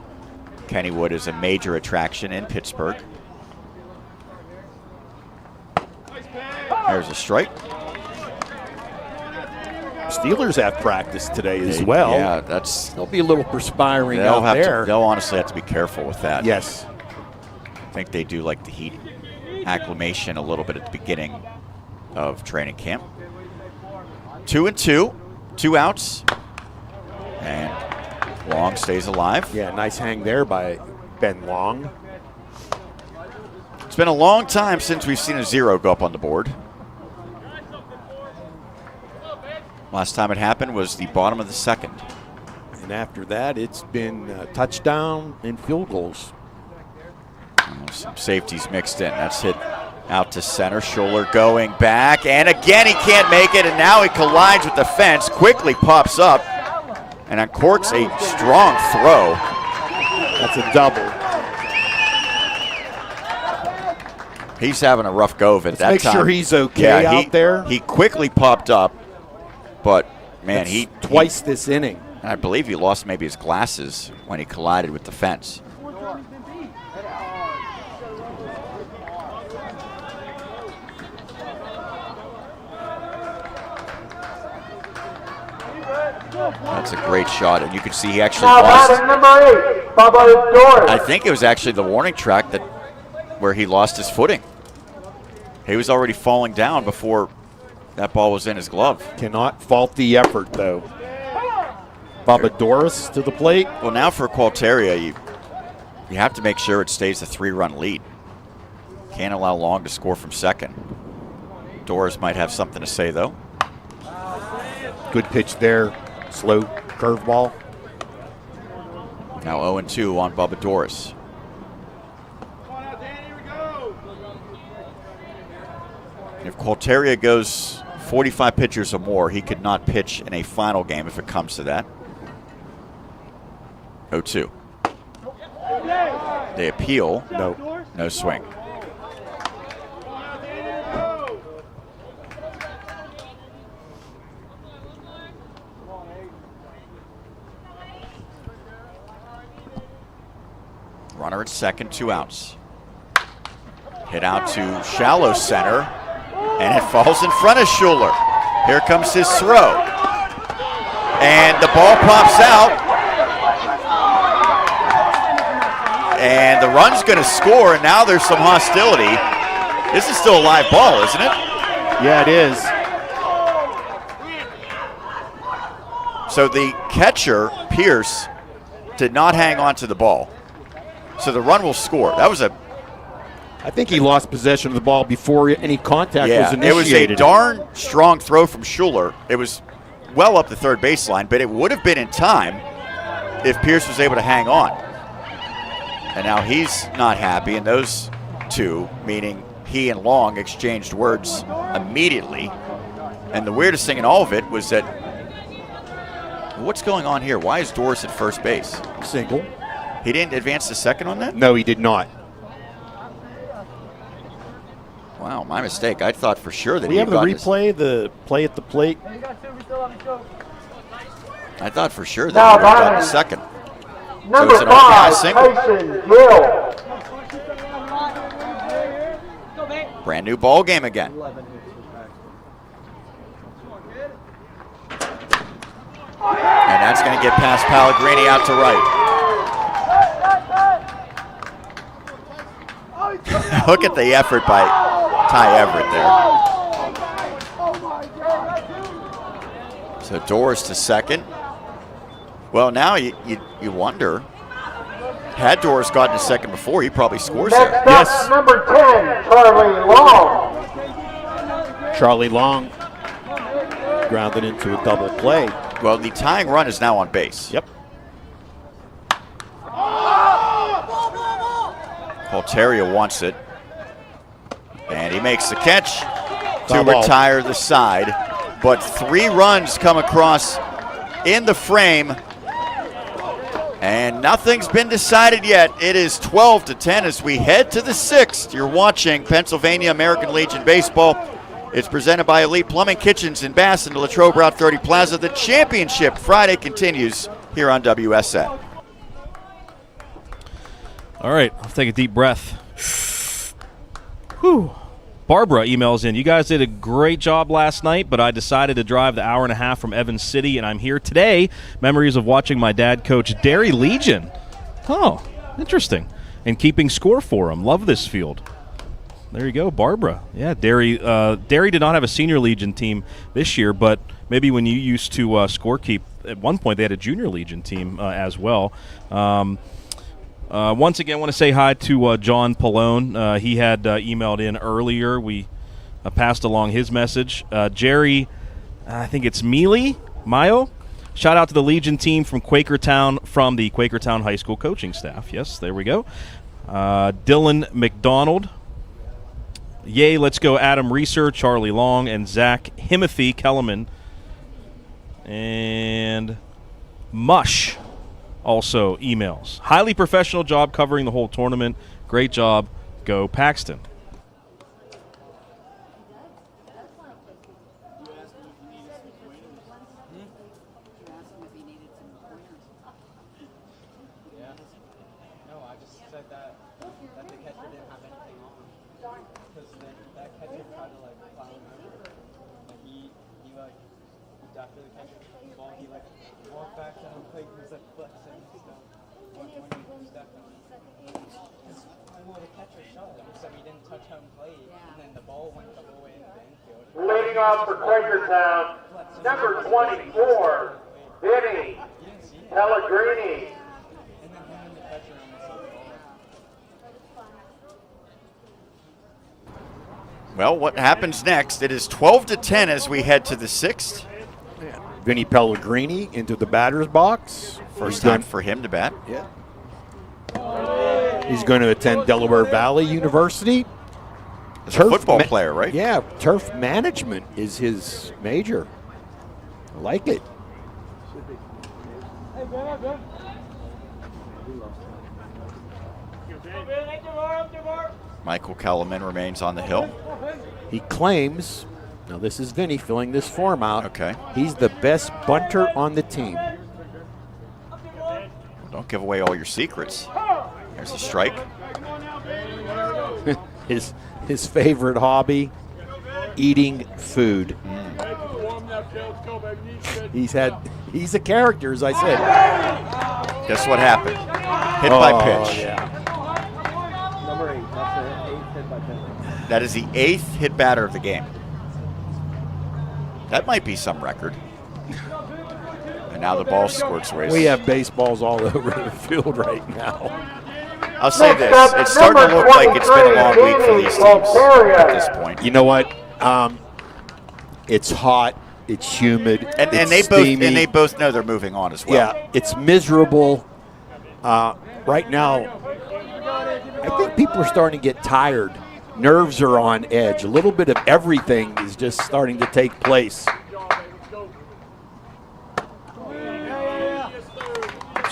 C: Kennywood is a major attraction in Pittsburgh. There's a strike.
D: Steelers have practice today as well.
C: Yeah,
D: they'll be a little perspiring out there.
C: They'll honestly have to be careful with that.
D: Yes.
C: I think they do like the heat acclimation a little bit at the beginning of training camp. 2-2, 2 outs, and Long stays alive.
D: Yeah, nice hang there by Ben Long.
C: It's been a long time since we've seen a 0 go up on the board. Last time it happened was the bottom of the second.
D: And after that, it's been touchdown and field goals.
C: Some safeties mixed in. That's hit Out to center, Schuler going back, and again he can't make it, and now he collides with the fence, quickly pops up, and uncorks a strong throw.
D: That's a double.
C: He's having a rough go of it that
D: make
C: time.
D: Make sure he's okay out there.
C: He quickly popped up, but man,
D: twice this inning.
C: I believe he lost maybe his glasses when he collided with the fence. That's a great shot, and you can see he actually lost.
A: Number 8, Bubba Doris.
C: I think it was actually the warning track where he lost his footing. He was already falling down before that ball was in his glove.
D: Cannot fault the effort, though. Bubba Doris to the plate.
C: Well, now for Quakertown, you have to make sure it stays a 3-run lead. Can't allow Long to score from second. Doris might have something to say, though.
D: Good pitch there. Slow curveball.
C: Now 0-2 on Bubba Doris. If Quakertown goes 45 pitchers or more, he could not pitch in a final game if it comes to that. 0-2. They appeal. No swing. Runner at second, 2 outs. Hit out to shallow center, and it falls in front of Schuler. Here comes his throw. And the ball pops out. And the run's going to score, and now there's some hostility. This is still a live ball, isn't it?
D: Yeah, it is.
C: So the catcher, Pierce, did not hang on to the ball. So the run will score. That was
D: I think he lost possession of the ball before any contact was initiated.
C: It was a darn strong throw from Schuler. It was well up the third baseline, but it would have been in time if Pierce was able to hang on. And now he's not happy, and those two, meaning he and Long, exchanged words immediately. And the weirdest thing in all of it was that, what's going on here? Why is Doris at first base?
D: Single.
C: He didn't advance to second on that?
D: No, he did not.
C: Wow, my mistake. I thought for sure that
D: we
C: he
D: have the replay, the play at the plate.
C: I thought for sure that he would have gotten second.
A: Number
C: so
A: 5,
C: single.
A: Tyson Gill.
C: Brand new ball game again. And that's going to get past Pellegrini out to right. Look at the effort by Ty Everett there. So Doris to second. Well, now you wonder, had Doris gotten to second before, he probably scores there.
A: Next up, number 10, Charlie Long.
D: Charlie Long grounded into a double play.
C: Well, the tying run is now on base.
D: Yep.
C: Quakertown wants it. And he makes the catch to retire the side. But 3 runs come across in the frame. And nothing's been decided yet. It is 12-10 as we head to the 6th. You're watching Pennsylvania American Legion Baseball. It's presented by Elite Plumbing Kitchens in Bass and Latrobe Route 30 Plaza. The championship Friday continues here on WSN.
F: All right, I'll take a deep breath. Whew. Barbara emails in, you guys did a great job last night, but I decided to drive the hour and a half from Evans City, and I'm here today. Memories of watching my dad coach Derry Legion. Oh, interesting. And keeping score for him. Love this field. There you go, Barbara. Yeah, Derry did not have a senior Legion team this year, but maybe when you used to scorekeep, at one point they had a junior Legion team as well. Once again, I want to say hi to John Pallone. He had emailed in earlier. We passed along his message. Jerry, I think it's Mayo. Shout out to the Legion team from Quakertown, from the Quakertown High School coaching staff. Yes, there we go. Dylan McDonald. Yay, let's go Adam Reeser, Charlie Long, and Zach Himothy Kellerman. And Mush also emails. Highly professional job covering the whole tournament. Great job. Go Paxton.
A: Leading off for Quakertown, number 24, Vinny Pellegrini.
C: Well, what happens next? It is 12-10 as we head to the 6th.
D: Vinny Pellegrini into the batter's box.
C: First time for him to bat.
D: Yeah. He's going to attend Delaware Valley University.
C: As a football player, right?
D: Yeah, turf management is his major. I like it.
C: Michael Kellerman remains on the hill.
D: He claims, now this is Vinny filling this form out.
C: Okay.
D: He's the best bunter on the team.
C: Well, don't give away all your secrets. There's a strike.
D: His favorite hobby, eating food. He's a character, as I said.
C: Guess what happened? Hit by pitch.
D: Yeah.
B: Number 8. That's the 8th hit by pitch.
C: That is the 8th hit batter of the game. That might be some record. And now the ball squirts away.
D: We have baseballs all over the field right now.
C: I'll say this. It's starting to look like it's been a long week for these teams at this point.
D: You know what? It's hot. It's humid.
C: And they both know they're moving on as well.
D: Yeah, it's miserable. Right now, I think people are starting to get tired. Nerves are on edge. A little bit of everything is just starting to take place.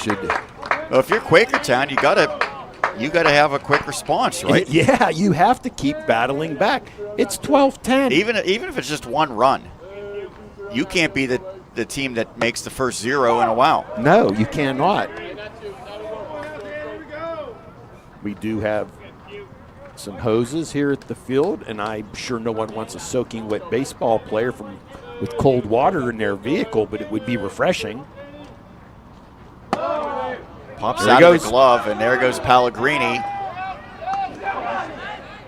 C: Well, if you're Quakertown, you gotta have a quick response, right?
D: Yeah, you have to keep battling back. It's 12-10.
C: Even if it's just one run, you can't be the team that makes the first 0 in a while.
D: No, you cannot. We do have some hoses here at the field, and I'm sure no one wants a soaking wet baseball player with cold water in their vehicle, but it would be refreshing.
C: Pops out of the glove, and there goes Pellegrini.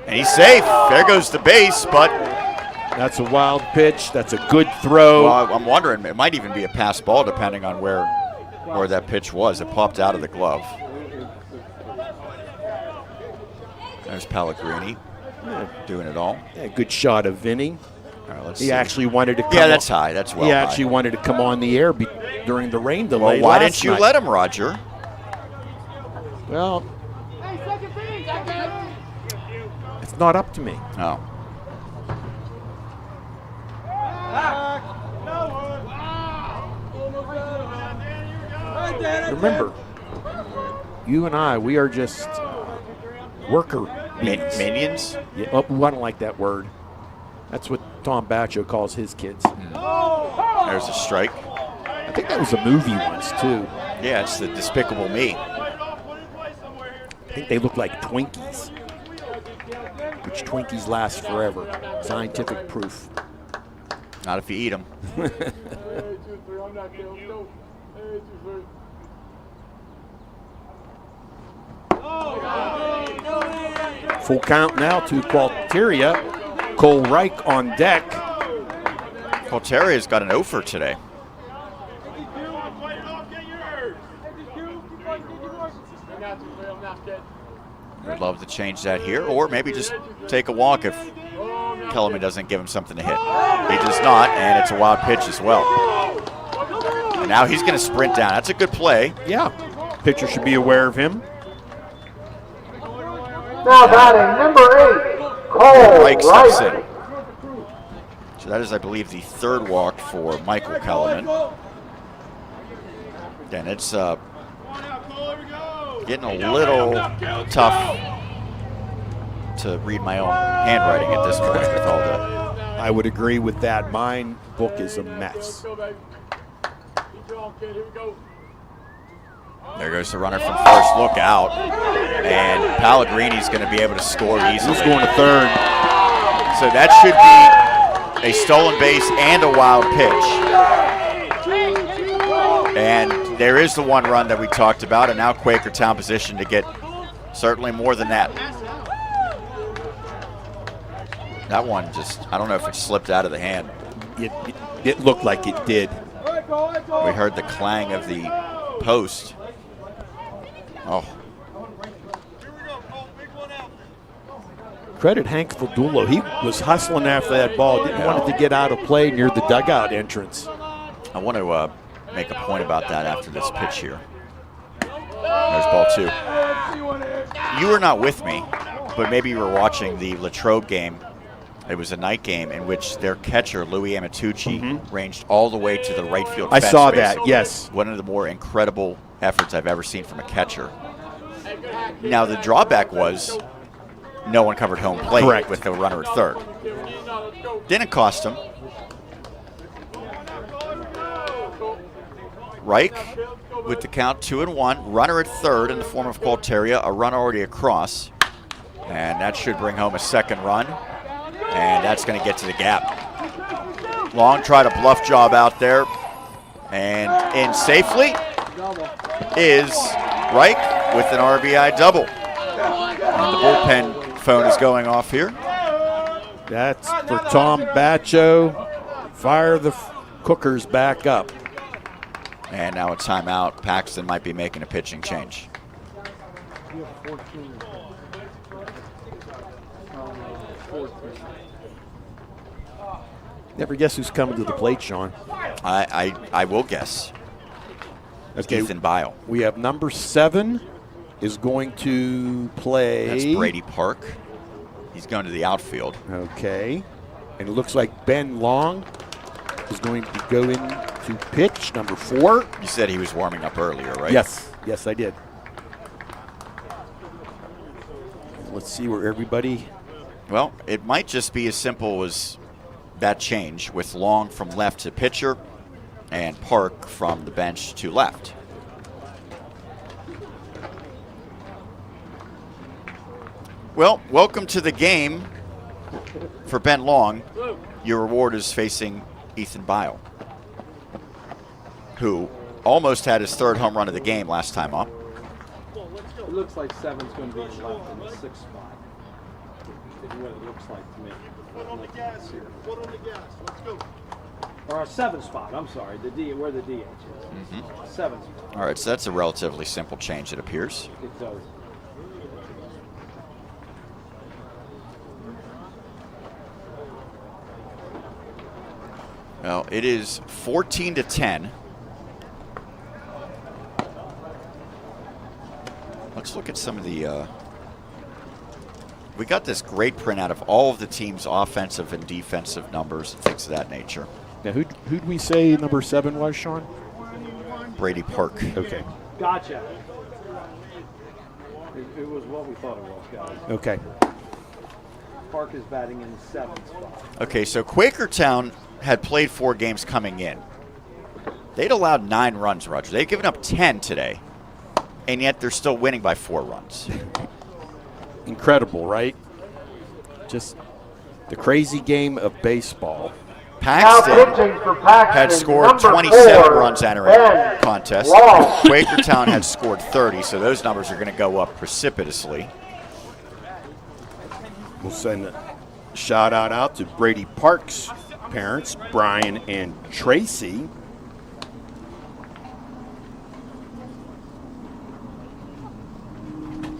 C: And he's safe. There goes the base, but
D: that's a wild pitch. That's a good throw.
C: Well, I'm wondering, it might even be a pass ball depending on where that pitch was. It popped out of the glove. There's Pellegrini doing it all.
D: Yeah, good shot of Vinny.
C: All right, let's
D: he
C: see.
D: actually wanted to come
C: Yeah, that's high. That's well
D: He
C: high.
D: actually wanted to come on the air during the rain delay.
C: Well, why
D: last
C: didn't you
D: night.
C: let him, Roger?
D: Well, it's not up to me.
C: Oh.
D: Remember, you and I, we are just worker bees.
C: Minions?
D: Yeah, oh, I don't like that word. That's what Tom Baccio calls his kids.
C: There's a strike.
D: I think that was a movie once, too.
C: Yeah, it's the Despicable Me.
D: I think they look like Twinkies, which Twinkies last forever. Scientific proof.
C: Not if you eat them.
D: Full count now to Qualteria. Cole Reich on deck.
C: Qualteria's got an 0 for today. We'd love to change that here, or maybe just take a walk if Kellerman doesn't give him something to hit. He does not, and it's a wild pitch as well. And now he's going to sprint down. That's a good play.
D: Yeah, pitcher should be aware of him.
A: Now batting number 8,
C: Reich steps in. So that is, I believe, the third walk for Michael Kellerman. And it's getting a little tough to read my own handwriting at this point with all the...
D: I would agree with that. Mine book is a mess.
C: There goes the runner from first. Look out. And Pellegrini's going to be able to score easily.
D: He's going to third.
C: So that should be a stolen base and a wild pitch. And there is the one run that we talked about, and now Quakertown positioned to get certainly more than that. That one just, I don't know if it slipped out of the hand.
D: It looked like it did.
C: We heard the clang of the post. Oh.
D: Credit Hank Fadullo. He was hustling after that ball. Didn't want it to get out of play near the dugout entrance.
C: I want to make a point about that after this pitch here. There's ball 2. You were not with me, but maybe you were watching the Latrobe game. It was a night game in which their catcher, Louis Amatucci, ranged all the way to the right field fence.
D: I saw
C: space.
D: that, yes.
C: One of the more incredible efforts I've ever seen from a catcher. Now, the drawback was no one covered home plate with the runner at third. Didn't cost him. Reich with the count 2-1. Runner at third in the form of Qualteria, a run already across. And that should bring home a second run. And that's going to get to the gap. Long tried a bluff job out there. And in safely is Reich with an RBI double. And the bullpen phone is going off here.
D: That's for Tom Bacho. Fire the cookers back up.
C: And now a timeout. Paxton might be making a pitching change.
D: Never guess who's coming to the plate, Sean.
C: I will guess.
D: Okay.
C: Ethan Bile.
D: We have number 7 is going to play.
C: That's Brady Park. He's going to the outfield.
D: Okay. And it looks like Ben Long is going to go in to pitch, number 4.
C: You said he was warming up earlier, right?
D: Yes. Yes, I did. Let's see where everybody.
C: Well, it might just be as simple as that change with Long from left to pitcher and Park from the bench to left. Well, welcome to the game for Ben Long. Your reward is facing Ethan Bile, who almost had his third home run of the game last time up.
B: It looks like 7's going to be left in the 6th spot. Is what it looks like to me. Foot on the gas here. Foot on the gas. Let's go. Or a 7th spot. I'm sorry. Where the DH is. 7th spot.
C: All right, so that's a relatively simple change, it appears.
B: It does.
C: Well, it is 14-10. Let's look at some of the. We got this great printout of all of the team's offensive and defensive numbers and things of that nature.
D: Now, who'd we say number 7 was, Sean?
C: Brady Park.
D: Okay.
B: Gotcha. It was what we thought it was, guys.
D: Okay.
B: Park is batting in the 7th spot.
C: Okay, so Quakertown had played 4 games coming in. They'd allowed 9 runs, Roger. They've given up 10 today, and yet they're still winning by 4 runs.
D: Incredible, right? Just the crazy game of baseball.
C: Paxton had scored 27 runs entering the contest. Quakertown had scored 30, so those numbers are going to go up precipitously.
D: We'll send a shout out to Brady Park's parents, Brian and Tracy.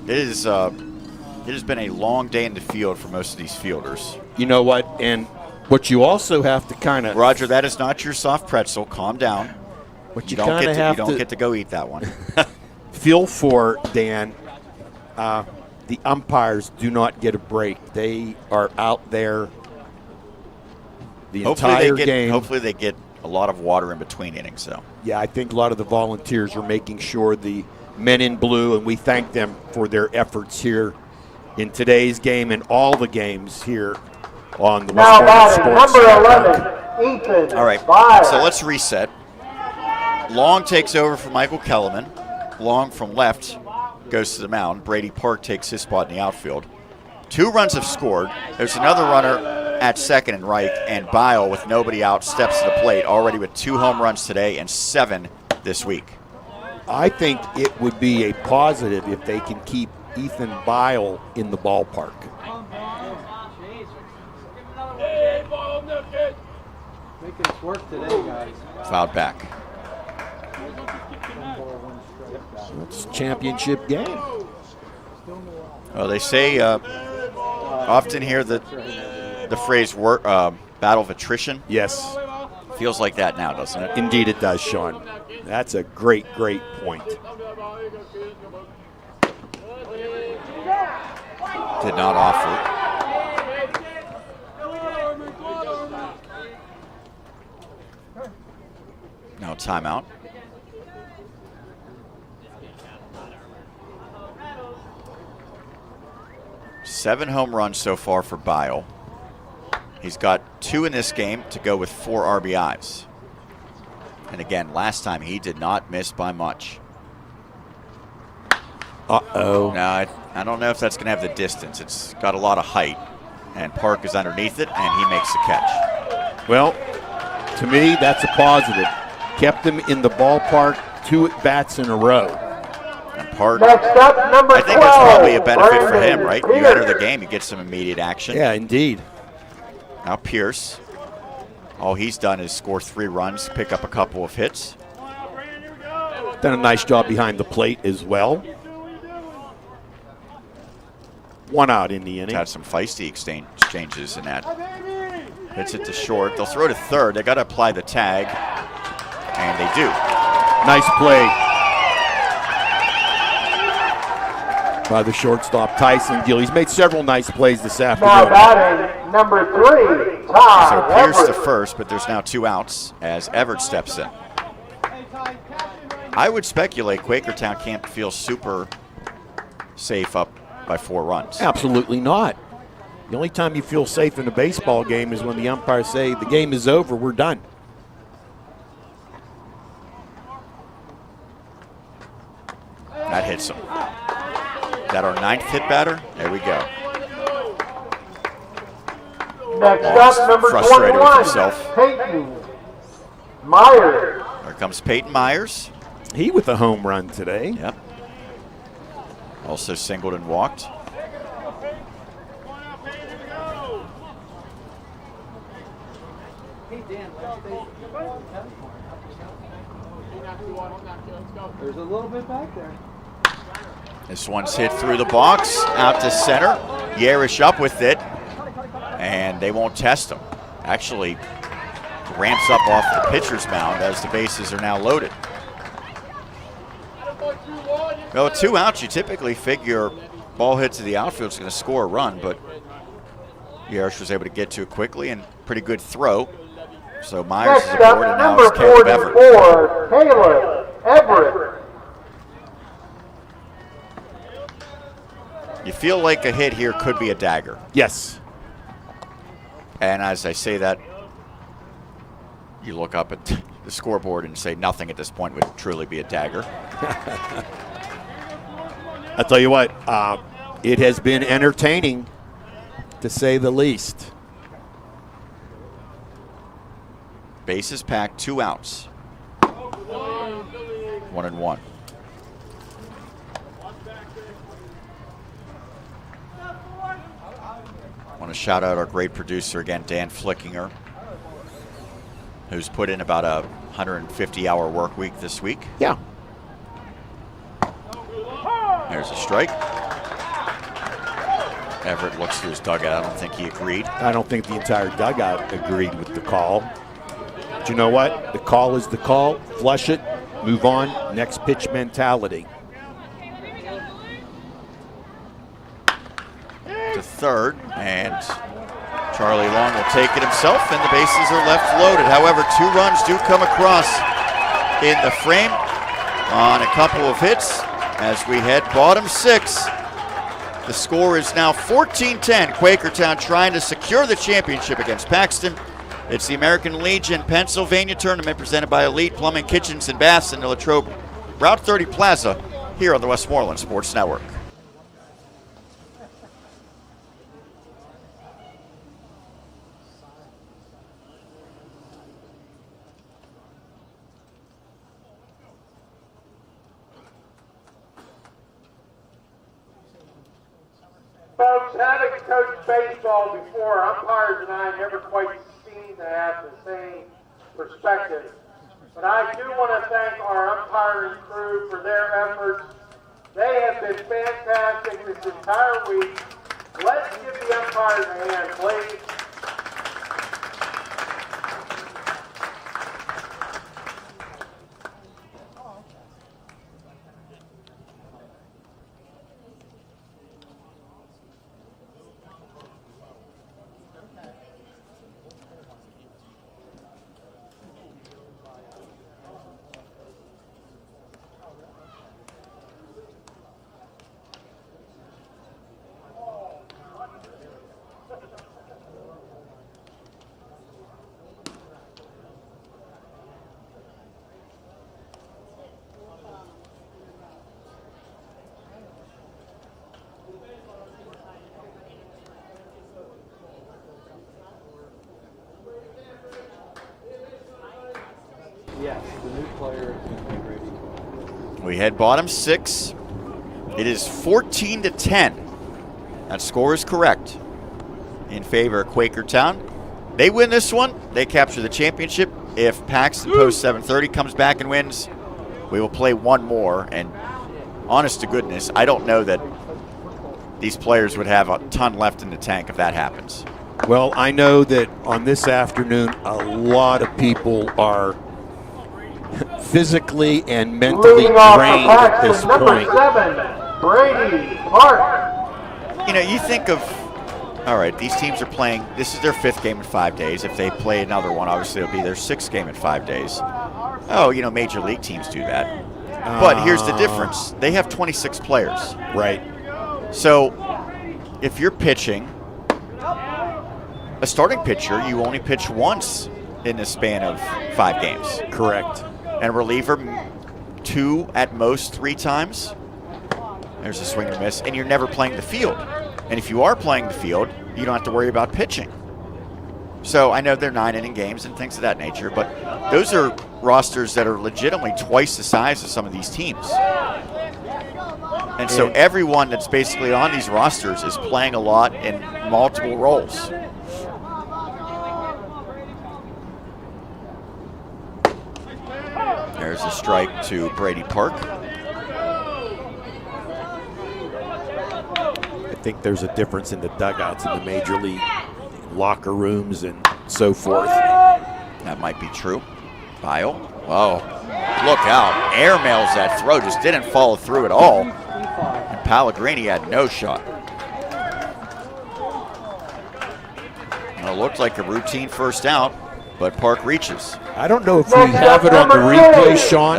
C: It has been a long day in the field for most of these fielders.
D: You know what? And what you also have to kind of.
C: Roger, that is not your soft pretzel. Calm down.
D: What
C: you don't get to go eat that one.
D: Feel for, Dan, the umpires do not get a break. They are out there the entire game.
C: Hopefully they get a lot of water in between innings, though.
D: Yeah, I think a lot of the volunteers are making sure the men in blue, and we thank them for their efforts here in today's game and all the games here on the
A: Now
D: West
A: batting,
D: Sports
A: number
D: Network.
A: 11, Ethan.
C: All right,
A: Byer.
C: so let's reset. Long takes over for Michael Kellerman. Long from left goes to the mound. Brady Park takes his spot in the outfield. 2 runs have scored. There's another runner at second and right, and Byle, with nobody out, steps to the plate, already with 2 home runs today and 7 this week.
D: I think it would be a positive if they can keep Ethan Byle in the ballpark.
B: Making us work today, guys.
C: Fouled back.
D: It's a championship game.
C: Well, they say often hear the phrase battle of attrition.
D: Yes.
C: Feels like that now, doesn't it?
D: Indeed it does, Sean. That's a great, great point.
C: Did not offer. No timeout. Seven home runs so far for Byle. He's got 2 in this game to go with 4 RBIs. And again, last time he did not miss by much.
D: Uh-oh.
C: No, I don't know if that's going to have the distance. It's got a lot of height, and Park is underneath it, and he makes the catch.
D: Well, to me, that's a positive. Kept him in the ballpark 2 at-bats in a row.
C: And Park,
A: Next up, number 12.
C: I think that's probably a benefit for him,
A: Brandon
C: right?
A: Pierce.
C: You enter the game, you get some immediate action.
D: Yeah, indeed.
C: Now Pierce, all he's done is score 3 runs, pick up a couple of hits.
D: Done a nice job behind the plate as well. 1 out in the inning.
C: Had some feisty exchanges in that. Hits it to short. They'll throw to third. They got to apply the tag, and they do.
D: Nice play by the shortstop, Tyson Gill. He's made several nice plays this
A: Now
D: afternoon.
A: batting, number 3, Todd
C: So Pierce to
A: Everett.
C: first, but there's now 2 outs as Everett steps in. I would speculate Quakertown can't feel super safe up by 4 runs.
D: Absolutely not. The only time you feel safe in a baseball game is when the umpires say the game is over, we're done.
C: That hits him. Is that our 9th hit batter? There we go.
A: Next
C: Ball's
A: up, number
C: frustrated with
A: 21,
C: himself.
A: Peyton Myers.
C: Here comes Peyton Myers.
D: He with a home run today.
C: Yep. Also singled and walked.
B: There's a little bit back there.
C: This one's hit through the box, out to center. Yarish up with it, and they won't test him. Actually, ramps up off the pitcher's mound as the bases are now loaded. Well, with 2 outs, you typically figure ball hit to the outfield is going to score a run, but Yarish was able to get to it quickly and pretty good throw. So Myers is
A: Next
C: aboard,
A: up,
C: and now
A: number
C: it's Caleb Everett.
A: 44, Caleb Everett.
C: You feel like a hit here could be a dagger.
D: Yes.
C: And as I say that, you look up at the scoreboard and say nothing at this point would truly be a dagger.
D: I'll tell you what, it has been entertaining, to say the least.
C: Bases packed, 2 outs. 1-1. I want to shout out our great producer again, Dan Flickinger, who's put in about a 150-hour work week this week.
D: Yeah.
C: There's a strike. Everett looks to his dugout. I don't think he agreed.
D: I don't think the entire dugout agreed with the call. But you know what? The call is the call. Flush it, move on, next pitch mentality.
C: third, and Charlie Long will take it himself, and the bases are left loaded. However, 2 runs do come across in the frame on a couple of hits as we head bottom 6. The score is now 14-10. Quakertown trying to secure the championship against Paxton. It's the American Legion Pennsylvania tournament presented by Elite Plumbing, Kitchens, and Baths in the Latrobe Route 30 Plaza here on the Westmoreland Sports Network.
A: Folks, having coached baseball before, umpires and I never quite seem to have the same perspective. But I do want to thank our umpiring crew for their efforts. They have been fantastic this entire week. Let's give the umpires a hand, please.
B: Yes, the new player is ready.
C: We head bottom 6. It is 14-10. That score is correct in favor of Quakertown. They win this one, they capture the championship. If Paxton post 7:30 comes back and wins, we will play one more. And honest to goodness, I don't know that these players would have a ton left in the tank if that happens.
D: Well, I know that on this afternoon, a lot of people are physically and mentally drained at this point.
A: Number 7, Brady Park.
C: You know, you think of, all right, these teams are playing, this is their 5th game in 5 days. If they play another one, obviously it'll be their 6th game in 5 days. Oh, you know, major league teams do that. But here's the difference. They have 26 players.
D: Right.
C: So if you're pitching, a starting pitcher, you only pitch once in the span of 5 games.
D: Correct.
C: And a reliever, 2 at most 3 times. There's a swing and a miss, and you're never playing the field. And if you are playing the field, you don't have to worry about pitching. So I know they're 9-inning games and things of that nature, but those are rosters that are legitimately twice the size of some of these teams. And so everyone that's basically on these rosters is playing a lot in multiple roles. There's a strike to Brady Park.
D: I think there's a difference in the dugouts in the major league locker rooms and so forth.
C: That might be true. Bile. Whoa. Look out. Airmails that throw. Just didn't follow through at all. And Pellegrini had no shot. And it looked like a routine first out, but Park reaches.
D: I don't know if we have it on the replay, Sean.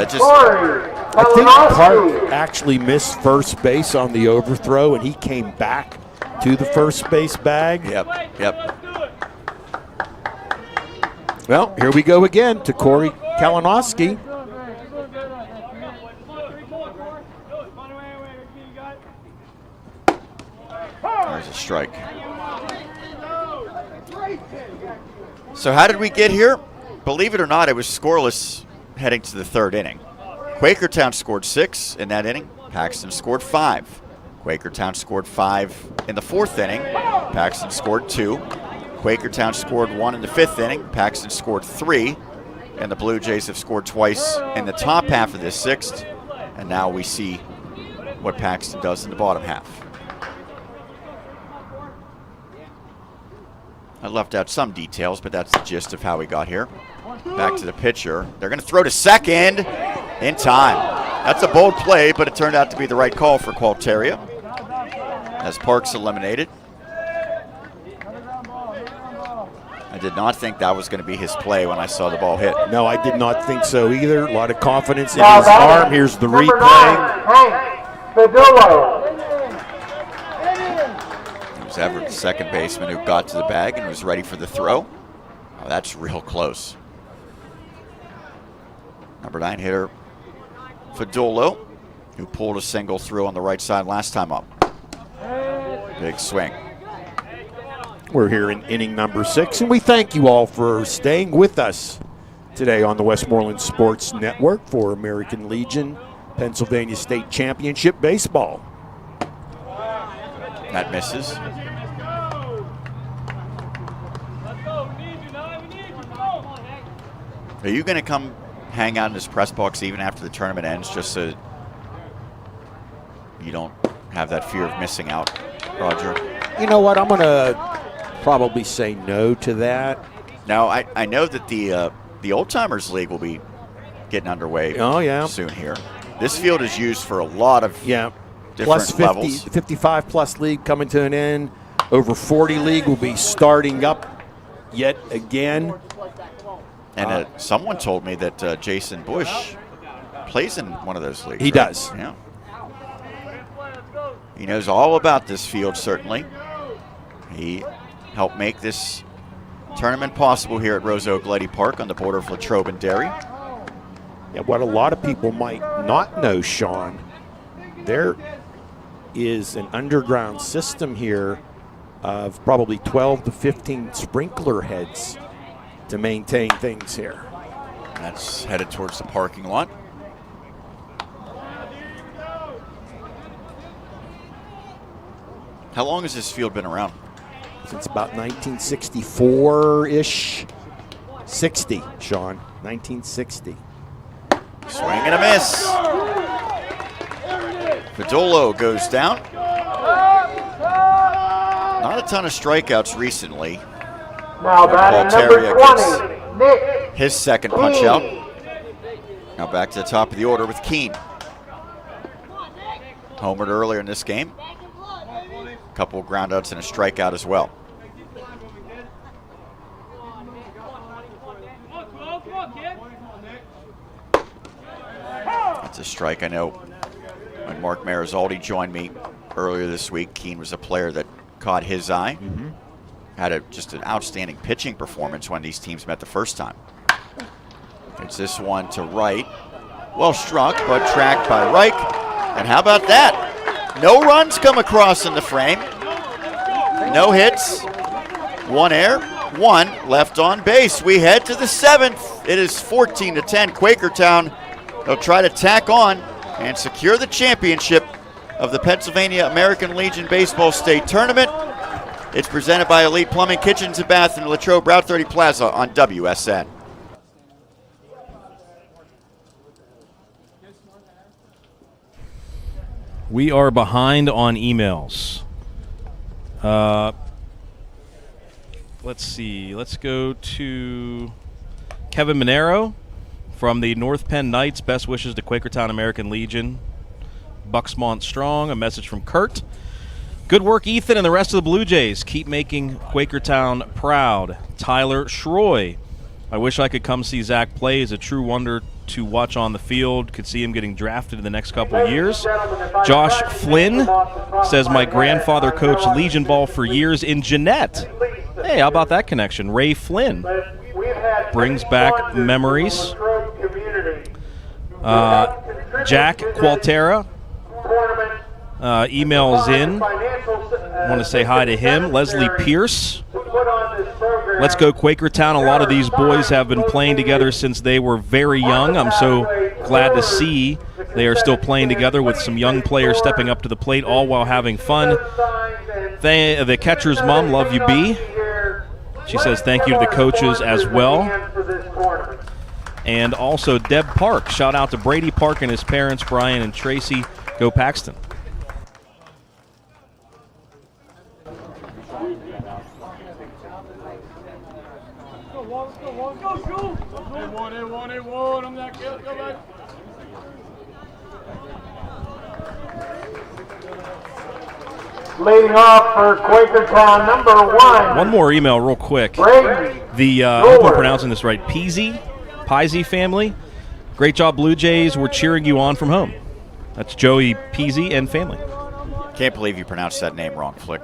D: I think Park actually missed first base on the overthrow, and he came back to the first base bag.
C: Yep.
D: Well, here we go again to Corey Kalinowski.
C: There's a strike. So how did we get here? Believe it or not, it was scoreless heading to the 3rd inning. Quakertown scored 6 in that inning. Paxton scored 5. Quakertown scored 5 in the 4th inning. Paxton scored 2. Quakertown scored 1 in the 5th inning. Paxton scored 3. And the Blue Jays have scored twice in the top half of this 6th. And now we see what Paxton does in the bottom half. I left out some details, but that's the gist of how we got here. Back to the pitcher. They're going to throw to second in time. That's a bold play, but it turned out to be the right call for Qualteria as Park's eliminated. did not think that was going to be his play when I saw the ball hit.
D: No, I did not think so either. A lot of confidence in his arm. Here's the replay.
C: It was Everett, the second baseman, who got to the bag and was ready for the throw. Oh, that's real close. Number 9 hitter, Fadolo, who pulled a single through on the right side last time up. Big swing.
D: We're here in inning number 6, and we thank you all for staying with us today on the Westmoreland Sports Network for American Legion Pennsylvania State Championship Baseball.
C: That misses. Are you going to come hang out in this press box even after the tournament ends, just so you don't have that fear of missing out, Roger?
D: You know what? I'm going to probably say no to that.
C: Now, I know that the Old Timers League will be getting underway soon here. This field is used for a lot of different
D: plus 50,
C: levels.
D: 55 plus league coming to an end. Over 40 league will be starting up yet again.
C: And someone told me that Jason Bush plays in one of those leagues.
D: He does.
C: Yeah. He knows all about this field, certainly. He helped make this tournament possible here at Rosa-Oglietti Park on the border of Latrobe and Derry.
D: Yeah, what a lot of people might not know, Sean, there is an underground system here of probably 12 to 15 sprinkler heads to maintain things here.
C: That's headed towards the parking lot. How long has this field been around?
D: Since about 1964-ish. 60, Sean. 1960.
C: Swing and a miss. Fadolo goes down. Not a ton of strikeouts recently.
A: Now batting number 20, Nick.
C: His second punch out. Now back to the top of the order with Keene. Homered earlier in this game. A couple of groundouts and a strikeout as well. That's a strike. I know when Mark Marizaldi joined me earlier this week, Keene was a player that caught his eye. Had just an outstanding pitching performance when these teams met the first time. It's this one to right. Well struck, but tracked by Reich. And how about that? No runs come across in the frame. No hits. One error. One left on base. We head to the 7th. It is 14-10. Quakertown. They'll try to tack on and secure the championship of the Pennsylvania American Legion Baseball State Tournament. It's presented by Elite Plumbing, Kitchens and Bath in the Latrobe Route 30 Plaza on WSN.
F: We are behind on emails. Let's see. Let's go to Kevin Monero from the North Penn Knights. Best wishes to Quakertown American Legion. Bucksmont Strong. A message from Kurt. Good work, Ethan, and the rest of the Blue Jays. Keep making Quakertown proud. Tyler Schroy. I wish I could come see Zach play. He's a true wonder to watch on the field. Could see him getting drafted in the next couple of years. Josh Flynn says, my grandfather coached Legion ball for years in Jeanette. Hey, how about that connection? Ray Flynn brings back memories. Jack Qualtera emails in. I want to say hi to him. Leslie Pierce. Let's go Quakertown. A lot of these boys have been playing together since they were very young. I'm so glad to see they are still playing together with some young players stepping up to the plate, all while having fun. The catcher's mom, love you, B. She says thank you to the coaches as well. And also Deb Park. Shout out to Brady Park and his parents, Brian and Tracy. Go Paxton.
A: Leading off for Quakertown, number 1.
F: One more email real quick.
A: Brady.
F: The, I hope I'm pronouncing this right, Peasy family. Great job, Blue Jays. We're cheering you on from home. That's Joey Peasy and family.
C: Can't believe you pronounced that name wrong, Flick.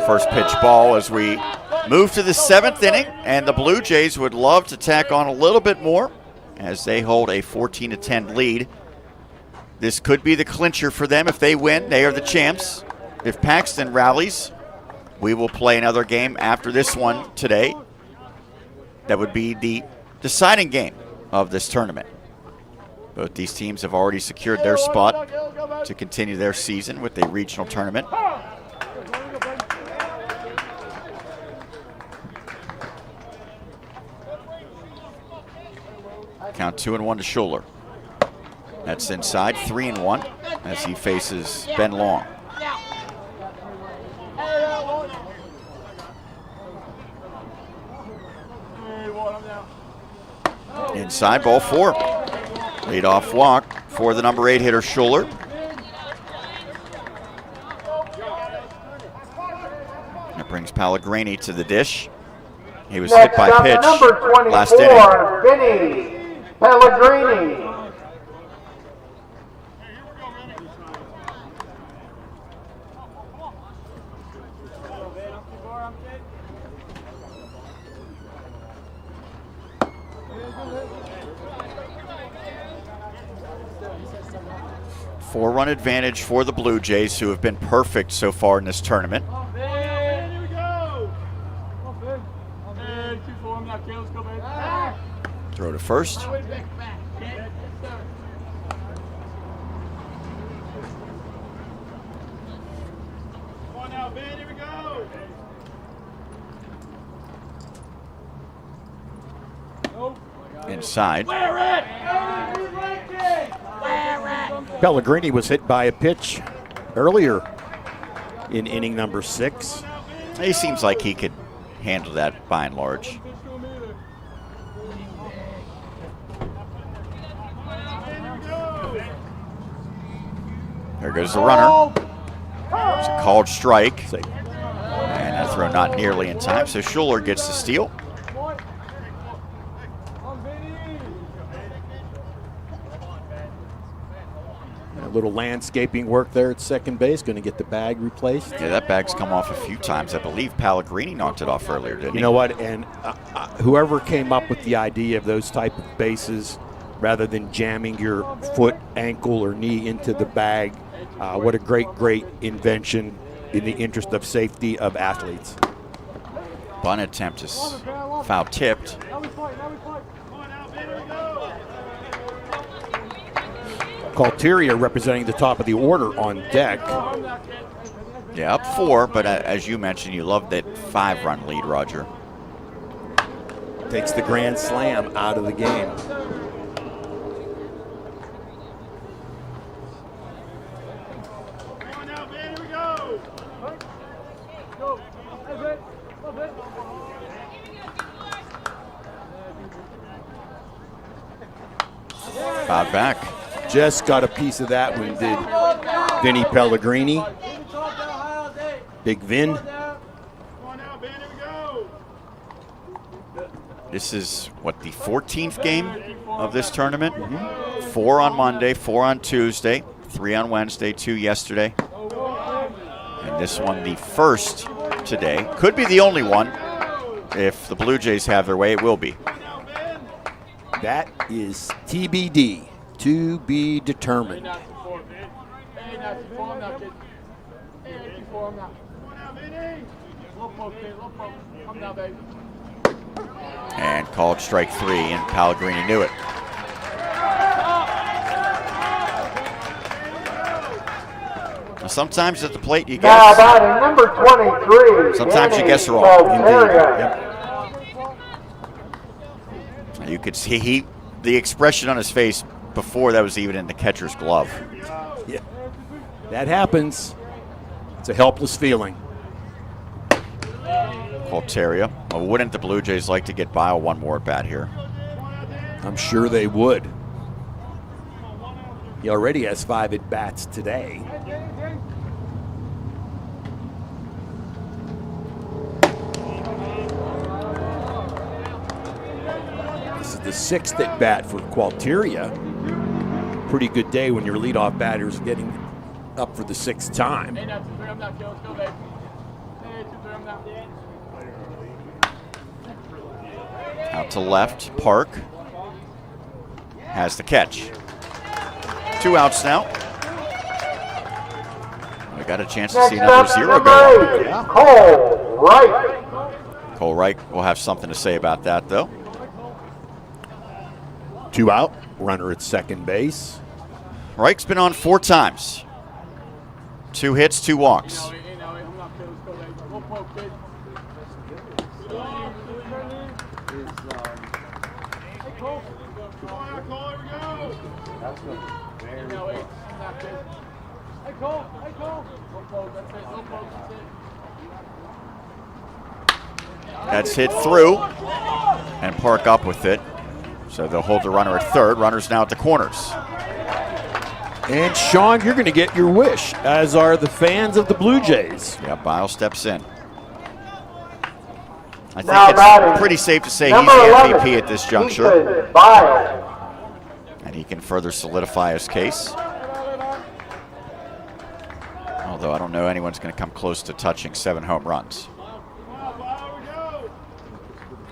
C: First pitch ball as we move to the 7th inning, and the Blue Jays would love to tack on a little bit more as they hold a 14-10 lead. This could be the clincher for them. If they win, they are the champs. If Paxton rallies, we will play another game after this one today. That would be the deciding game of this tournament. Both these teams have already secured their spot to continue their season with a regional tournament. Count 2-1 to Schuler. That's inside, 3-1 as he faces Ben Long. Inside, ball 4. Leadoff walk for the number 8 hitter, Schuler. That brings Pellegrini to the dish. He was hit by pitch last inning.
A: Vinny Pellegrini.
C: Four-run advantage for the Blue Jays, who have been perfect so far in this tournament. Throw to first. Inside.
D: Pellegrini was hit by a pitch earlier in inning number 6.
C: He seems like he could handle that by and large. There goes the runner. It's a called strike. And that throw not nearly in time, so Schuler gets the steal.
D: A little landscaping work there at second base, going to get the bag replaced.
C: Yeah, that bag's come off a few times. I believe Pellegrini knocked it off earlier, didn't he?
D: You know what, and whoever came up with the idea of those type of bases, rather than jamming your foot, ankle, or knee into the bag, what a great invention in the interest of safety of athletes.
C: Bunt attempt is foul tipped.
D: Calteria representing the top of the order on deck.
C: Yeah, up 4, but as you mentioned, you love that 5-run lead, Roger.
D: Takes the grand slam out of the game.
C: Fouled back.
D: Just got a piece of that one, did Vinny Pellegrini. Big Vin.
C: This is, what, the 14th game of this tournament? 4 on Monday, 4 on Tuesday, 3 on Wednesday, 2 yesterday. And this one, the first today. Could be the only one. If the Blue Jays have their way, it will be.
D: That is TBD. To be determined.
C: And called strike 3, and Pellegrini knew it. Now, sometimes at the plate you guess.
A: Number 23.
C: Sometimes you guess wrong.
A: Indeed.
C: You could see the expression on his face before that was even in the catcher's glove.
D: Yeah, that happens. It's a helpless feeling.
C: Calteria. Well, wouldn't the Blue Jays like to get by one more at bat here?
D: I'm sure they would. He already has 5 at bats today. This is the 6th at bat for Quakertown. Pretty good day when your leadoff batter is getting up for the 6th time.
C: Out to left, Park has the catch. 2 outs now. We got a chance to see number 0 go up.
A: Yeah. Cole Wright.
C: Cole Wright will have something to say about that, though.
D: 2 out, runner at second base.
C: Wright's been on 4 times. 2 hits, 2 walks. That's hit through, and Park up with it. So they'll hold the runner at third. Runner's now at the corners.
D: And Sean, you're going to get your wish, as are the fans of the Blue Jays.
C: Yeah, Bile steps in. I think it's pretty safe to say he's the MVP at this juncture. And he can further solidify his case. Although I don't know anyone's going to come close to touching 7 home runs.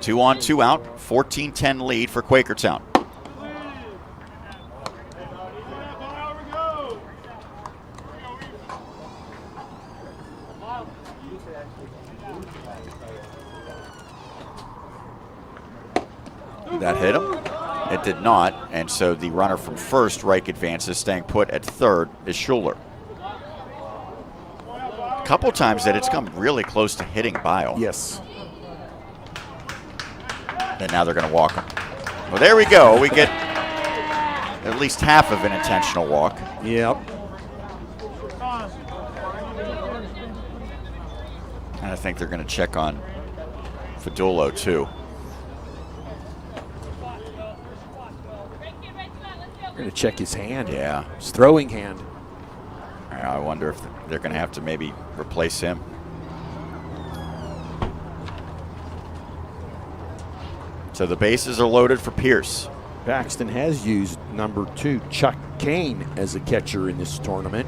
C: 2 on, 2 out, 14-10 lead for Quakertown. That hit him. It did not, and so the runner from first, Reich, advances. Staying put at third is Schuler. A couple times that it's come really close to hitting Bile.
D: Yes.
C: And now they're going to walk him. Well, there we go. We get at least half of an intentional walk.
D: Yep.
C: And I think they're going to check on Fadulo, too.
D: They're going to check his hand.
C: Yeah.
D: His throwing hand.
C: I wonder if they're going to have to maybe replace him. So the bases are loaded for Pierce.
D: Paxton has used number 2, Chuck Kane, as a catcher in this tournament.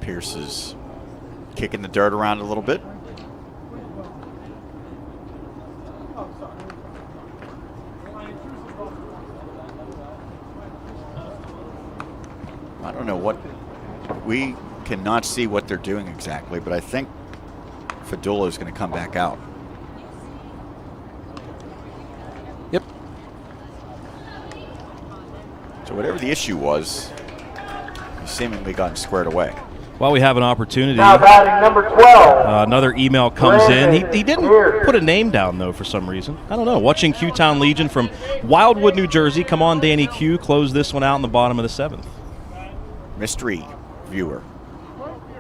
C: Pierce is kicking the dirt around a little bit. I don't know what, we cannot see what they're doing exactly, but I think Fadulo is going to come back out.
D: Yep.
C: So whatever the issue was, he's seemingly gotten squared away.
F: While we have an opportunity,
A: Now batting number 12.
F: another email comes in. He didn't put a name down, though, for some reason. I don't know. Watching Q-Town Legion from Wildwood, New Jersey. Come on, Danny Q. Close this one out in the bottom of the 7th.
C: Mystery viewer.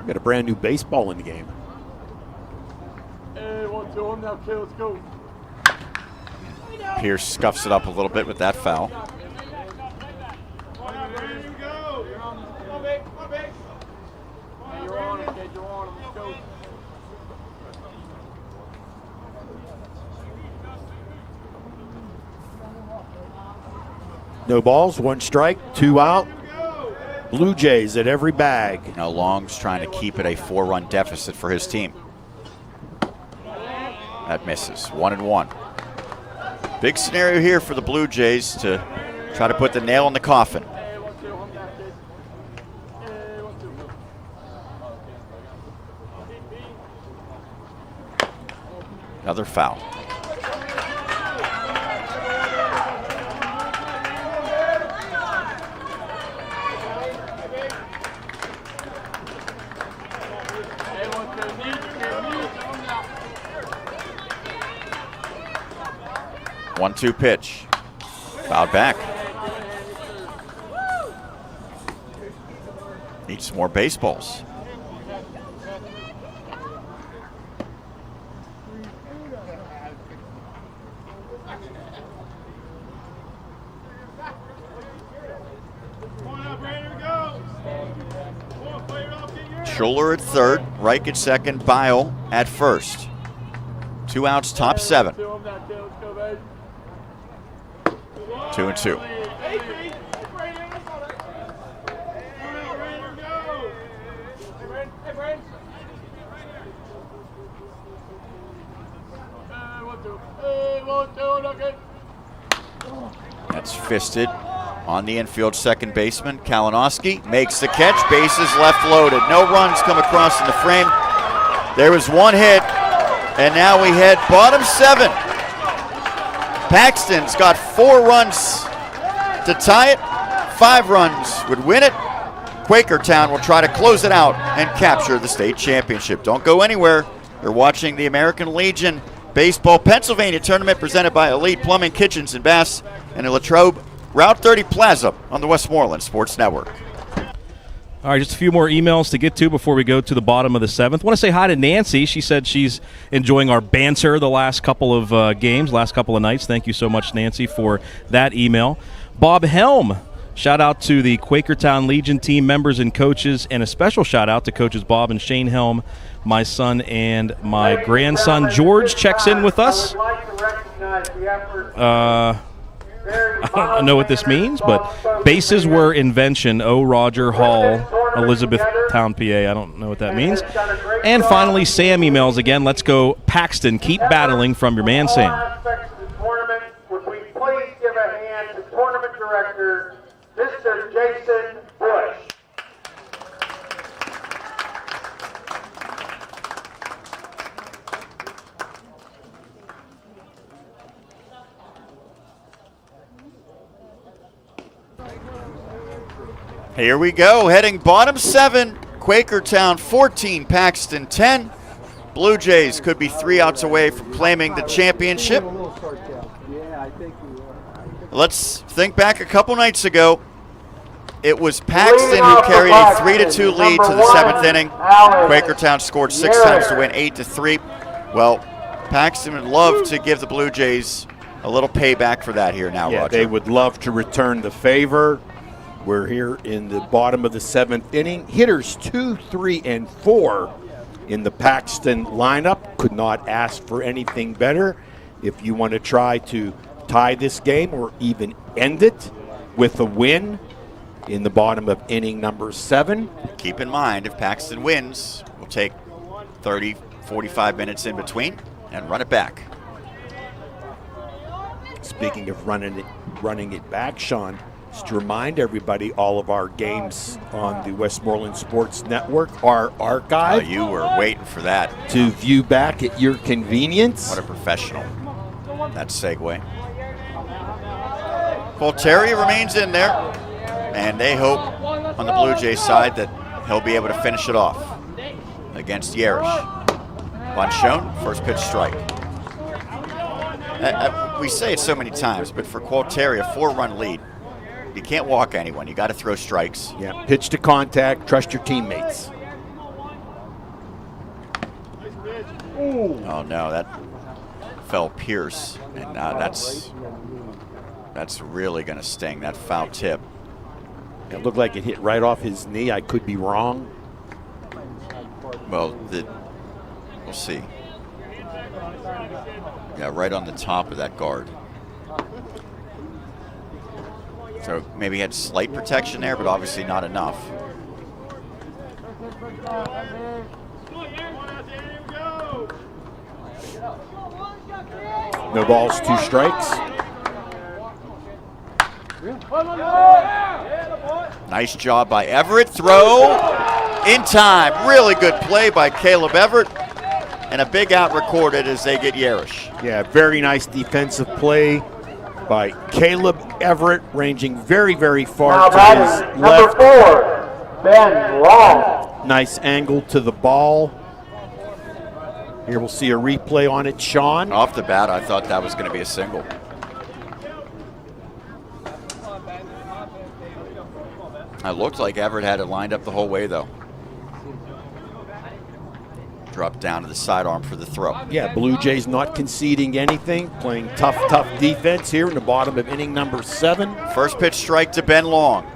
D: Got a brand new baseball in the game.
A: Hey, 1-2, now, okay, let's go.
C: Pierce scuffs it up a little bit with that foul.
D: No balls, 1 strike, 2 out. Blue Jays at every bag.
C: Now Long's trying to keep it a 4-run deficit for his team. That misses. 1-1. Big scenario here for the Blue Jays to try to put the nail in the coffin. Another foul. One-two pitch. Fouled back. Needs some more baseballs. Schuler at third, Reich at second, Bile at first. 2 outs, top 7. 2-2. That's fisted on the infield second baseman. Kalinowski makes the catch, bases left loaded. No runs come across in the frame. There was 1 hit, and now we head bottom 7. Paxton's got 4 runs to tie it. 5 runs would win it. Quakertown will try to close it out and capture the state championship. Don't go anywhere. You're watching the American Legion Baseball Pennsylvania Tournament presented by Elite Plumbing, Kitchens, and Baths and the Latrobe Route 30 Plaza on the Westmoreland Sports Network.
F: All right, just a few more emails to get to before we go to the bottom of the 7th. I want to say hi to Nancy. She said she's enjoying our banter the last couple of games, last couple of nights. Thank you so much, Nancy, for that email. Bob Helm, shout out to the Quakertown Legion team members and coaches, and a special shout out to coaches Bob and Shane Helm. My son and my grandson George checks in with us. I don't know what this means, but bases were invention. O. Roger Hall, Elizabethtown, PA. I don't know what that means. And finally, Sam emails again. Let's go Paxton. Keep battling from your man, Sam.
A: Would we please give a hand to tournament director, Mr. Jason Bush.
C: Here we go, heading bottom 7. Quakertown 14, Paxton 10. Blue Jays could be 3 outs away from claiming the championship. Let's think back a couple nights ago. It was Paxton who carried a 3-2 lead to the 7th inning. Quakertown scored 6 times to win 8-3. Well, Paxton would love to give the Blue Jays a little payback for that here now, Roger.
D: They would love to return the favor. We're here in the bottom of the 7th inning. Hitters 2, 3, and 4 in the Paxton lineup. Could not ask for anything better. If you want to try to tie this game or even end it with a win in the bottom of inning number 7.
C: Keep in mind, if Paxton wins, we'll take 30, 45 minutes in between and run it back.
D: Speaking of running it back, Sean, just to remind everybody, all of our games on the Westmoreland Sports Network are archived.
C: You were waiting for that.
D: To view back at your convenience.
C: What a professional. That segue. Quakertown remains in there, and they hope on the Blue Jays side that he'll be able to finish it off against Yerish. Bunt shown, first pitch strike. We say it so many times, but for Quakertown, a 4-run lead, you can't walk anyone. You got to throw strikes.
D: Yeah, pitch to contact, trust your teammates.
C: Oh no, that fell Pierce, and that's really going to sting, that foul tip.
D: It looked like it hit right off his knee. I could be wrong.
C: Well, we'll see. Yeah, right on the top of that guard. So maybe he had slight protection there, but obviously not enough.
D: No balls, 2 strikes.
C: Nice job by Everett. Throw in time. Really good play by Caleb Everett. And a big out recorded as they get Yerish.
D: Yeah, very nice defensive play by Caleb Everett, ranging very, very far to his left.
A: Number 4, Ben Long.
D: Nice angle to the ball. Here we'll see a replay on it, Sean.
C: Off the bat, I thought that was going to be a single. It looked like Everett had it lined up the whole way, though. Dropped down to the sidearm for the throw.
D: Yeah, Blue Jays not conceding anything, playing tough defense here in the bottom of inning number 7.
C: First pitch strike to Ben Long.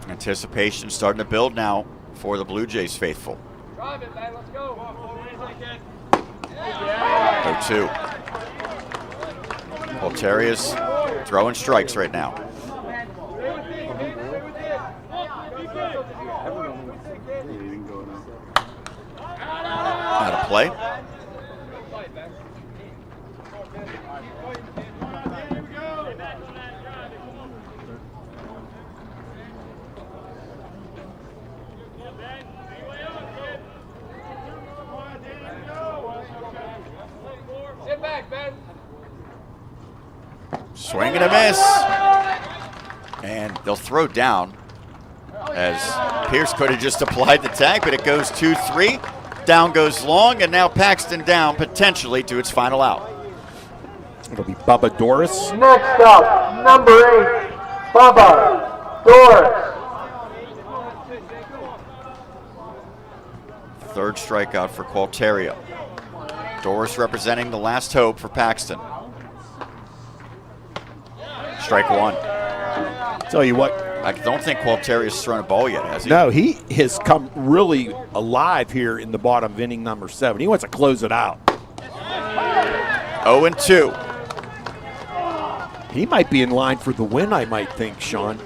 C: And Anticipation starting to build now for the Blue Jays faithful.
G: Drive it, man. Let's go.
C: 0-2. Quakertown's throwing strikes right now. Out of play.
G: Sit back, Ben.
C: Swing and a miss. And they'll throw down as Pierce could have just applied the tag, but it goes 2-3. Down goes Long, and now Paxton down potentially to its final out.
D: It'll be Bubba Doris.
A: Next up, number 8, Bubba Doris.
C: Third strikeout for Quakertown. Doris representing the last hope for Paxton. Strike one.
D: Tell you what,
C: I don't think Quakertown's thrown a ball yet, has he?
D: no, he has come really alive here in the bottom of inning number 7. He wants to close it out.
C: 0-2.
D: He might be in line for the win, I might think, Sean.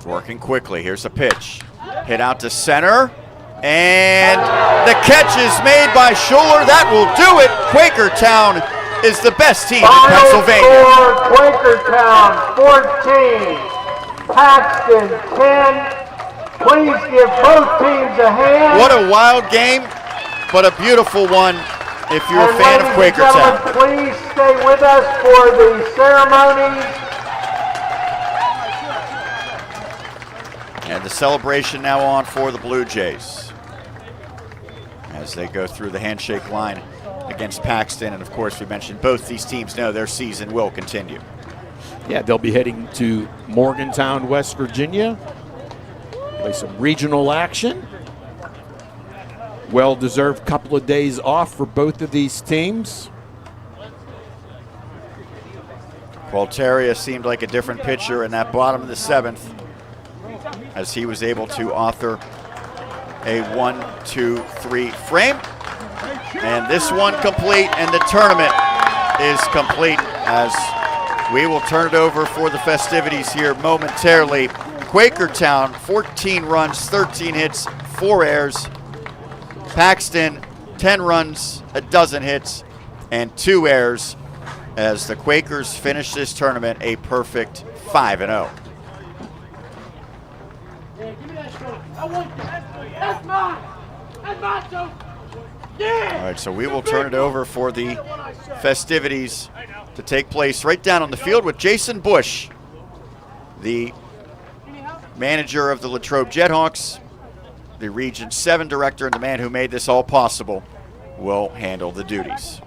C: Working quickly. Here's a pitch. Hit out to center. And the catch is made by Schuler. That will do it. Quakertown is the best team in Pennsylvania.
A: Final score, Quakertown 14, Paxton 10. Please give both teams a hand.
C: What a wild game, but a beautiful one if you're a
A: And
C: fan of
A: ladies and
C: Quakertown.
A: gentlemen, please stay with us for the ceremony.
C: And the celebration now on for the Blue Jays as they go through the handshake line against Paxton. And of course, we mentioned both these teams know their season will continue.
D: Yeah, they'll be heading to Morgantown, West Virginia. Play some regional action. Well-deserved couple of days off for both of these teams.
C: Quakertown seemed like a different pitcher in that bottom of the 7th as he was able to author a 1-2-3 frame. And this one complete, and the tournament is complete as we will turn it over for the festivities here momentarily. Quakertown, 14 runs, 13 hits, 4 errors. Paxton, 10 runs, a dozen hits, and 2 errors as the Quakers finish this tournament a perfect 5-0.
G: That's mine. That's mine, too. Yeah.
C: All right, so we will turn it over for the festivities to take place right down on the field with Jason Bush, the manager of the Latrobe Jethawks, the Region 7 director, and the man who made this all possible will handle the duties.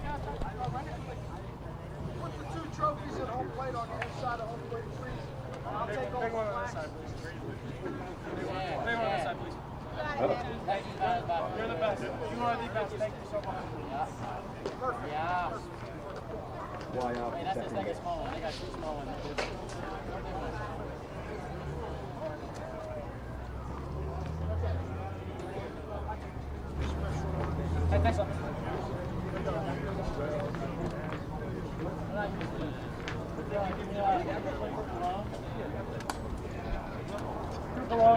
G: You're the best. You are the best. Thank you so much. Yeah.
B: Why out?
G: Hey, that's the second small one. They got 2 small ones. Hey, thanks. Hello.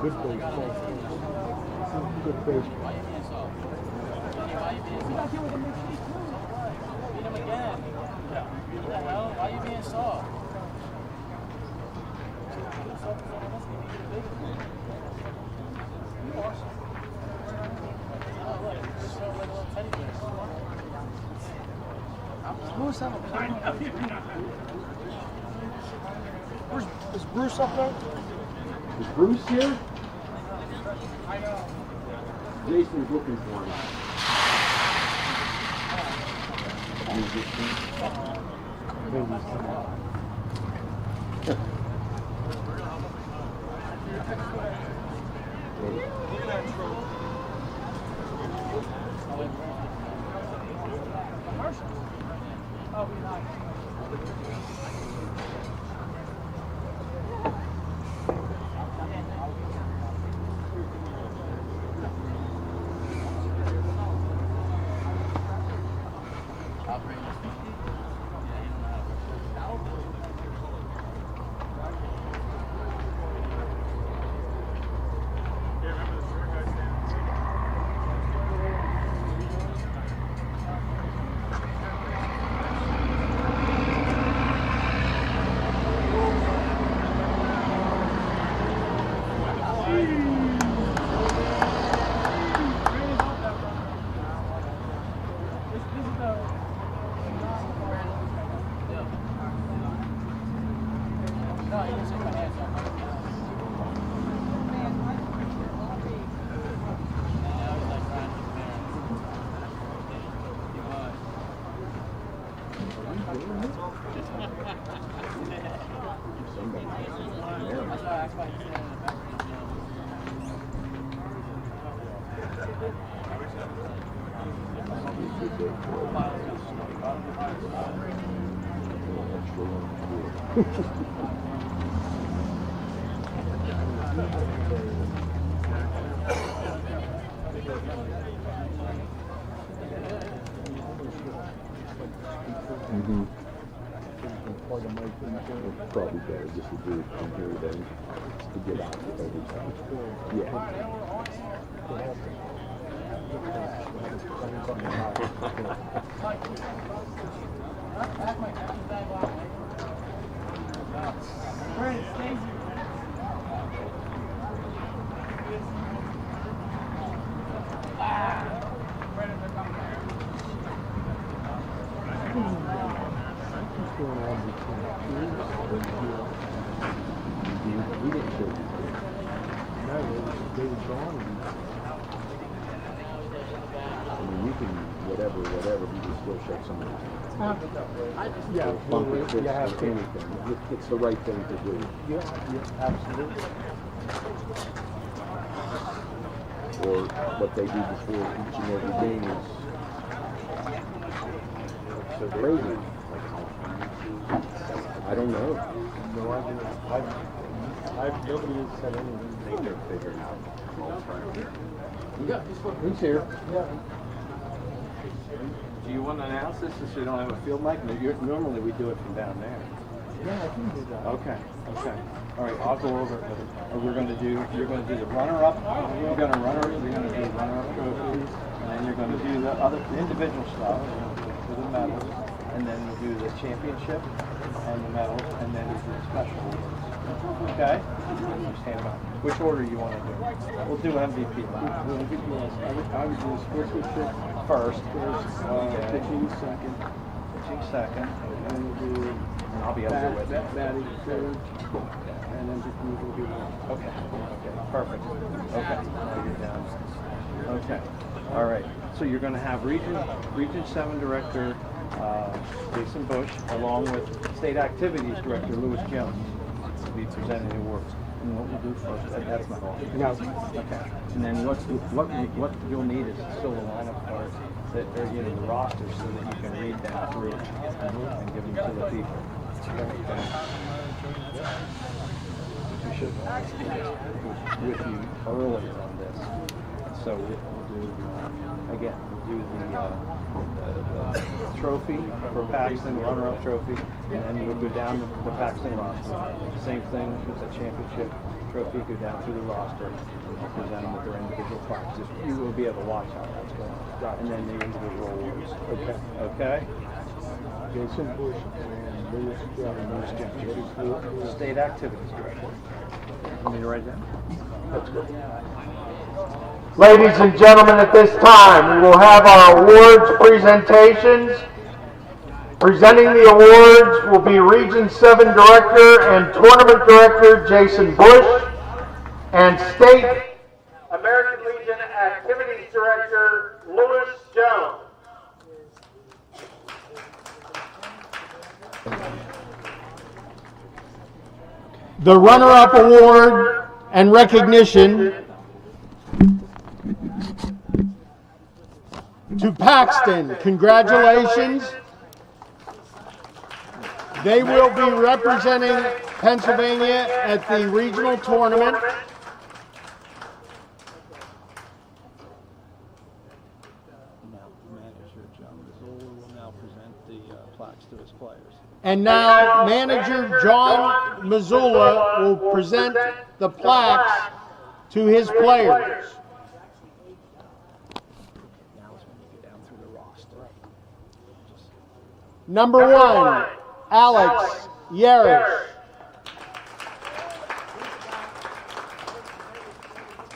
B: Good baseball. Good baseball.
G: Why you being soft? Why you being soft? Beat him again. What the hell? Why you being soft?
E: Lewis have a plane? Is Bruce up there?
B: Is Bruce here? I know. Jason's looking for him.
G: Oh, we like.
H: Probably better just to do it from here then to get out every time. Yeah. It's the right thing to do.
B: Yeah, absolutely.
H: Or what they do before each and every game is so crazy. I don't know.
B: No idea. Nobody has said anything.
H: They're figuring out.
B: Who's here? Yeah. Do you want to announce this so you don't have a field mic? Normally we do it from down there. Yeah, I can do that. Okay. All right, I'll go over it with it. You're going to do the runner-up. You're going to do runner-up trophies, and then you're going to do the individual stuff for the medals, and then we'll do the championship and the medals, and then we'll do the special awards. Okay? Just hand them out. Which order you want to do? We'll do MVP last. I would do sportsmanship first. Pitching second. And then we'll do. I'll be up there with it. Batting third. And then we'll do that. Okay. Perfect. Okay. Now you're down. Okay. All right. So you're going to have Region 7 Director Jason Bush, along with State Activities Director Lewis Jones, to be presenting the awards. And what we'll do first, that's my fault. No. Okay. And then what you'll need is still a lineup cards that are, the rosters, so that you can read them through and give them to the people. Okay. We should have with you earlier on this. So we'll do again. We'll do the trophy for Paxton, runner-up trophy, and then we'll go down the Paxton roster. Same thing with the championship trophy. Go down through the roster, present them with their individual plaques. You will be able to watch how that's going. And then the individual awards. Okay.
H: Jason Bush and Lewis Jones.
B: State Activities Director. Want me to write down?
H: Let's go.
A: Ladies and gentlemen, at this time, we will have our awards presentations. Presenting the awards will be Region 7 Director and Tournament Director Jason Bush and State American Legion Activities Director Louis Jones. The runner-up award and recognition to Paxton. Congratulations. They will be representing Pennsylvania at the regional tournament.
B: Manager John Mazzola will now present the plaques to his players.
A: And now manager John Mazzola will present the plaques to his players.
B: Now is when you go down through the roster.
A: Number 1, Alex Yarish.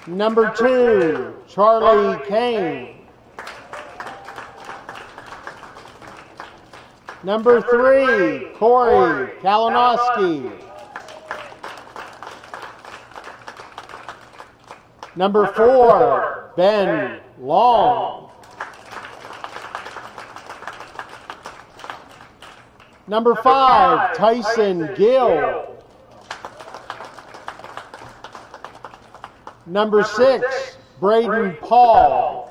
A: Number 2, Charlie Kane. Number 3, Corey Kalinowski. Number 4, Ben Long. Number 5, Tyson Gill. Number 6, Braden Paul.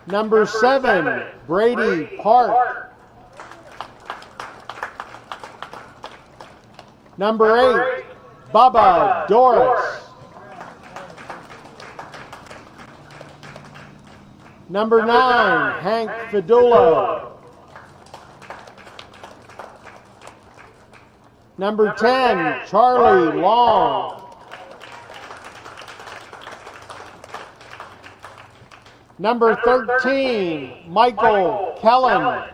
A: Number 7, Brady Park. Number 8, Bubba Doris. Number 9, Hank Fidulo. Number 10, Charlie Long. Number 13, Michael Kellen.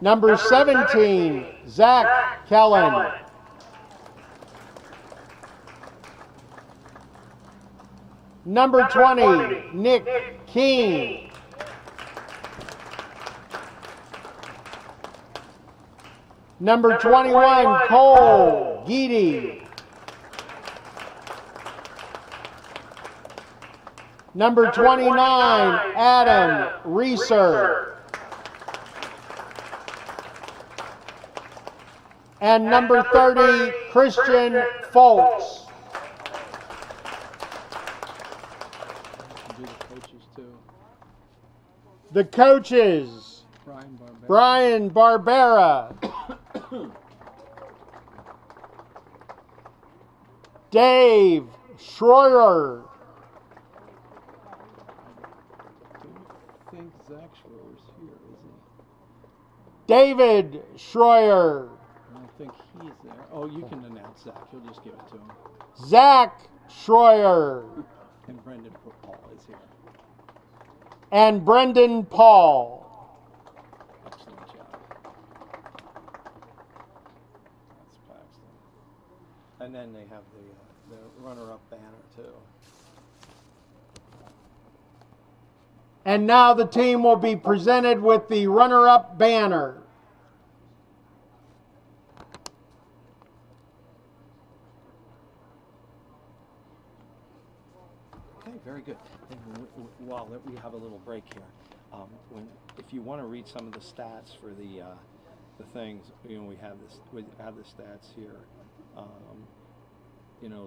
A: Number 17, Zach Kellen. Number 20, Nick Keene. Number 21, Cole Geedy. Number 29, Adam Reeser. And number 30, Christian Foltz.
B: Do the coaches too.
A: The coaches, Brian Barbera. Dave Schroyer.
B: I think Zach Schroer's here, is he?
A: David Schroyer.
B: I don't think he's there. Oh, you can announce Zach. You'll just give it to him.
A: Zach Schroyer.
B: And Brendan Paul is here.
A: And Brendan Paul.
B: Excellent job. That's Paxton. And then they have the runner-up banner too.
A: And now the team will be presented with the runner-up banner.
B: Okay, very good. And while we have a little break here, if you want to read some of the stats for the things, we have the stats here.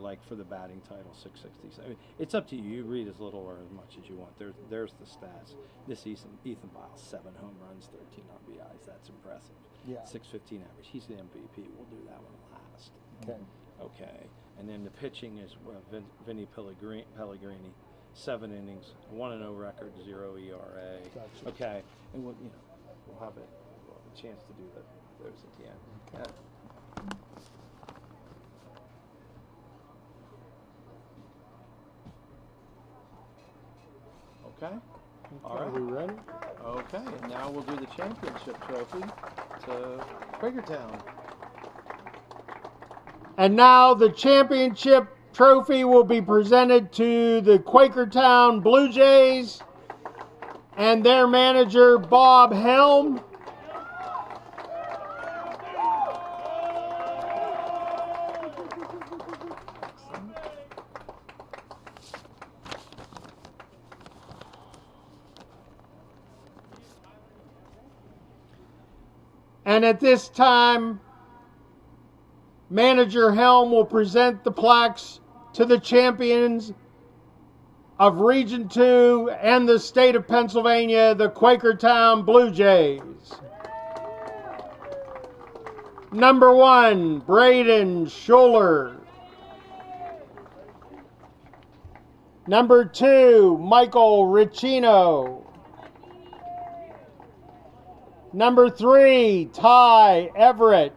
B: Like for the batting title, 660. I mean, it's up to you. You read as little or as much as you want. There's the stats. This Ethan Biles, 7 home runs, 13 RBIs. That's impressive.
A: Yeah.
B: 615 average. He's the MVP. We'll do that one last.
A: Okay.
B: Okay. And then the pitching is Vinny Pellegrini, 7 innings, 1-0 record, 0 ERA.
A: Gotcha.
B: Okay. And we'll have a chance to do those at the end.
A: Okay.
B: Okay. All right.
A: Are we ready?
B: Okay, and now we'll do the championship trophy to Quakertown.
A: And now the championship trophy will be presented to the Quakertown Blue Jays and their manager, Bob Helm. And at this time, Manager Helm will present the plaques to the champions of Region 2 and the state of Pennsylvania, the Quakertown Blue Jays. Number 1, Braden Schuler. Number 2, Michael Riccino. Number 3, Ty Everett.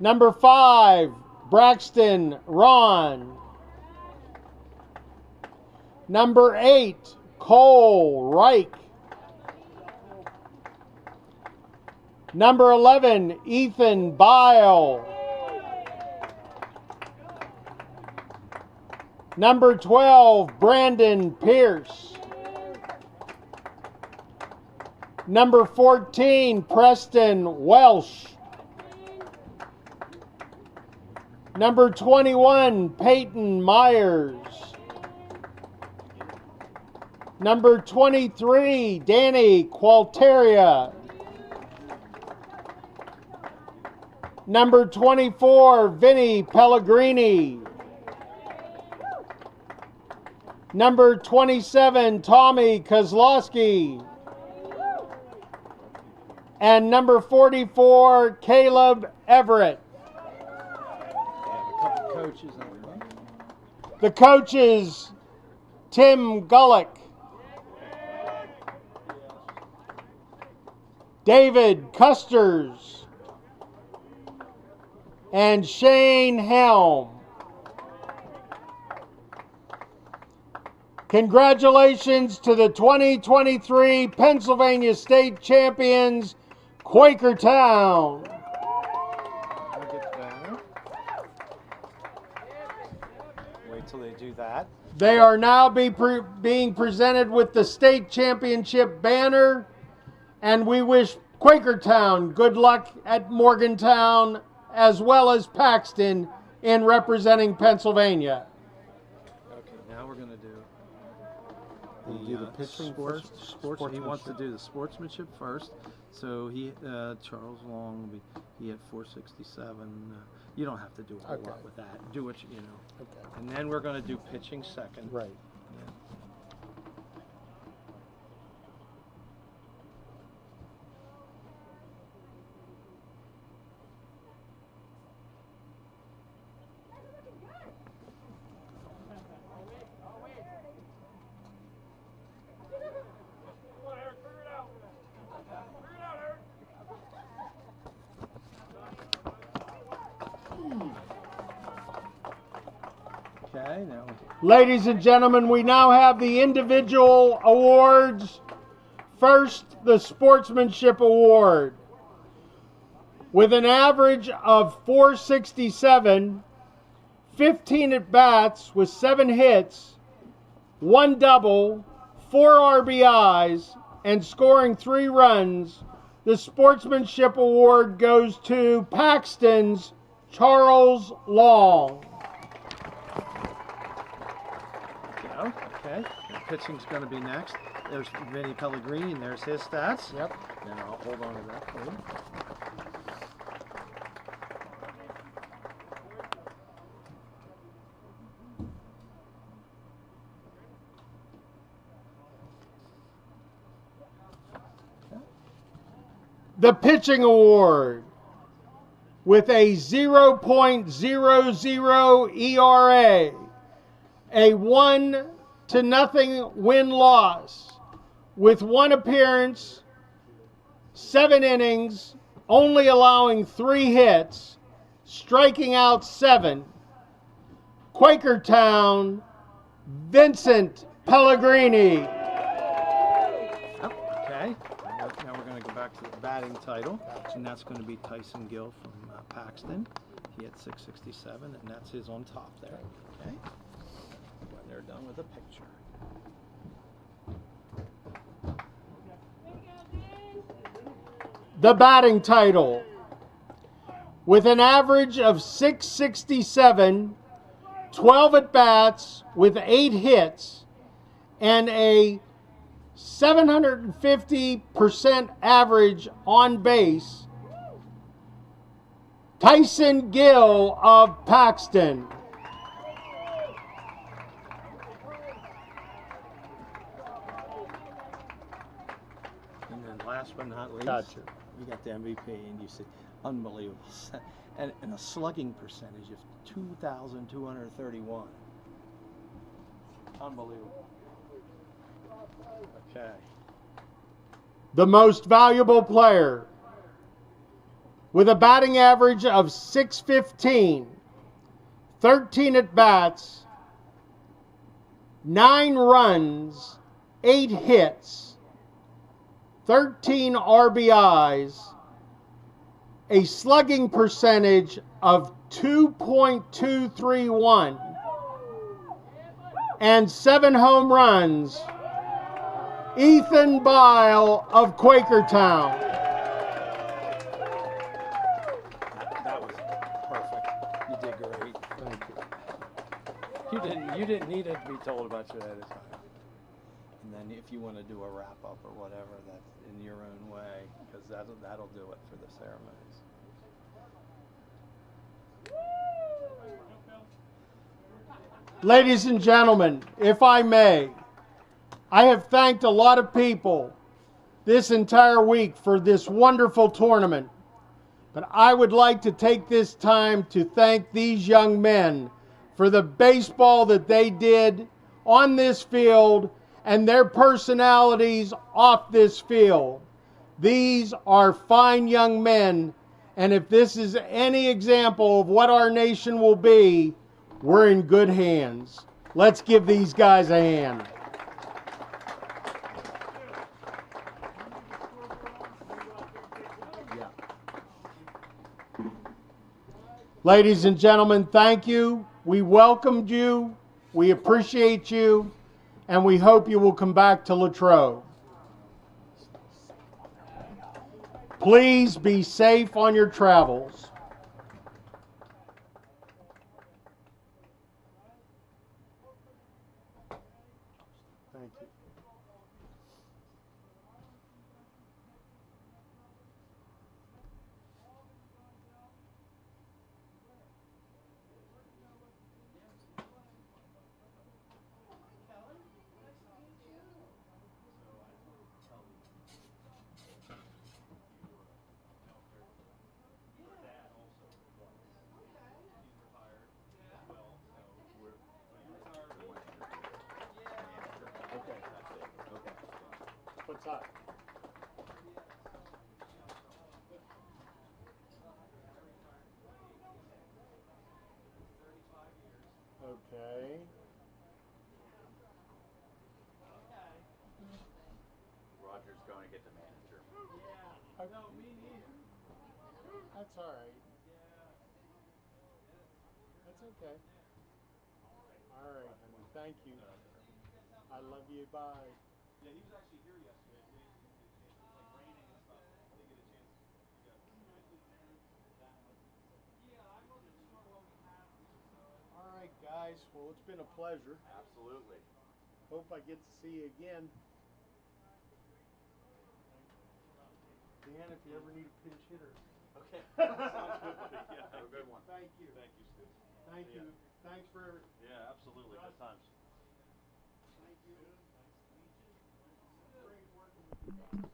A: Number 5, Braxton Ron. Number 8, Cole Reich. Number 11, Ethan Bile. Number 12, Brandon Pierce. Number 14, Preston Welsh. Number 21, Peyton Myers. Number 23, Danny Qualteria. Number 24, Vinny Pellegrini. Number 27, Tommy Kozlowski. And number 44, Caleb Everett. The coaches, Tim Gullick, David Custers, and Shane Helm. Congratulations to the 2023 Pennsylvania State Champions, Quakertown.
B: Wait till they do that.
A: They are now being presented with the state championship banner, and we wish Quakertown good luck at Morgantown as well as Paxton in representing Pennsylvania.
B: Okay, now we're going to do the pitching first. He wants to do the sportsmanship first. So Charles Long, he had 467. You don't have to do a whole lot with that. Do what you know. Okay. And then we're going to do pitching second.
A: Right.
B: Yeah. Okay, now.
A: Ladies and gentlemen, we now have the individual awards. First, the Sportsmanship Award. With an average of 467, 15 at-bats with 7 hits, 1 double, 4 RBIs, and scoring 3 runs, the Sportsmanship Award goes to Paxton's Charles Long.
B: Okay, pitching's going to be next. There's Vinny Pellegrini, and there's his stats.
A: Yep.
B: And I'll hold on to that for you.
A: The Pitching Award. With a 0.00 ERA, a 1-0 win-loss, with 1 appearance, 7 innings, only allowing 3 hits, striking out 7. Quakertown, Vincent Pellegrini.
B: Okay, now we're going to go back to the batting title, and that's going to be Tyson Gill from Paxton. He had 667, and that's his on top there. Okay. When they're done with the picture.
A: The batting title, with an average of 667, 12 at-bats with 8 hits, and a 750% average on base, Tyson Gill of Paxton.
B: And then last but not least,
A: Gotcha.
B: we got the MVP, and you see, unbelievable. And a slugging percentage of 2,231. Unbelievable. Okay.
A: The most valuable player, with a batting average of 615, 13 at-bats, 9 runs, 8 hits, 13 RBIs, a slugging percentage of 2.231, and 7 home runs, Ethan Bile of Quakertown.
B: That was perfect. You did great. Thank you. You didn't need it to be told about you ahead of time. And then if you want to do a wrap up or whatever, that's in your own way, because that'll do it for the ceremonies.
A: Ladies and gentlemen, if I may, I have thanked a lot of people this entire week for this wonderful tournament. But I would like to take this time to thank these young men for the baseball that they did on this field and their personalities off this field. These are fine young men, and if this is any example of what our nation will be, we're in good hands. Let's give these guys a hand. Ladies and gentlemen, thank you. We welcomed you, we appreciate you, and we hope you will come back to Latrobe. Please be safe on your travels. Thank you. What's up? Okay.
C: Roger's going to get the manager.
A: Yeah. No, me neither. That's all right. That's okay. All right, honey. Thank you. I love you. Bye. Yeah, he was actually here yesterday. Like raining and stuff. I didn't get a chance. Yeah, I wasn't sure what we have. All right, guys. Well, it's been a pleasure.
C: Absolutely.
A: Hope I get to see you again. Dan, if you ever need a pinch hitter.
C: Okay. Sounds good, buddy. Yeah, have a good one.
A: Thank you.
C: Thank you, Stu.
A: Thank you. Thanks for everything.
C: Yeah, absolutely. Good times.
A: Thank you. Great working with you guys.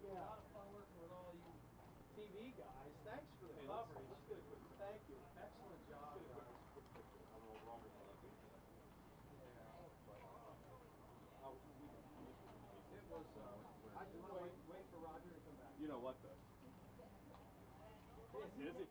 A: Yeah, a lot of fun working with all you TV guys. Thanks for the coverage. Thank you. Excellent job, guys. It was, I just want to wait for Roger to come back.
C: You know what, though? Is it?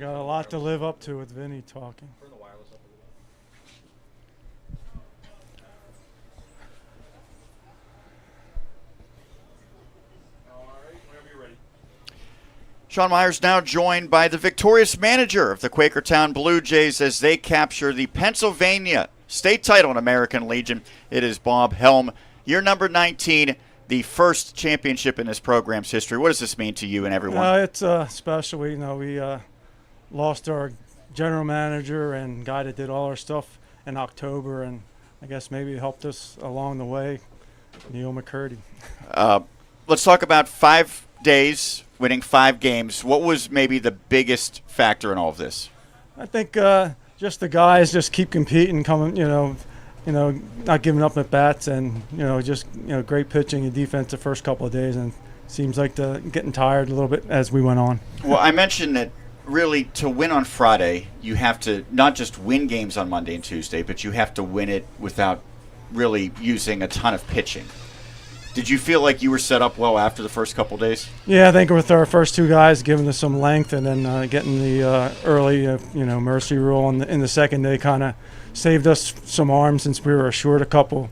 I: got a lot to live up to with Vinny talking.
C: Sean Myers now joined by the victorious manager of the Quakertown Blue Jays as they capture the Pennsylvania state title in American Legion. It is Bob Helm, year number 19, the first championship in this program's history. What does this mean to you and everyone?
I: It's special. We lost our general manager and guy that did all our stuff in October, and I guess maybe it helped us along the way, Neil McCurdy.
C: Let's talk about 5 days, winning 5 games. What was maybe the biggest factor in all of this?
I: I think just the guys just keep competing, coming, not giving up at bats, and just great pitching and defense the first couple of days, and seems like getting tired a little bit as we went on.
C: Well, I mentioned that really to win on Friday, you have to not just win games on Monday and Tuesday, but you have to win it without really using a ton of pitching. Did you feel like you were set up well after the first couple days?
I: Yeah, I think with our first 2 guys giving us some length, and then getting the early, mercy rule in the second day kind of saved us some arms since we were short a couple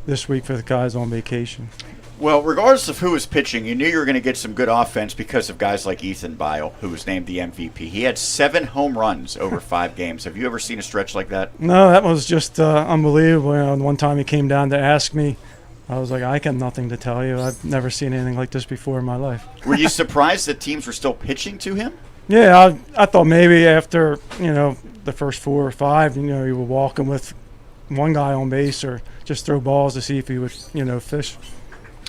I: this week for the guys on vacation.
C: Well, regardless of who was pitching, you knew you were going to get some good offense because of guys like Ethan Bile, who was named the MVP. He had 7 home runs over 5 games. Have you ever seen a stretch like that?
I: No, that was just unbelievable. One time he came down to ask me, I was like, I got nothing to tell you. I've never seen anything like this before in my life.
C: Were you surprised that teams were still pitching to him?
I: Yeah, I thought maybe after, the first 4 or 5, you were walking with one guy on base or just throw balls to see if he would, fish.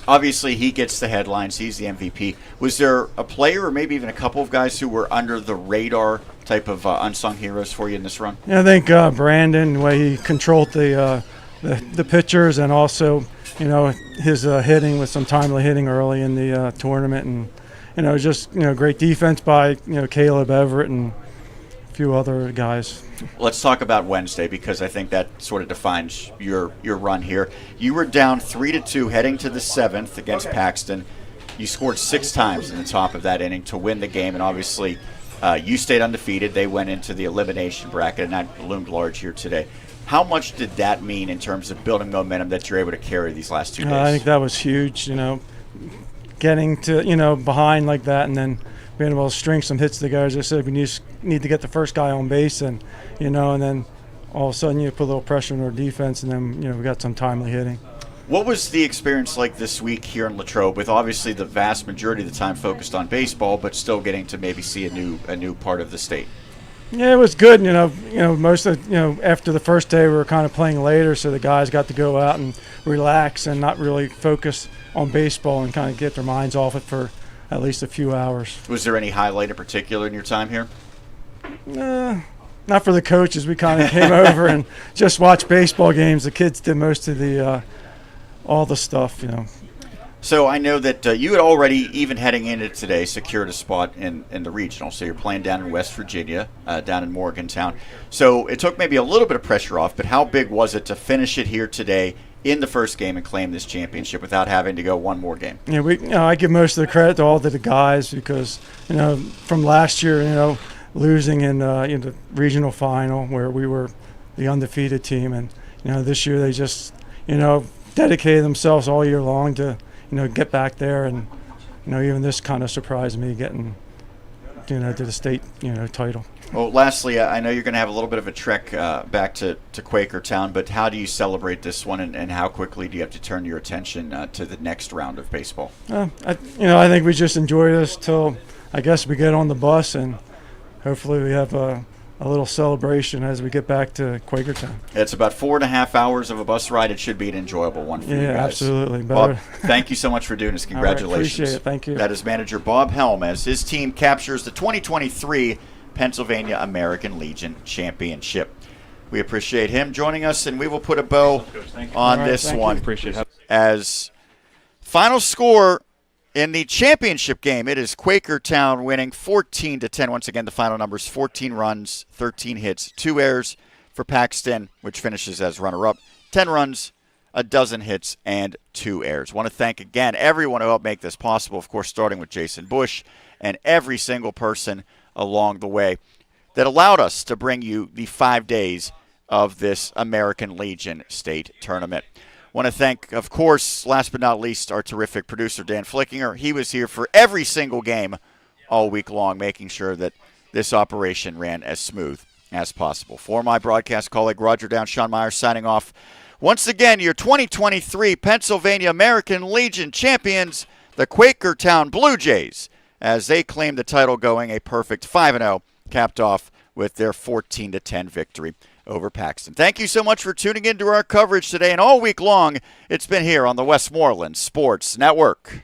C: Obviously, he gets the headlines. He's the MVP. Was there a player or maybe even a couple of guys who were under the radar type of unsung heroes for you in this run?
I: Yeah, I think Brandon, the way he controlled the pitchers, and also, his hitting with some timely hitting early in the tournament, and just great defense by Caleb Everett and a few other guys.
C: Let's talk about Wednesday, because I think that sort of defines your run here. You were down 3-2 heading to the 7th against Paxton. You scored 6 times in the top of that inning to win the game, and obviously you stayed undefeated. They went into the elimination bracket, and that loomed large here today. How much did that mean in terms of building momentum that you're able to carry these last 2 days?
I: I think that was huge, getting to, behind like that, and then being able to string some hits together. As I said, we need to get the first guy on base, and, and then all of a sudden you put a little pressure on our defense, and then, we got some timely hitting.
C: What was the experience like this week here in Latrobe, with obviously the vast majority of the time focused on baseball, but still getting to maybe see a new part of the state?
I: Yeah, it was good. Most of after the first day we were kind of playing later, so the guys got to go out and relax and not really focus on baseball and kind of get their minds off it for at least a few hours.
C: Was there any highlight in particular in your time here?
I: Not for the coaches. We kind of came over and just watched baseball games. The kids did most of the all the stuff,
C: So I know that you had already, even heading into today, secured a spot in the regional. So you're playing down in West Virginia, down in Morgantown. So it took maybe a little bit of pressure off, but how big was it to finish it here today in the first game and claim this championship without having to go one more game?
I: Yeah, I give most of the credit to all the guys, because from last year, losing in the regional final where we were the undefeated team, and this year they just dedicated themselves all year long to get back there, and even this kind of surprised me getting to the state title.
C: Well, lastly, I know you're going to have a little bit of a trek back to Quakertown, but how do you celebrate this one, and how quickly do you have to turn your attention to the next round of baseball?
I: I think we just enjoy this till I guess we get on the bus, and hopefully we have a little celebration as we get back to Quakertown.
C: It's about 4.5 hours of a bus ride. It should be an enjoyable one for you guys.
I: Yeah, absolutely.
C: Bob, thank you so much for doing this. Congratulations.
I: All right, appreciate it. Thank you.
C: That is manager Bob Helm as his team captures the 2023 Pennsylvania American Legion Championship. We appreciate him joining us, and we will put a bow on this one.
F: Appreciate it.
C: As final score in the championship game, it is Quakertown winning 14-10. Once again, the final numbers: 14 runs, 13 hits, 2 errors for Paxton, which finishes as runner-up. 10 runs, a dozen hits, and 2 errors. Want to thank again everyone who helped make this possible, of course, starting with Jason Bush and every single person along the way. that allowed us to bring you the 5 days of this American Legion State Tournament. Want to thank, of course, last but not least, our terrific producer, Dan Flickinger. He was here for every single game all week long, making sure that this operation ran as smooth as possible. For my broadcast colleague, Roger Down, Sean Myers signing off. Once again, your 2023 Pennsylvania American Legion champions, the Quakertown Blue Jays, as they claim the title going a perfect 5-0, capped off with their 14-10 victory over Paxton. Thank you so much for tuning into our coverage today, and all week long, it's been here on the Westmoreland Sports Network.